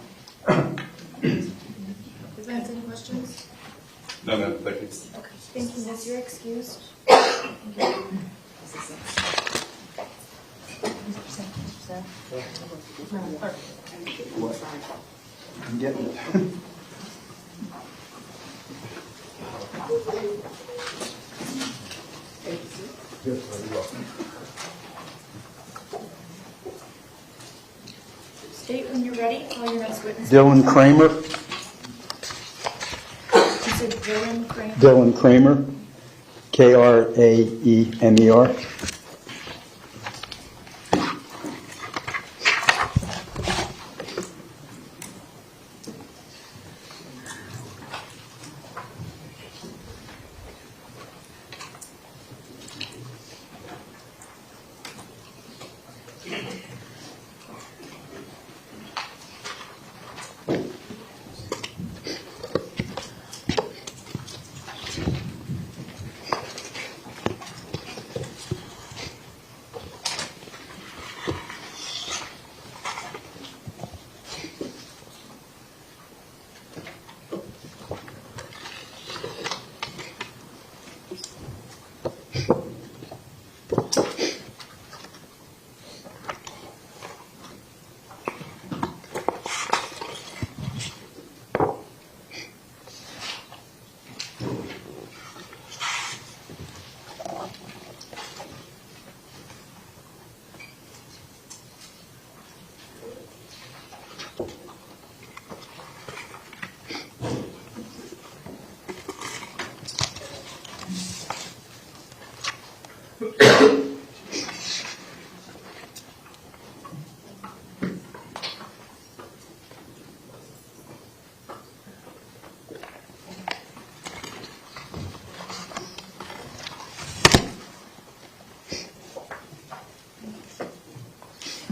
Does that answer any questions? No, thank you. Okay, thank you, miss. You're excused. I'm getting it. State when you're ready. Call your next witness. Dylan Kramer. You said Dylan Kramer. Dylan Kramer. Kraemer.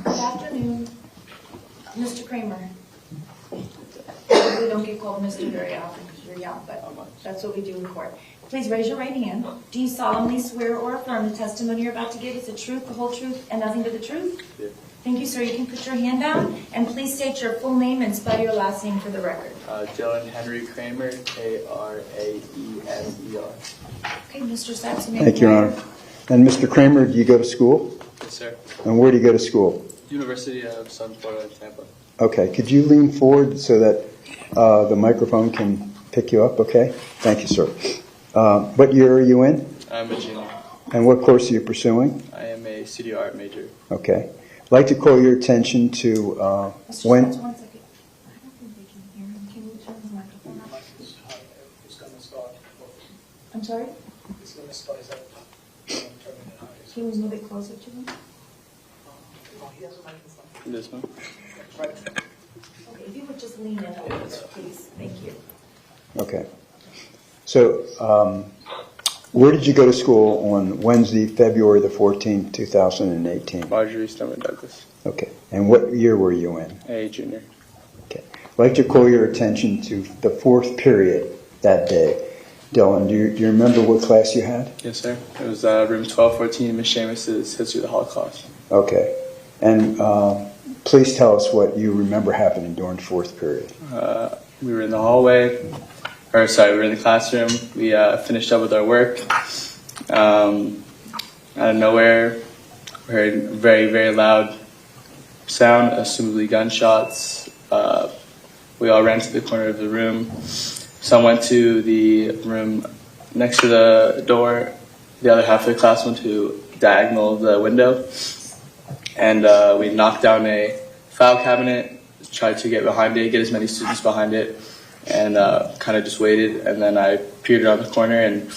Good afternoon, Mr. Kramer. We don't get called Mr. very often because you're young, but that's what we do in court. Please raise your right hand. Do you solemnly swear or affirm the testimony you're about to give is the truth, the whole truth, and nothing but the truth? Yeah. Thank you, sir. You can put your hand down, and please state your full name and spell your last name for the record. Dylan Henry Kramer, Kraemer. Okay, Mr. Sachs, you may Thank you, Your Honor. And Mr. Kramer, do you go to school? Yes, sir. And where do you go to school? University of Southern Florida, Tampa. Okay, could you lean forward so that the microphone can pick you up, okay? Thank you, sir. What year are you in? I'm a junior. And what course are you pursuing? I am a studio art major. Okay. I'd like to call your attention to Mr. when... Sachs, 1 second. I don't think they can hear him. Can you turn the microphone off? I'm sorry? Can you move it closer to him? This one? Okay, if you would just lean in a little bit, please. Thank you. Okay. So, where did you go to school on Wednesday, February the 14th, 2018? Marjorie Stoneman Douglas. Okay. And what year were you in? A junior. Okay. I'd like to call your attention to the fourth period that day. Dylan, do you remember what class you had? Yes, sir. It was room 1214, Ms. Seamus's History of the Holocaust. Okay. And please tell us what you remember happening during fourth period. We were in the hallway. We were in the classroom. We finished up with our work. Out of nowhere, we heard a very, very loud sound, assumably gunshots. We all ran to the corner of the room. Some went to the room next to the door. The other half of the class went to diagonal the window. And we knocked down a file cabinet, tried to get behind it, get as many students behind it, and kind of just waited. And then I peered around the corner, and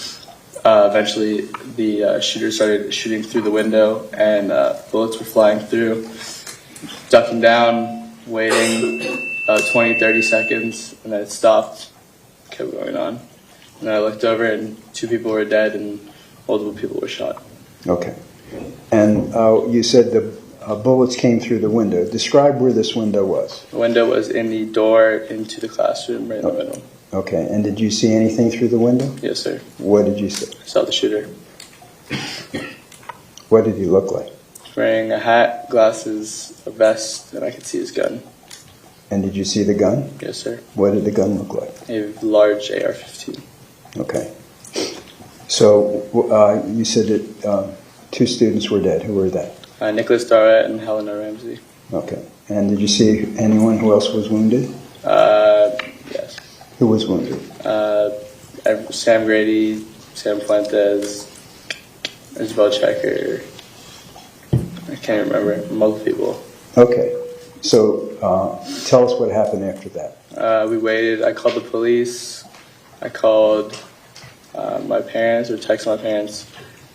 eventually the shooter started shooting through the window, and bullets were flying through. Ducking down, waiting about 20, 30 seconds, and then it stopped. Kept going on. And then I looked over, and 2 people were dead, and multiple people were shot. Okay. And you said the bullets came through the window. Describe where this window was. The window was in the door into the classroom, right in the middle. Okay. And did you see anything through the window? Yes, sir. What did you see? I saw the shooter. What did he look like? Wearing a hat, glasses, a vest, and I could see his gun. And did you see the gun? Yes, sir. What did the gun look like? A large AR-15. Okay. So you said that 2 students were dead. Who were they? Nikolas Cruz and Helena Ramsey. Okay. And did you see anyone who else was wounded? Yes. Who was wounded? Sam Grady, Sam Fuentes, Isabel Checker. I can't remember. Multiple people. Okay. So tell us what happened after that. We waited. I called the police. I called my parents or text my parents.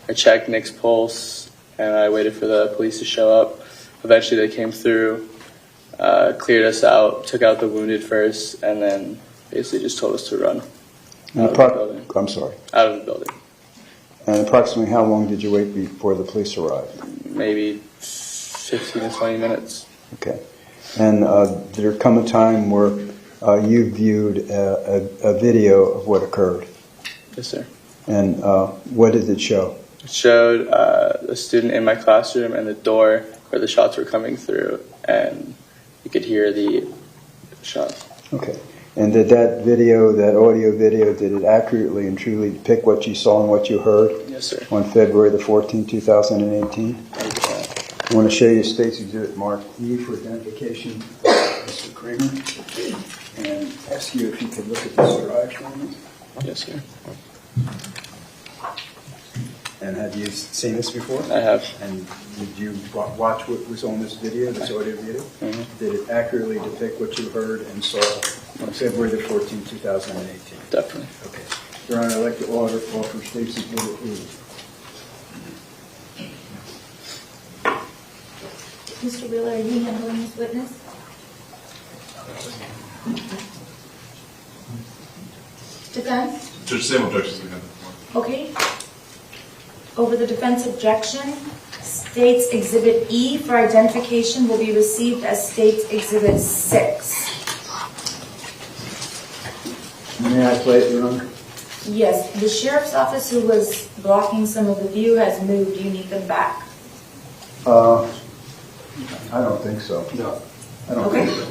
I checked Nick's pulse, and I waited for the police to show up. Eventually, they came through, cleared us out, took out the wounded first, and then basically just told us to run out of the building. I'm sorry. Out of the building. And approximately how long did you wait before the police arrived? Maybe 15 to 20 minutes. Okay. And did there come a time where you viewed a video of what occurred? Yes, sir. And what did it show? It showed a student in my classroom and the door where the shots were coming through, and you could hear the shots. Okay. And did that video, that audio video, did it accurately and truly depict what you saw and what you heard? Yes, sir. On February the 14th, 2018? I want to show you State's Exhibit marked E for identification, Mr. Kramer, and ask you if you could look at this drive for me. Yes, sir. And have you seen this before? I have. And did you watch what was on this video, this audio video? Mm-hmm. Did it accurately depict what you heard and saw on February the 14th, 2018? Definitely. Okay. Your Honor, I'd like to offer State's Exhibit E. Mr. Wheeler, are you handling this witness? Defense? Judge, same objections we had before. Okay. Over the defense objection, State's Exhibit E for identification will be received as State's Exhibit 6. May I play it, Your Honor? Yes, the sheriff's office who was blocking some of the view has moved. Do you need them back? I don't think so. No. I don't Okay. think so.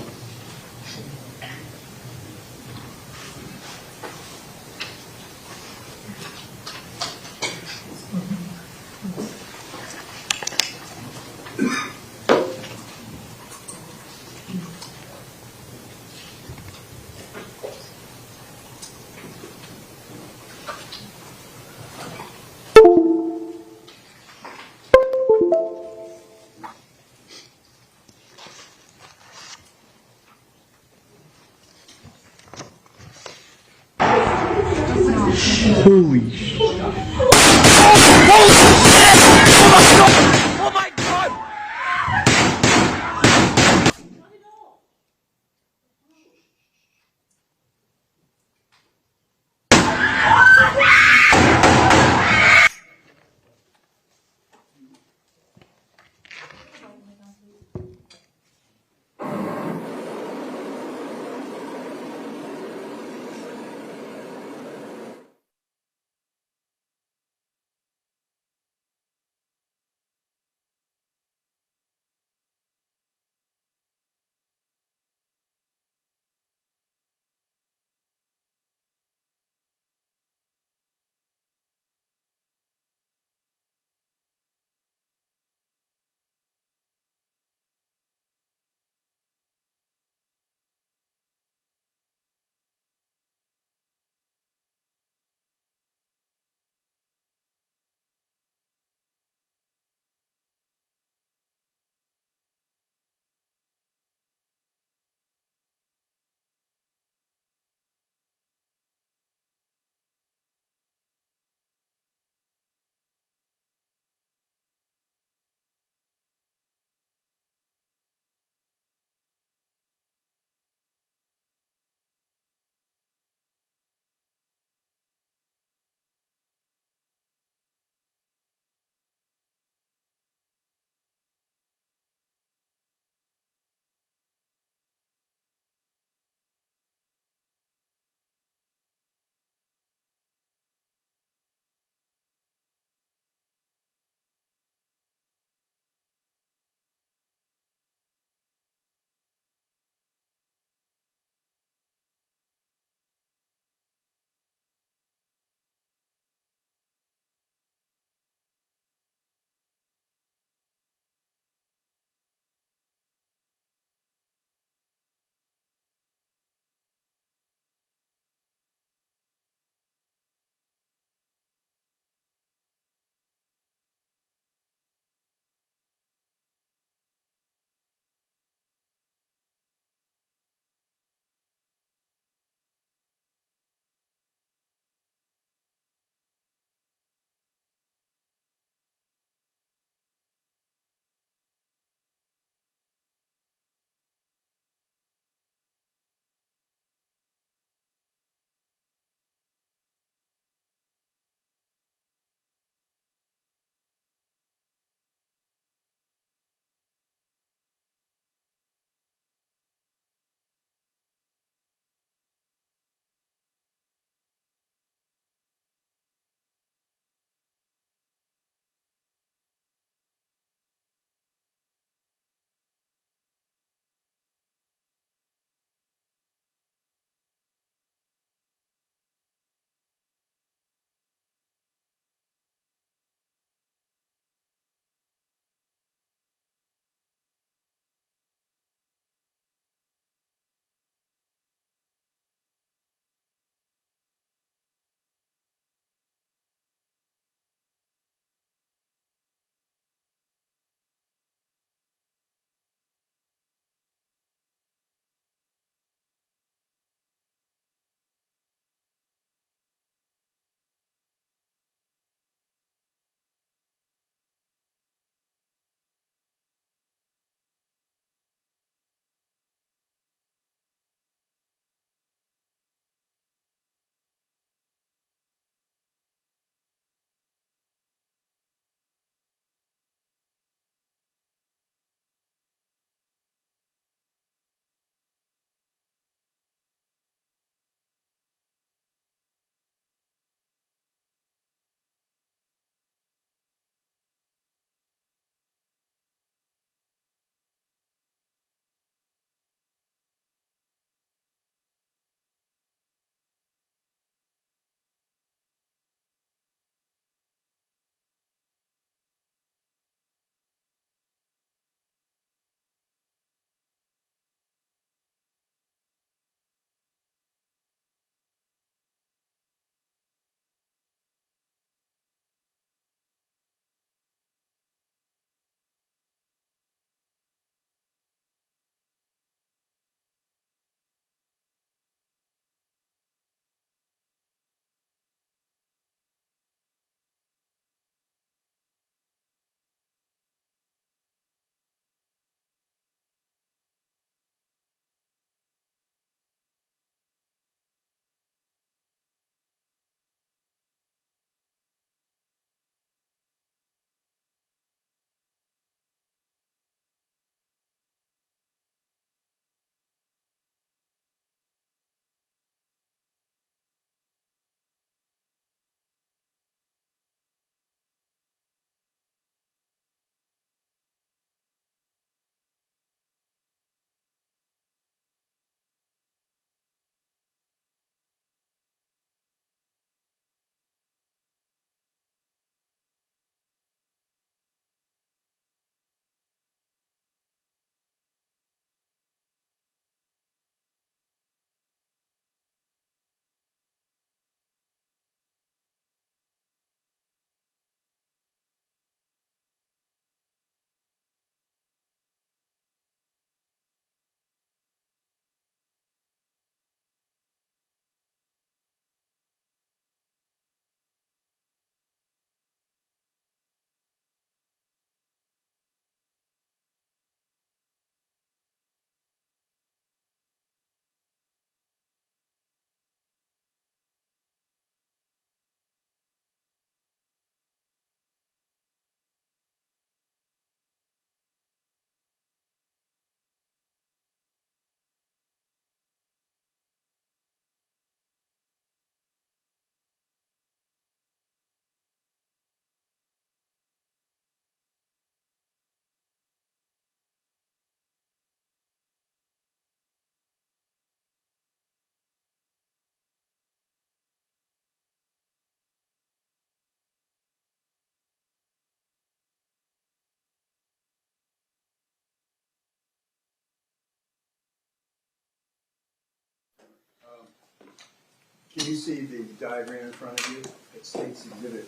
Do you see the diagram in front of you? It states exhibit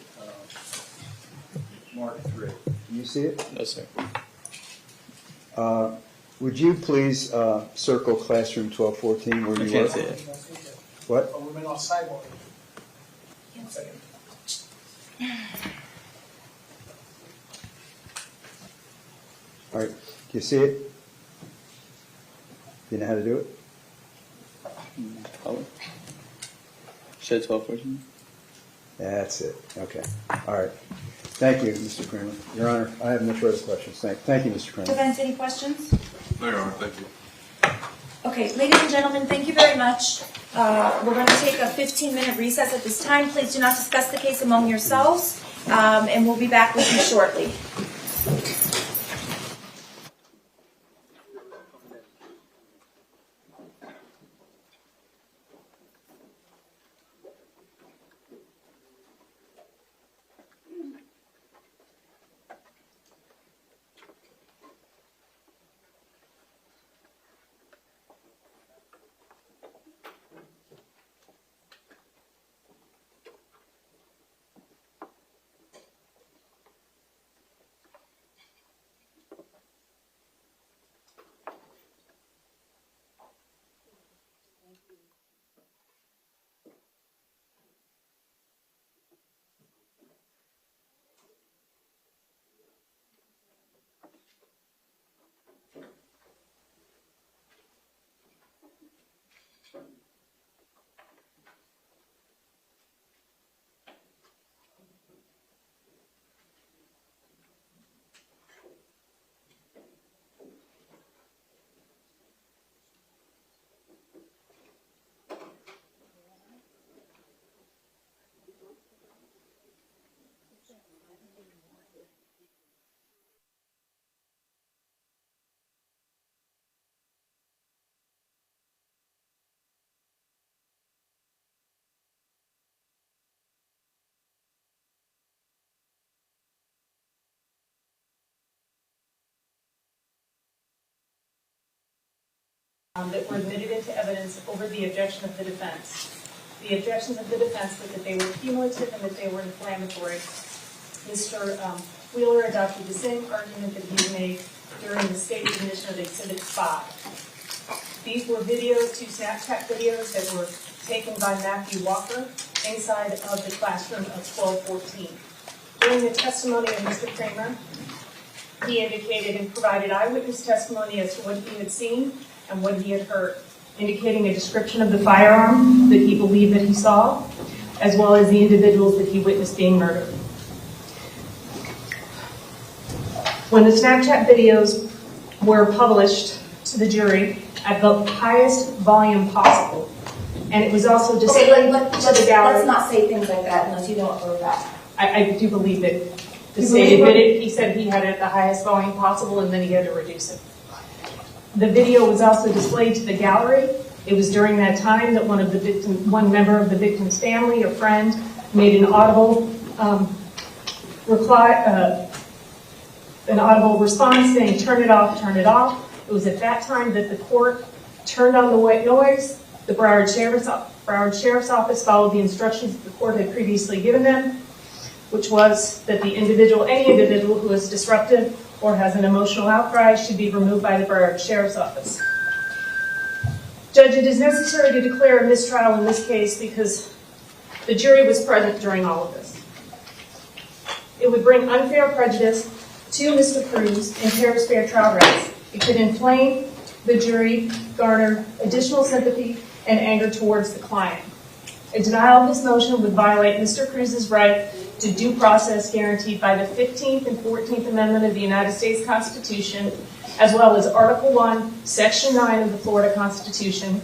Mark 3. Do you see it? No, sir. Would you please circle classroom 1214 where I you can't are? see it. What? Oh, we've been on sidewalk. 1 second. All right. Do you see it? You know how to do it? Probably. Should 1214? That's it. Okay. All right. Thank you, Mr. Kramer. Your Honor, I have no further questions. Thank you, Mr. Kramer. Defense, any questions? No, Your Honor, thank you. Okay, ladies and gentlemen, thank you very much. We're going to take a 15-minute recess at this time. Please do not discuss the case among yourselves, and we'll be back with you shortly. That were admitted into evidence over the objection of the defense. The objections of the defense were that they were cumulative and that they were inflammatory. Mr. Wheeler adopted the same argument that he made during the state admission of Exhibit 5. These were videos, 2 Snapchat videos that were taken by Matthew Walker inside of the classroom of 1214. During the testimony of Mr. Kramer, he indicated and provided eyewitness testimony as to what he had seen and what he had heard, indicating a description of the firearm that he believed that he saw, as well as the individuals that he witnessed being murdered. When the Snapchat videos were published to the jury at the highest volume possible, and it was also displayed to the gallery. Let's not say things like that unless you don't know that. I do believe that the state admitted, he said he had it at the highest volume possible and then he had to reduce it. The video was also displayed to the gallery. It was during that time that one member of the victim's family or friend made an audible response saying, "Turn it off, turn it off." It was at that time that the court turned on the white noise. The Broward Sheriff's Office followed the instructions that the court had previously given them, which was that any individual who is disruptive or has an emotional outcry should be removed by the Broward Sheriff's Office. Judge, it is necessary to declare a mistrial in this case because the jury was present during all of this. It would bring unfair prejudice to Mr. Cruz and impair his fair trial rights. It could inflame the jury, garner additional sympathy and anger towards the client. A denial of this motion would violate Mr. Cruz's right to due process guaranteed by the 15th and 14th Amendment of the United States Constitution, as well as Article 1, Section 9 of the Florida Constitution,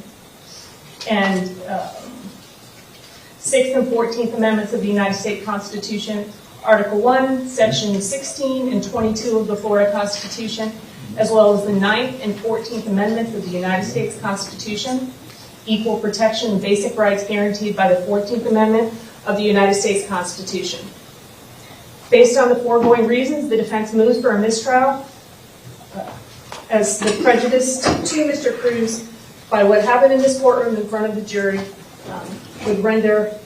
and 6th and 14th Amendments of the United States Constitution, Article 1, Section 16 and 22 of the Florida Constitution, as well as the 9th and 14th Amendments of the United States Constitution, equal protection and basic rights guaranteed by the 14th Amendment of the United States Constitution. Based on the foregoing reasons, the defense moves for a mistrial as the prejudice to Mr. Cruz by what happened in this courtroom in front of the jury would render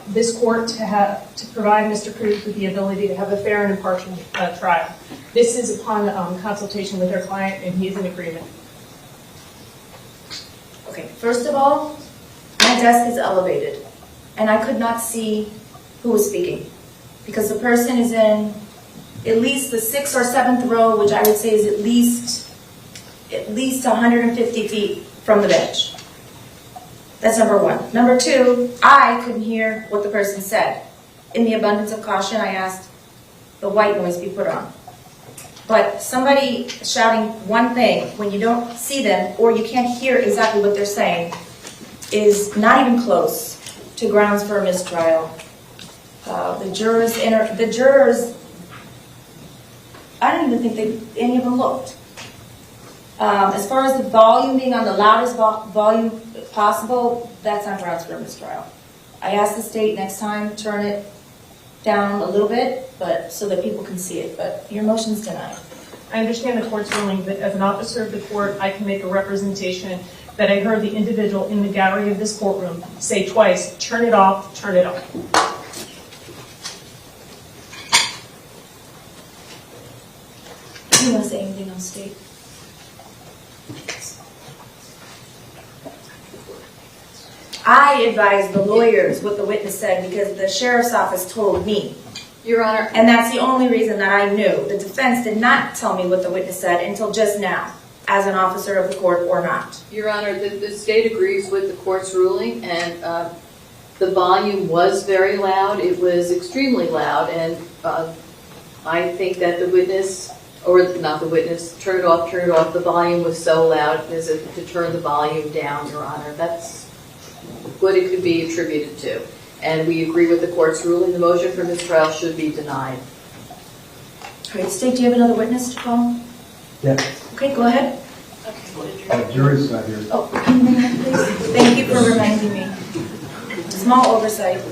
this court to provide Mr. Cruz with the ability to have a fair and impartial trial. This is upon consultation with our client, and he is in agreement. Okay, first of all, my desk is elevated, and I could not see who was speaking, because the person is in at least the 6th or 7th row, which I would say is at least 150 feet from the bench. That's number one. Number two, I couldn't hear what the person said. In the abundance of caution, I asked the white noise be put on. But somebody shouting one thing when you don't see them or you can't hear exactly what they're saying is not even close to grounds for a mistrial. The jurors, I don't even think any of them looked. As far as the volume being on the loudest volume possible, that's on grounds for a mistrial. I asked the state next time, turn it down a little bit, but so that people can see it, but your motion's denied. I understand the court's ruling that as an officer of the court, I can make a representation that I heard the individual in the gallery of this courtroom say twice, turn it off, turn it off. Do you want to say anything on state? I advised the lawyers what the witness said because the sheriff's office told me. Your Honor. And that's the only reason that I knew. The defense did not tell me what the witness said until just now, as an officer of the court or not. Your Honor, the state agrees with the court's ruling, and the volume was very loud. It was extremely loud, and I think that the witness, or not the witness, turn it off, the volume was so loud as if to turn the volume down, Your Honor. That's what it could be attributed to. And we agree with the court's ruling. The motion for mistrial should be denied. All right, State, do you have another witness to call? Yeah. Okay, go ahead. Jury's not here. Oh, can you bring that, please? Thank you for reminding me. Small oversight.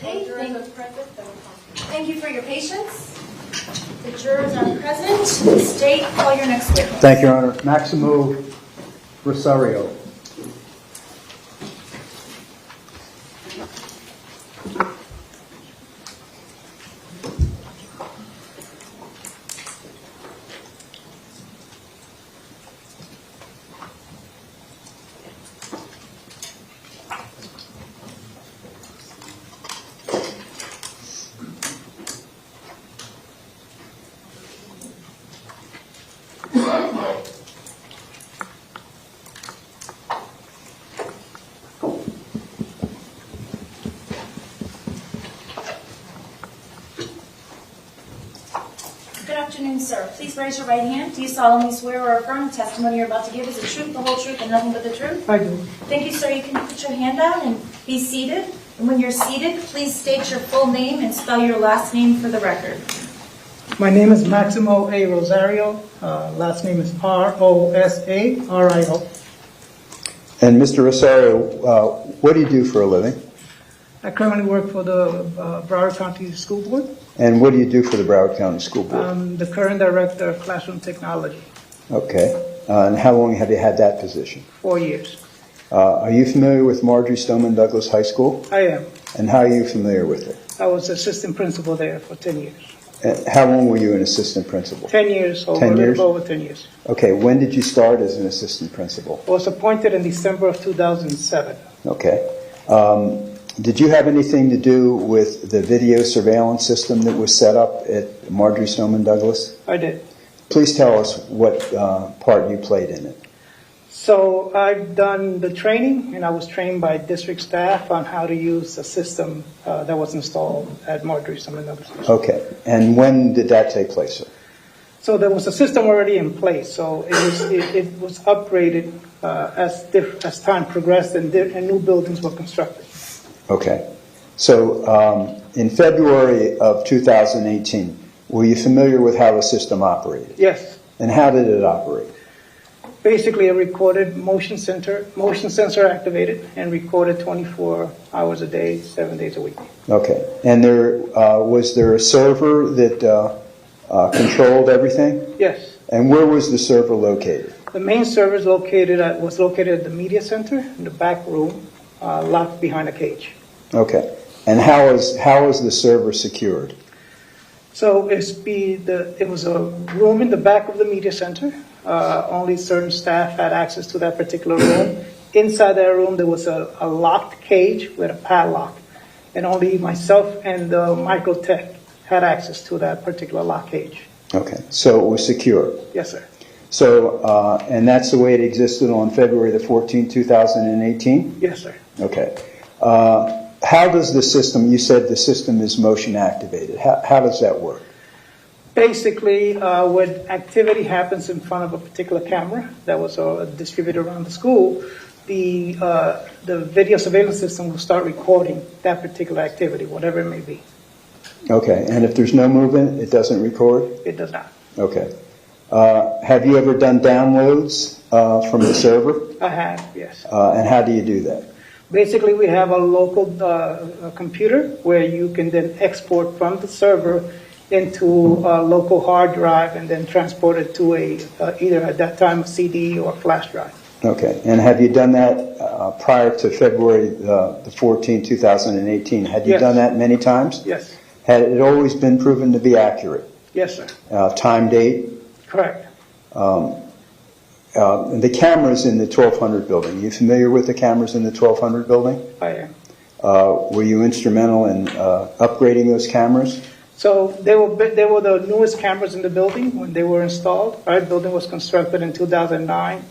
Okay, thank you for your patience. The jurors are present. State, call your next witness. Thank you, Your Honor. Maximo Rosario. Good afternoon, sir. Please raise your right hand. Do you solemnly swear or affirm the testimony you're about to give is the truth, the whole truth, and nothing but the truth? I do. Thank you, sir. You can put your hand out and be seated. And when you're seated, please state your full name and spell your last name for the record. My name is Maximo A. Rosario. Last name is R-O-S-A-R-I-O. And Mr. Rosario, what do you do for a living? I currently work for the Broward County School Board. And what do you do for the Broward County School Board? I'm the current director of classroom technology. Okay. And how long have you had that position? 4 years. Are you familiar with Marjorie Stoneman Douglas High School? I am. And how are you familiar with it? I was assistant principal there for 10 years. How long were you an assistant principal? 10 years, over 10 a years? little over 10 years. Okay, when did you start as an assistant principal? I was appointed in December of 2007. Okay. Did you have anything to do with the video surveillance system that was set up at Marjorie Stoneman Douglas? I did. Please tell us what part you played in it. So I've done the training, and I was trained by district staff on how to use a system that was installed at Marjorie Stoneman Douglas. Okay. And when did that take place, sir? So there was a system already in place. So it was upgraded as time progressed and new buildings were constructed. Okay. So in February of 2018, were you familiar with how the system operated? Yes. And how did it operate? Basically, a recorded motion sensor activated and recorded 24 hours a day, 7 days a week. Okay. And was there a server that controlled everything? Yes. And where was the server located? The main server was located at the media center in the back room, locked behind a cage. Okay. And how is the server secured? So it was a room in the back of the media center. Only certain staff had access to that particular room. Inside that room, there was a locked cage with a padlock. And only myself and the microtech had access to that particular lock cage. Okay. So it was secure? Yes, sir. So, and that's the way it existed on February the 14th, 2018? Yes, sir. Okay. How does the system, you said the system is motion activated. How does that work? Basically, when activity happens in front of a particular camera that was distributed around the school, the video surveillance system will start recording that particular activity, whatever it may be. Okay. And if there's no movement, it doesn't record? It does not. Okay. Have you ever done downloads from the server? I have, yes. And how do you do that? Basically, we have a local computer where you can then export from the server into a local hard drive and then transport it to either at that time a CD or a flash drive. Okay. And have you done that prior to February the 14th, 2018? Had you done that many times? Yes. Had it always been proven to be accurate? Yes, sir. Time, date? Correct. The cameras in the 1200 building, you familiar with the cameras in the 1200 building? I am. Were you instrumental in upgrading those cameras? So they were the newest cameras in the building when they were installed. Our building was constructed in 2009,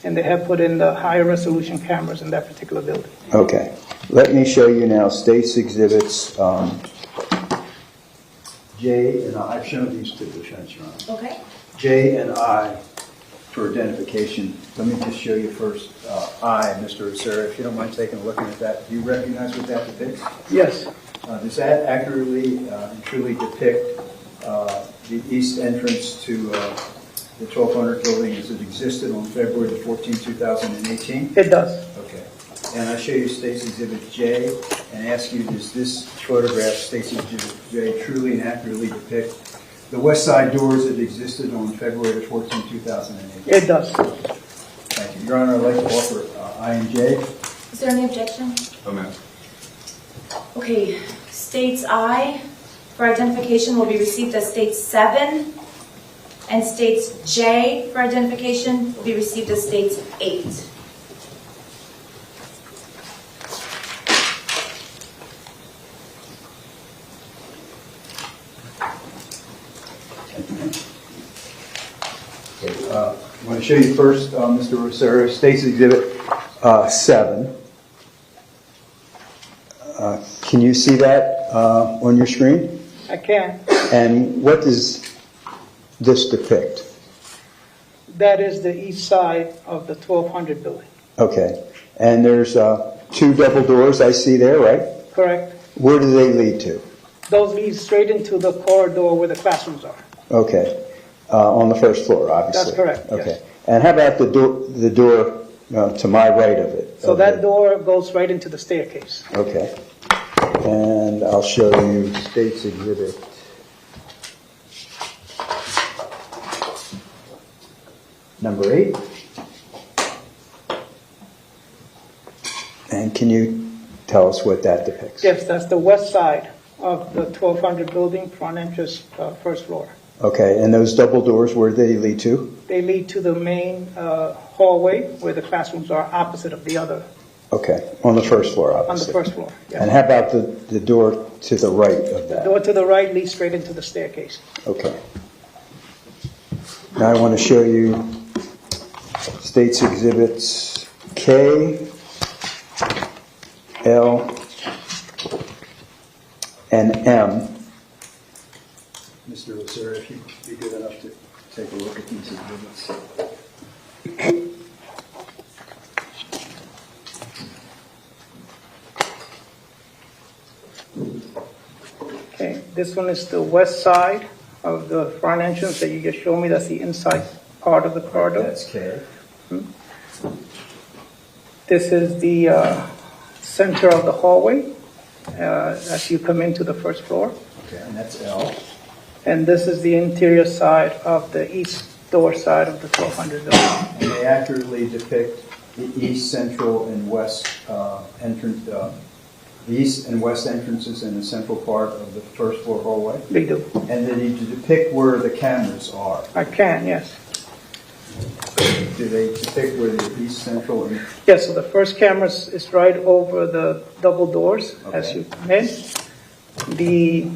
and they have put in the higher resolution cameras in that particular building. Okay. Let me show you now State's Exhibits J and I. I've shown these to the defense, Your Honor. Okay. J and I for identification. Let me just show you first I, Mr. Rosario, if you don't mind taking a look at that. Do you recognize what that depicts? Yes. Does that accurately and truly depict the east entrance to the 1200 building as it existed on February the 14th, 2018? It does. Okay. And I show you State's Exhibit J and ask you, does this photograph, State's Exhibit J, truly and accurately depict the west side doors that existed on February 14, 2008? It does. Thank you. Your Honor, I'd like to offer I&J. Is there any objection? Oh, ma'am. Okay, states I for identification will be received as state 7, and states J for identification will be received as states 8. I want to show you first, Mr. Rosario, State's Exhibit 7. Can you see that on your screen? I can. And what does this depict? That is the east side of the 1200 building. Okay. And there's 2 double doors I see there, right? Correct. Where do they lead to? Those lead straight into the corridor where the classrooms are. Okay. On the first floor, obviously. That's correct, yes. Okay. And how about the door to my right of it? So that door goes right into the staircase. Okay. And I'll show you State's Exhibit number 8. And can you tell us what that depicts? Yes, that's the west side of the 1200 building, front entrance, first floor. Okay, and those double doors, where do they lead to? They lead to the main hallway where the classrooms are opposite of the other. Okay, on the first floor, obviously. On the first floor, yes. And how about the door to the right of The that? door to the right leads straight into the staircase. Okay. Now I want to show you State's Exhibits K, L, and M. Mr. Rosario, if you'd be good enough to take a look at these exhibits. Okay, this one is the west side of the front entrance that you just showed me. That's the inside part of the corridor. That's K. This is the center of the hallway as you come into the first floor. Okay, and that's L. And this is the interior side of the east door side of the 1200 building. And they accurately depict the east, central, and west entrance, the east and west entrances in the central part of the first floor hallway? They do. And then you depict where the cameras are? I can, yes. Do they depict where the east, central, and... Yes, so the first camera is right over the double doors, as you made. The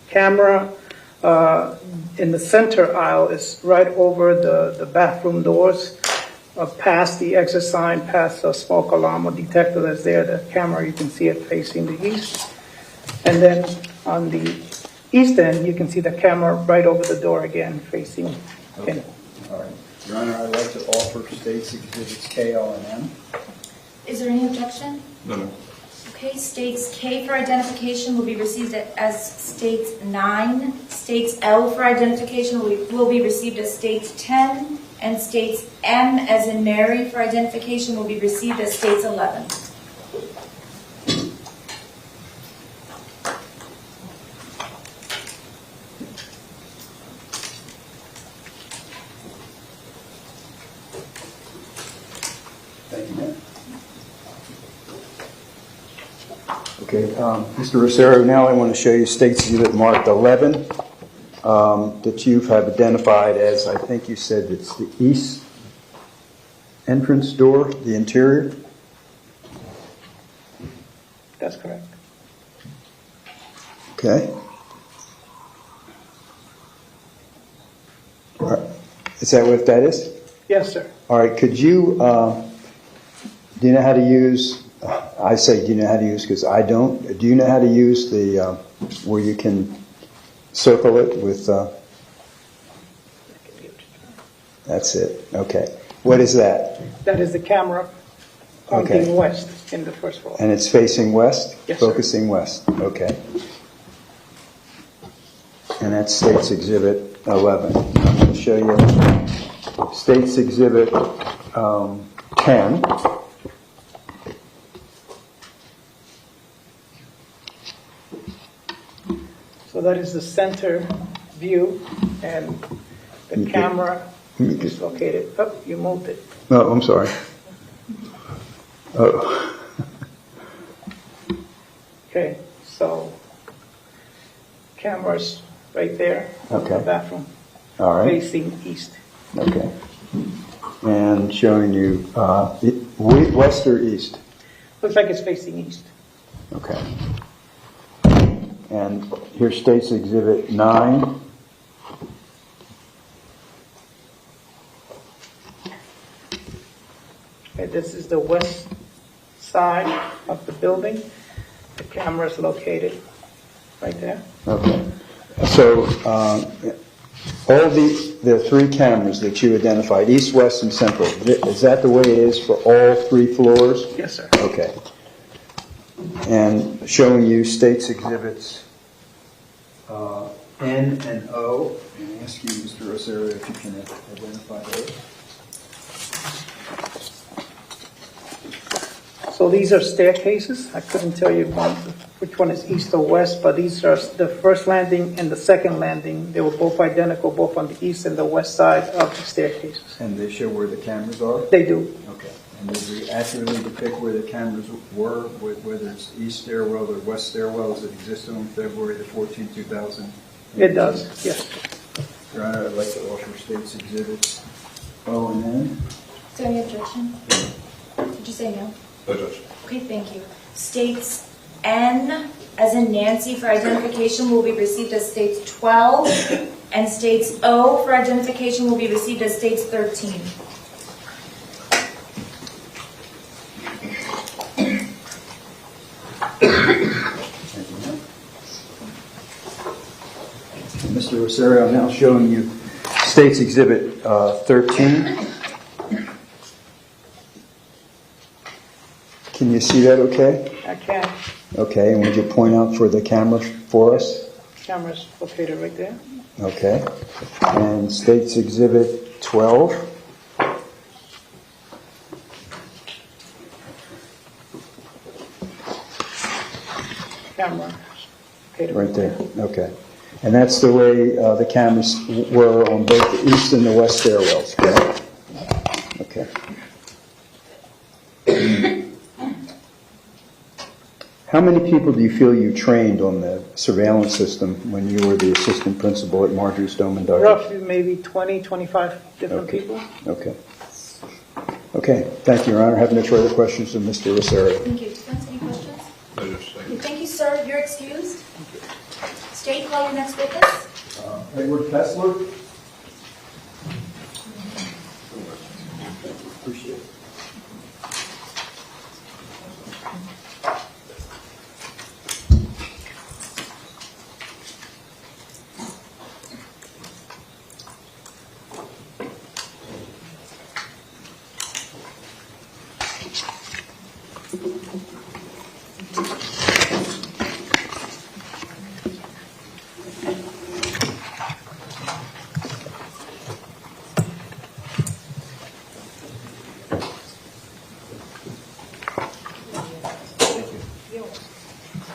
camera in the center aisle is right over the bathroom doors, past the exit sign, past the smoke alarm or detector that's there. The camera, you can see it facing the east. And then on the east end, you can see the camera right over the door again, facing in. All right. Your Honor, I'd like to offer State's Exhibits K, L, and M. Is there any objection? No, no. Okay, states K for identification will be received as states 9. States L for identification will be received as states 10. And states M as in Mary for identification will be received as states 11. Thank you, ma'am. Okay, Mr. Rosario, now I want to show you State's Exhibit marked 11 that you have identified as, I think you said it's the east entrance door, the interior? That's correct. Okay. All right. Is that what that is? Yes, sir. All right, could you, do you know how to use, I say do you know how to use because I don't. Do you know how to use the, where you can circle it with, that's it, okay. What is that? That is the camera pointing Okay. west in the first floor. And it's facing west? Yes, sir. Focusing west, okay. And that's State's Exhibit 11. I'm going to show you State's Exhibit 10. So that is the center view, and the camera is located, oh, you moved it. No, I'm sorry. Oh. Okay, so camera's right there, Okay. the bathroom, All right. facing east. Okay. And showing you west or east? Looks like it's facing east. Okay. And here states Exhibit 9. Okay, this is the west side of the building. The camera is located right there. Okay. So all the three cameras that you identified, east, west, and central, is that the way it is for all three floors? Yes, sir. Okay. And showing you states exhibits N and O. And I ask you, Mr. Rosario, if you can identify those. So these are staircases. I couldn't tell you which one is east or west, but these are the first landing and the second landing. They were both identical, both on the east and the west side of the staircases. And they show where the cameras are? They do. Okay. And does it accurately depict where the cameras were, whether it's east stairwell or west stairwell as it existed on February the 14th, 2000? It does, yes. Your Honor, I'd like to offer states exhibits O and N. Is there any objection? Did you say no? No, Judge. Okay, thank you. States N, as in Nancy, for identification will be received as states 12, and states O for identification will be received as states 13. Mr. Rosario, I'm now showing you States Exhibit 13. Can you see that okay? I can. Okay, and would you point out for the camera for us? Camera's located right there. Okay. And States Exhibit 12. Camera located Right there, okay. And that's the way the cameras were on both the east and the west stairwells, correct? Okay. How many people do you feel you trained on the surveillance system when you were the assistant principal at Marjorie Stoneman Douglas? Roughly maybe 20, 25 different people. Okay. Okay, thank you, Your Honor. Have no further questions of Mr. Rosario. Thank you. Defense, any questions? No, Judge. Thank you. Thank you, sir. You're excused. State, call your next witness. Edward Kessler. Appreciate it.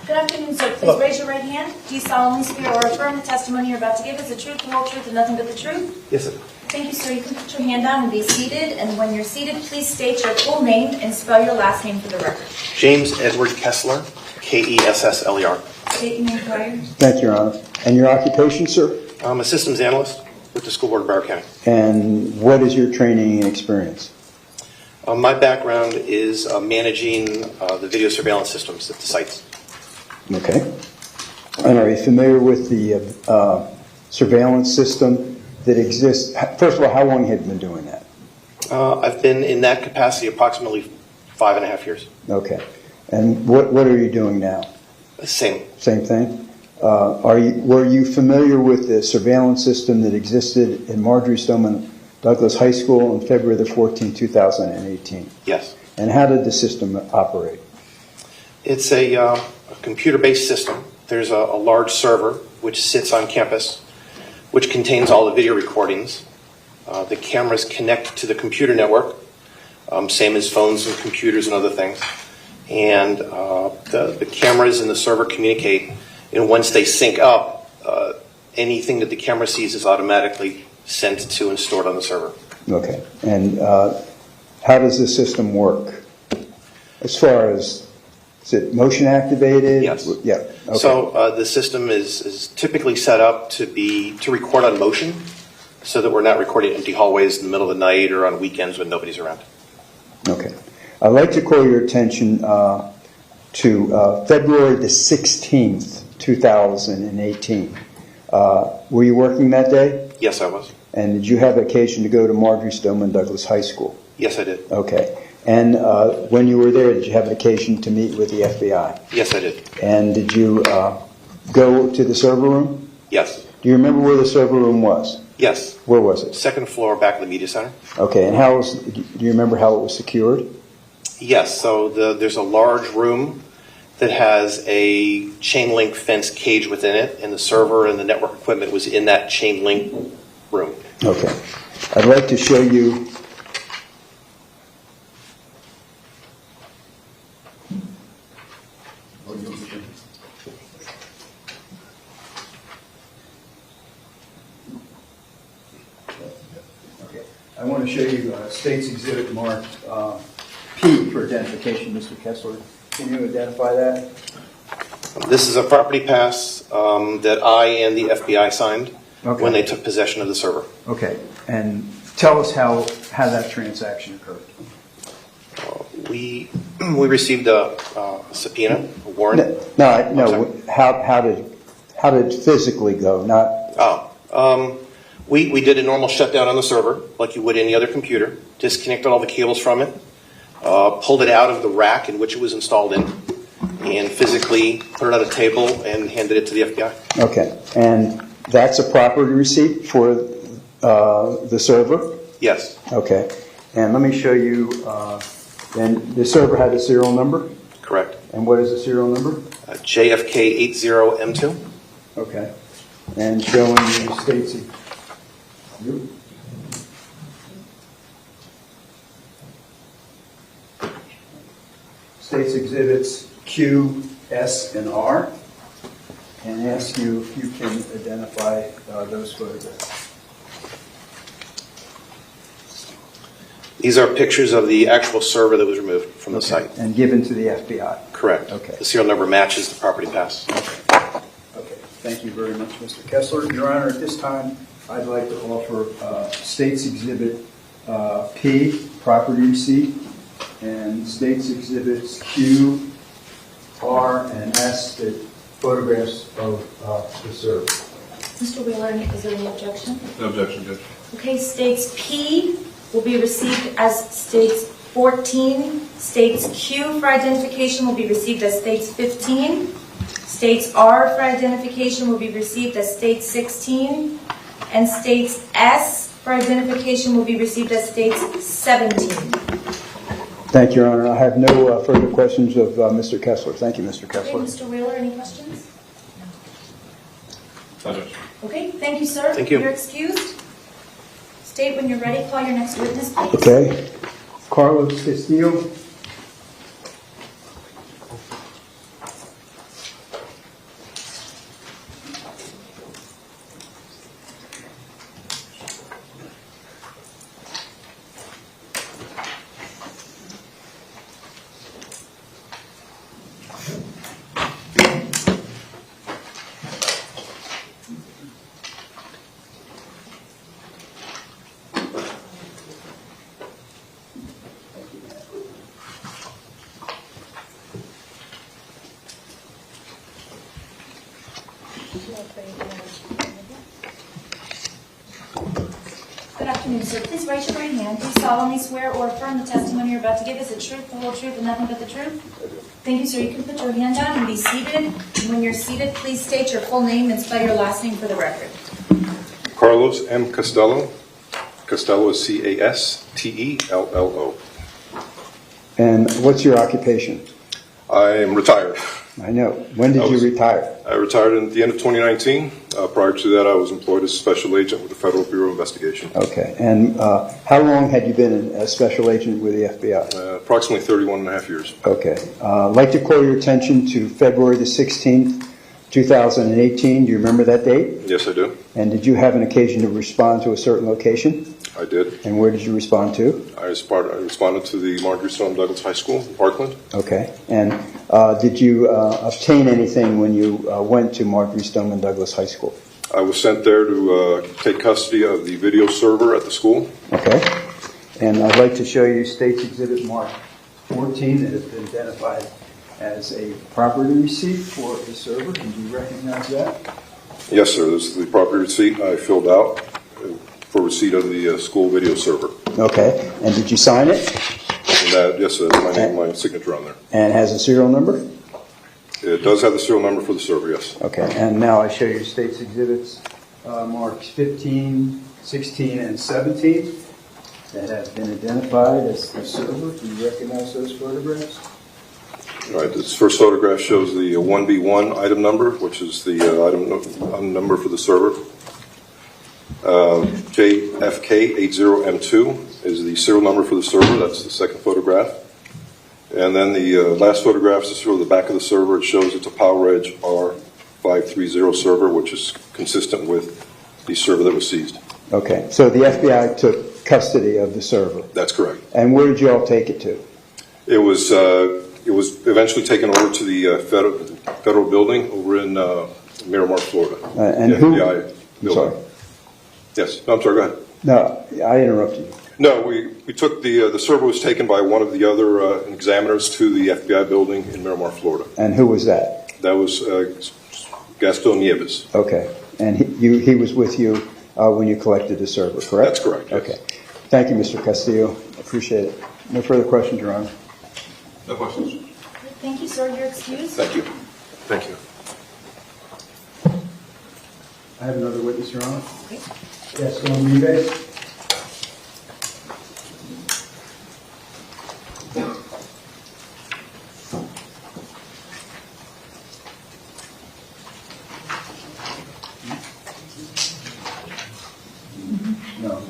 Good afternoon, sir. Please raise your right hand. Do you solemnly swear or affirm the testimony you're about to give is the truth, the whole truth, and nothing but the truth? Yes, sir. Thank you, sir. You can put your hand down and be seated. And when you're seated, please state your full name and spell your last name for the record. James Edward Kessler, Kessler. State your name prior. Thank you, Your Honor. And your occupation, sir? I'm a systems analyst with the School Board of Broward County. And what is your training and experience? My background is managing the video surveillance systems at the sites. Okay. And are you familiar with the surveillance system that exists? First of all, how long have you been doing that? I've been in that capacity approximately 5.5 years. Okay. And what are you doing now? Same. Same thing? Were you familiar with the surveillance system that existed in Marjorie Stoneman Douglas High School on February the 14th, 2018? Yes. And how did the system operate? It's a computer-based system. There's a large server which sits on campus, which contains all the video recordings. The cameras connect to the computer network, same as phones and computers and other things. And the cameras and the server communicate, and once they sync up, anything that the camera sees is automatically sent to and stored on the server. Okay. And how does the system work? As far as, is it motion activated? Yes. Yeah. Okay. So the system is typically set up to record on motion, so that we're not recording empty hallways in the middle of the night or on weekends when nobody's around. Okay. I'd like to call your attention to February the 16th, 2018. Were you working that day? Yes, I was. And did you have occasion to go to Marjorie Stoneman Douglas High School? Yes, I did. Okay. And when you were there, did you have an occasion to meet with the FBI? Yes, I did. And did you go to the server room? Yes. Do you remember where the server room was? Yes. Where was it? Second floor, back of the media center. Okay. And do you remember how it was secured? Yes. So there's a large room that has a chain link fence cage within it, and the server and the network equipment was in that chain link room. Okay. I'd like to show you I want to show you State's Exhibit marked P for identification, Mr. Kessler. Can you identify that? This is a property pass that I and the FBI signed when they took possession of the server. Okay. And tell us how that transaction occurred. We received a subpoena, a warrant. No. How did it physically go? We did a normal shutdown on the server, like you would any other computer. Disconnected all the cables from it, pulled it out of the rack in which it was installed in, and physically put it on a table and handed it to the FBI. Okay. And that's a property receipt for the server? Yes. Okay. And let me show you. And the server had a serial number? Correct. And what is the serial number? JFK80M2. Okay. And showing you State's. State's Exhibits Q, S, and R, and ask you if you can identify those photographs. These are pictures of the actual server that was removed from the site. And given to the FBI. Correct. Okay. The serial number matches the property pass. Okay. Thank you very much, Mr. Kessler. Your Honor, at this time, I'd like to offer State's Exhibit P, property receipt, and State's Exhibits Q, R, and S, the photographs of the server. Mr. Wheeler, is there any objection? No objection, Judge. Okay, States P will be received as States 14. States Q for identification will be received as States 15. States R for identification will be received as States 16. And States S for identification will be received as States 17. Thank you, Your Honor. I have no further questions of Mr. Kessler. Thank you, Mr. Kessler. Okay, Mr. Wheeler, any questions? No, Judge. Okay, thank you, sir. Thank you. You're excused. State when you're ready. Call your next witness, please. Okay. Carlos Castillo. Good afternoon, sir. Please raise your right hand. Do you solemnly swear or affirm the testimony you're about to give is the truth, the whole truth, and nothing but the truth? Thank you, sir. You can put your hand down and be seated. And when you're seated, please state your full name and spell your last name for the record. Carlos M. Costello. Costello is Castello. And what's your occupation? I am retired. I know. When did you retire? I retired at the end of 2019. Prior to that, I was employed as a special agent with the Federal Bureau of Investigation. Okay. And how long had you been a special agent with the FBI? Approximately 31 and a half years. Okay. I'd like to call your attention to February the 16th, 2018, do you remember that date? Yes, I do. And did you have an occasion to respond to a certain location? I did. And where did you respond to? I responded to the Marjorie Stoneman Douglas High School in Parkland. Okay. And did you obtain anything when you went to Marjorie Stoneman Douglas High School? I was sent there to take custody of the video server at the school. Okay. And I'd like to show you State's Exhibit Mark 14 that has been identified as a property receipt for the server. Do you recognize that? Yes, sir. This is the property receipt I filled out for receipt of the school video server. Okay. And did you sign it? And that, yes, sir. My name, my signature on there. And has a serial number? It does have the serial number for the server, yes. Okay. And now I show you State's Exhibits Marks 15, 16, and 17 that have been identified as the server. Do you recognize those photographs? All right, this first photograph shows the 1B1 item number, which is the item number for the server. JFK80M2 is the serial number for the server. That's the second photograph. And then the last photograph is sort of the back of the server. It shows it's a PowerEdge R530 server, which is consistent with the server that was seized. Okay, so the FBI took custody of the server. That's correct. And where did you all take it to? It was eventually taken over to the federal building over in Miramar, Florida. And the who? FBI building. Sorry. Yes. No, I'm sorry. Go ahead. No, I interrupted you. No, we took the server was taken by one of the other examiners to the FBI building in Miramar, Florida. And who was that? That was Gaston Nieves. Okay, and he was with you when you collected the server, correct? That's correct. Yes. Okay. Thank you, Mr. Castillo. Appreciate it. No further questions, Your Honor. No questions. Thank you, sir. You're excused. Thank you. Thank you. I have another witness, Your Honor. Okay. Yes, go on, Rebates. No.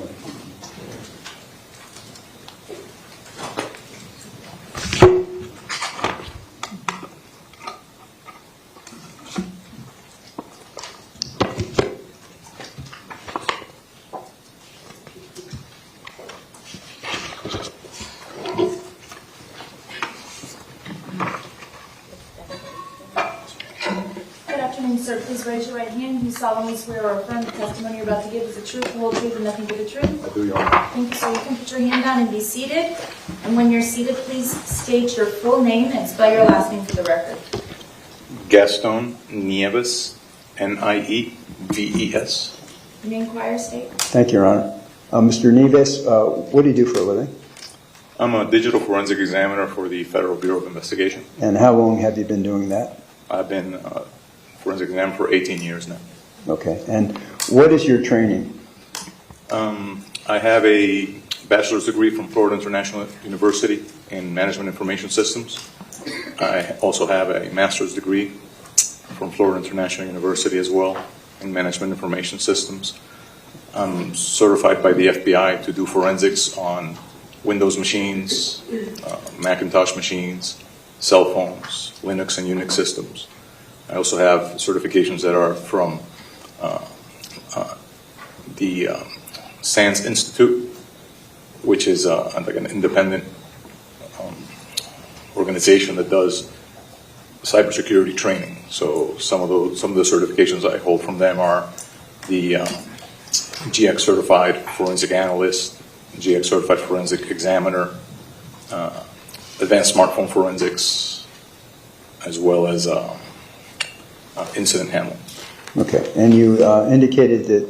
Good afternoon, sir. Please raise your right hand. You solemnly swear or affirm the testimony you're about to give is the truth, the whole truth, and nothing but the truth? I do, Your Honor. Thank you, sir. You can put your hand down and be seated. And when you're seated, please state your full name and spell your last name for the record. Gaston Nieves, Nieves. You may inquire, state. Thank you, Your Honor. Mr. Nieves, what do you do for a living? I'm a digital forensic examiner for the Federal Bureau of Investigation. And how long have you been doing that? I've been a forensic examiner for 18 years now. Okay. And what is your training? I have a bachelor's degree from Florida International University in Management Information Systems. I also have a master's degree from Florida International University as well in Management Information Systems. I'm certified by the FBI to do forensics on Windows machines, Macintosh machines, cell phones, Linux and Unix systems. I also have certifications that are from the SANS Institute, which is like an independent organization that does cybersecurity training. So some of the certifications I hold from them are the GX Certified Forensic Analyst, GX Certified Forensic Examiner, Advanced Smartphone Forensics, as well as Incident Handling. Okay. And you indicated that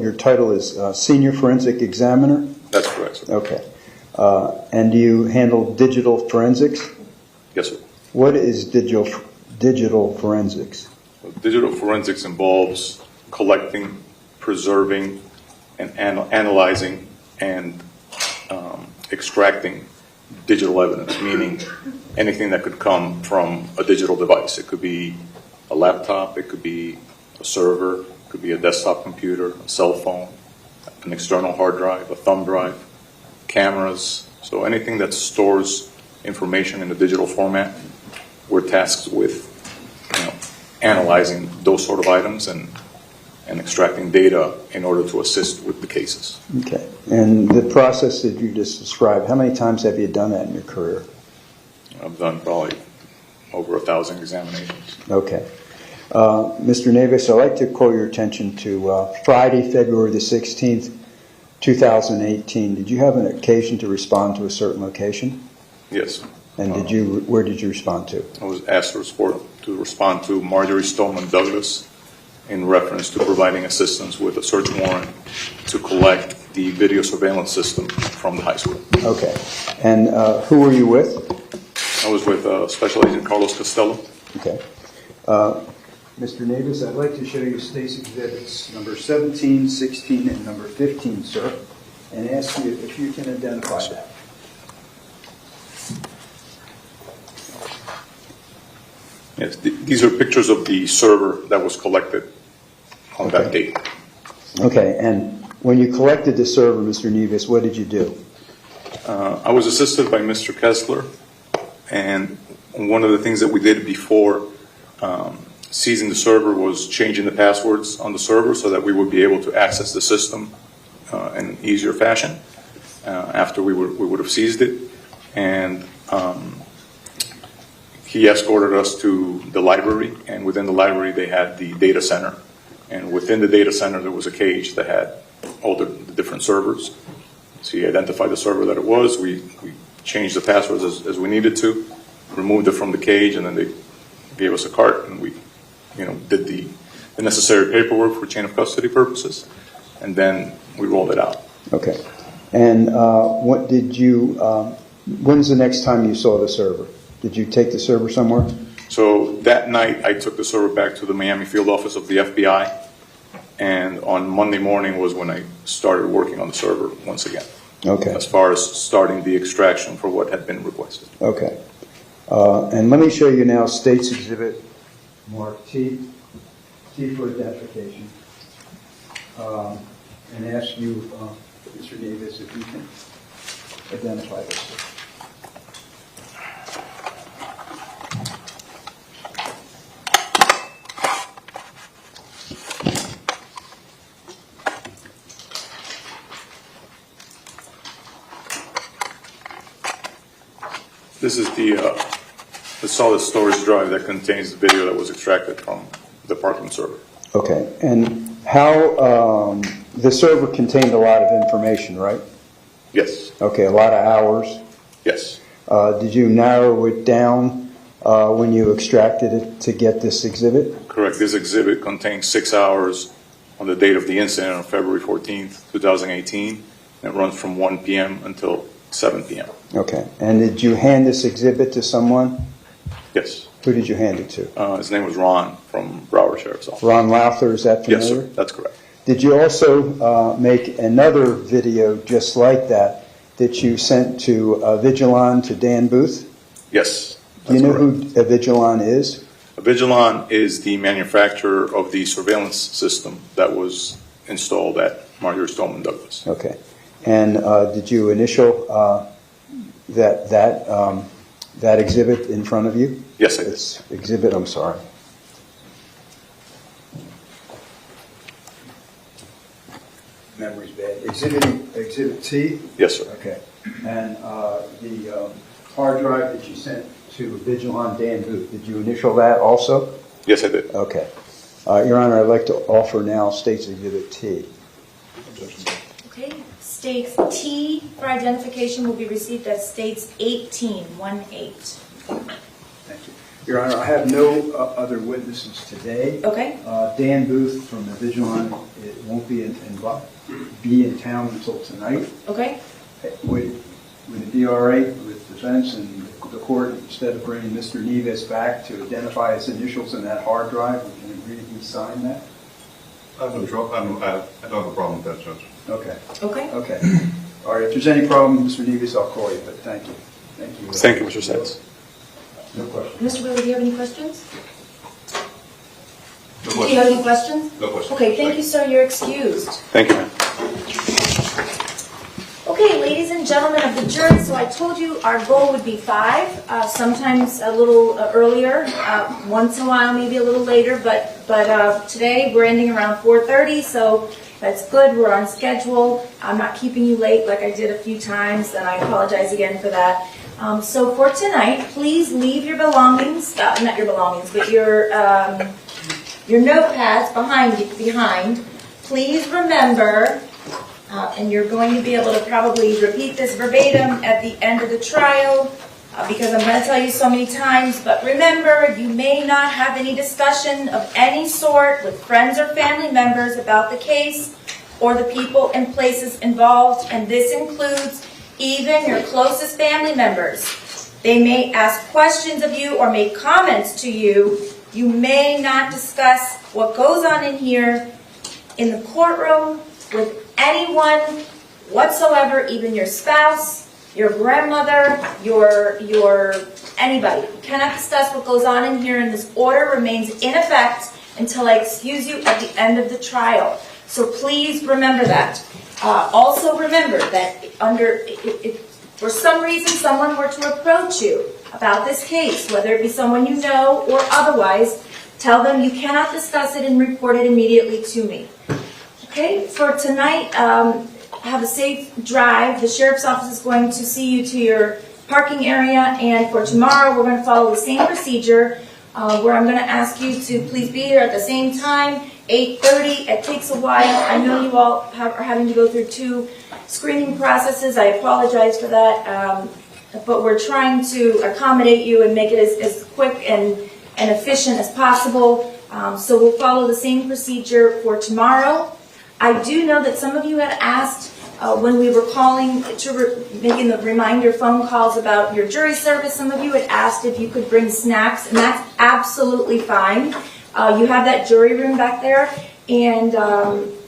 your title is Senior Forensic Examiner? That's correct, sir. Okay. And do you handle digital forensics? Yes, sir. What is digital forensics? Digital forensics involves collecting, preserving, and analyzing and extracting digital evidence, meaning anything that could come from a digital device. It could be a laptop, it could be a server, it could be a desktop computer, a cell phone, an external hard drive, a thumb drive, cameras. So anything that stores information in a digital format, we're tasked with analyzing those sort of items and extracting data in order to assist with the cases. Okay. And the process that you just described, how many times have you done that in your career? I've done probably over 1,000 examinations. Okay. Mr. Navis, I'd like to call your attention to Friday, February the 16th, 2018. Did you have an occasion to respond to a certain location? Yes. And where did you respond to? I was asked to respond to Marjorie Stoneman Douglas in reference to providing assistance with a search warrant to collect the video surveillance system from the high school. Okay. And who were you with? I was with Special Agent Carlos Costello. Okay. Mr. Navis, I'd like to show you State's exhibits number 17, 16, and number 15, sir, and ask you if you can identify that. Yes, these are pictures of the server that was collected on that date. Okay, and when you collected the server, Mr. Navis, what did you do? I was assisted by Mr. Kessler, and one of the things that we did before seizing the server was changing the passwords on the server so that we would be able to access the system in an easier fashion after we would have seized it. And he escorted us to the library, and within the library they had the data center. And within the data center there was a cage that had all the different servers. So he identified the server that it was. We changed the passwords as we needed to, removed it from the cage, and then they gave us a cart, and we did the necessary paperwork for chain of custody purposes, and then we rolled it out. Okay. And when's the next time you saw the server? Did you take the server somewhere? So that night I took the server back to the Miami field office of the FBI, and on Monday morning was when I started working on the server once again. Okay. As far as starting the extraction for what had been requested. Okay. And let me show you now State's Exhibit marked T for identification, and ask you, Mr. Davis, if you can identify this. This is the solid storage drive that contains the video that was extracted from the Parkland server. Okay, and how the server contained a lot of information, right? Yes. Okay, a lot of hours. Yes. Did you narrow it down when you extracted it to get this exhibit? Correct. This exhibit contains 6 hours on the date of the incident on February 14th, 2018. And it runs from 1 p.m. until 7 p.m. Okay, and did you hand this exhibit to someone? Yes. Who did you hand it to? His name was Ron from Broward Sheriff's Office. Ron Lowther, is that familiar? Yes, sir. That's correct. Did you also make another video just like that you sent to Vigilon, to Dan Booth? Yes. Do you know who Vigilon is? Vigilon is the manufacturer of the surveillance system that was installed at Marjorie Stoneman Douglas. Okay. And did you initial that exhibit in front of you? Yes, I did. It's exhibit, I'm sorry. Memory's bad. Exhibit T? Yes, sir. Okay. And the hard drive that you sent to Vigilon Dan Booth, did you initial that also? Yes, I did. Okay. Your Honor, I'd like to offer now State's Exhibit T. Okay, States T for identification will be received as States 18, 1-8. Thank you. Your Honor, I have no other witnesses today. Okay. Dan Booth from the Vigilon won't be in town until tonight. Okay. Would it be all right with defense and the court, instead of bringing Mr. Neves back to identify his initials in that hard drive, we can agree he signed that? I don't have a problem with that, Judge. Okay. Okay. Okay. All right. If there's any problem, Mr. Neves, I'll call you. But thank you. Thank you. Thank you, Mr. Sentz. No questions. Mr. Wheeler, do you have any questions? No Do you have any questions? No questions. Okay, thank you, sir. You're excused. Thank you, ma'am. Okay, ladies and gentlemen of the jury, so I told you our goal would be 5, sometimes a little earlier, once in a while maybe a little later, but today we're ending around 4:30, so that's good, we're on schedule. I'm not keeping you late like I did a few times, and I apologize again for that. So for tonight, please leave your belongings, not your belongings, but your notepads behind. Please remember, and you're going to be able to probably repeat this verbatim at the end of the trial, because I'm going to tell you so many times, but remember, you may not have any discussion of any sort with friends or family members about the case or the people and places involved, and this includes even your closest family members. They may ask questions of you or make comments to you. You may not discuss what goes on in here in the courtroom with anyone whatsoever, even your spouse, your grandmother, your anybody. You cannot discuss what goes on in here, and this order remains in effect until I excuse you at the end of the trial. So please remember that. Also remember that if for some reason someone were to approach you about this case, whether it be someone you know or otherwise, tell them you cannot discuss it and report it immediately to me. Okay, for tonight, have a safe drive. The sheriff's office is going to see you to your parking area, and for tomorrow we're going to follow the same procedure where I'm going to ask you to please be here at the same time, 8:30. It takes a while. I know you all are having to go through 2 screening processes. I apologize for that, but we're trying to accommodate you and make it as quick and efficient as possible. So we'll follow the same procedure for tomorrow. I do know that some of you had asked when we were calling, making the reminder phone calls about your jury service, some of you had asked if you could bring snacks, and that's absolutely fine. You have that jury room back there, and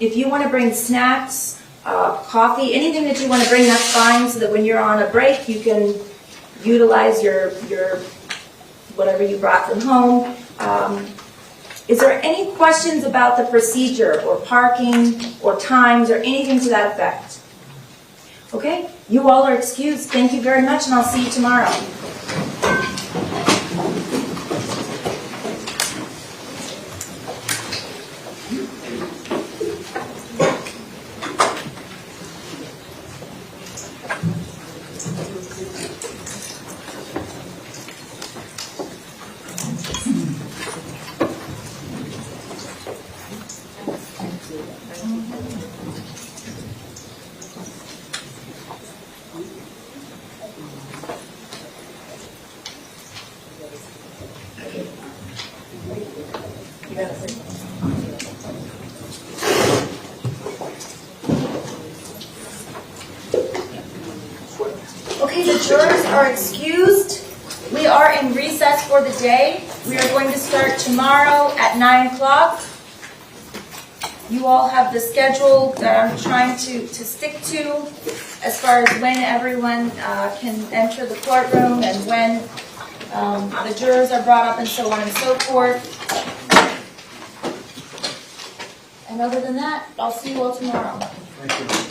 if you want to bring snacks, coffee, anything that you want to bring, that's fine, so that when you're on a break, you can utilize your whatever you brought from home. Is there any questions about the procedure or parking or times or anything to that effect? Okay, you all are excused. Thank you very much, and I'll see you tomorrow. Okay, the jurors are excused. We are in recess for the day. We are going to start tomorrow at 9 o'clock. You all have the schedule that I'm trying to stick to as far as when everyone can enter the courtroom and when the jurors are brought up and so on and so forth. And other than that, I'll see you all tomorrow. Thank you.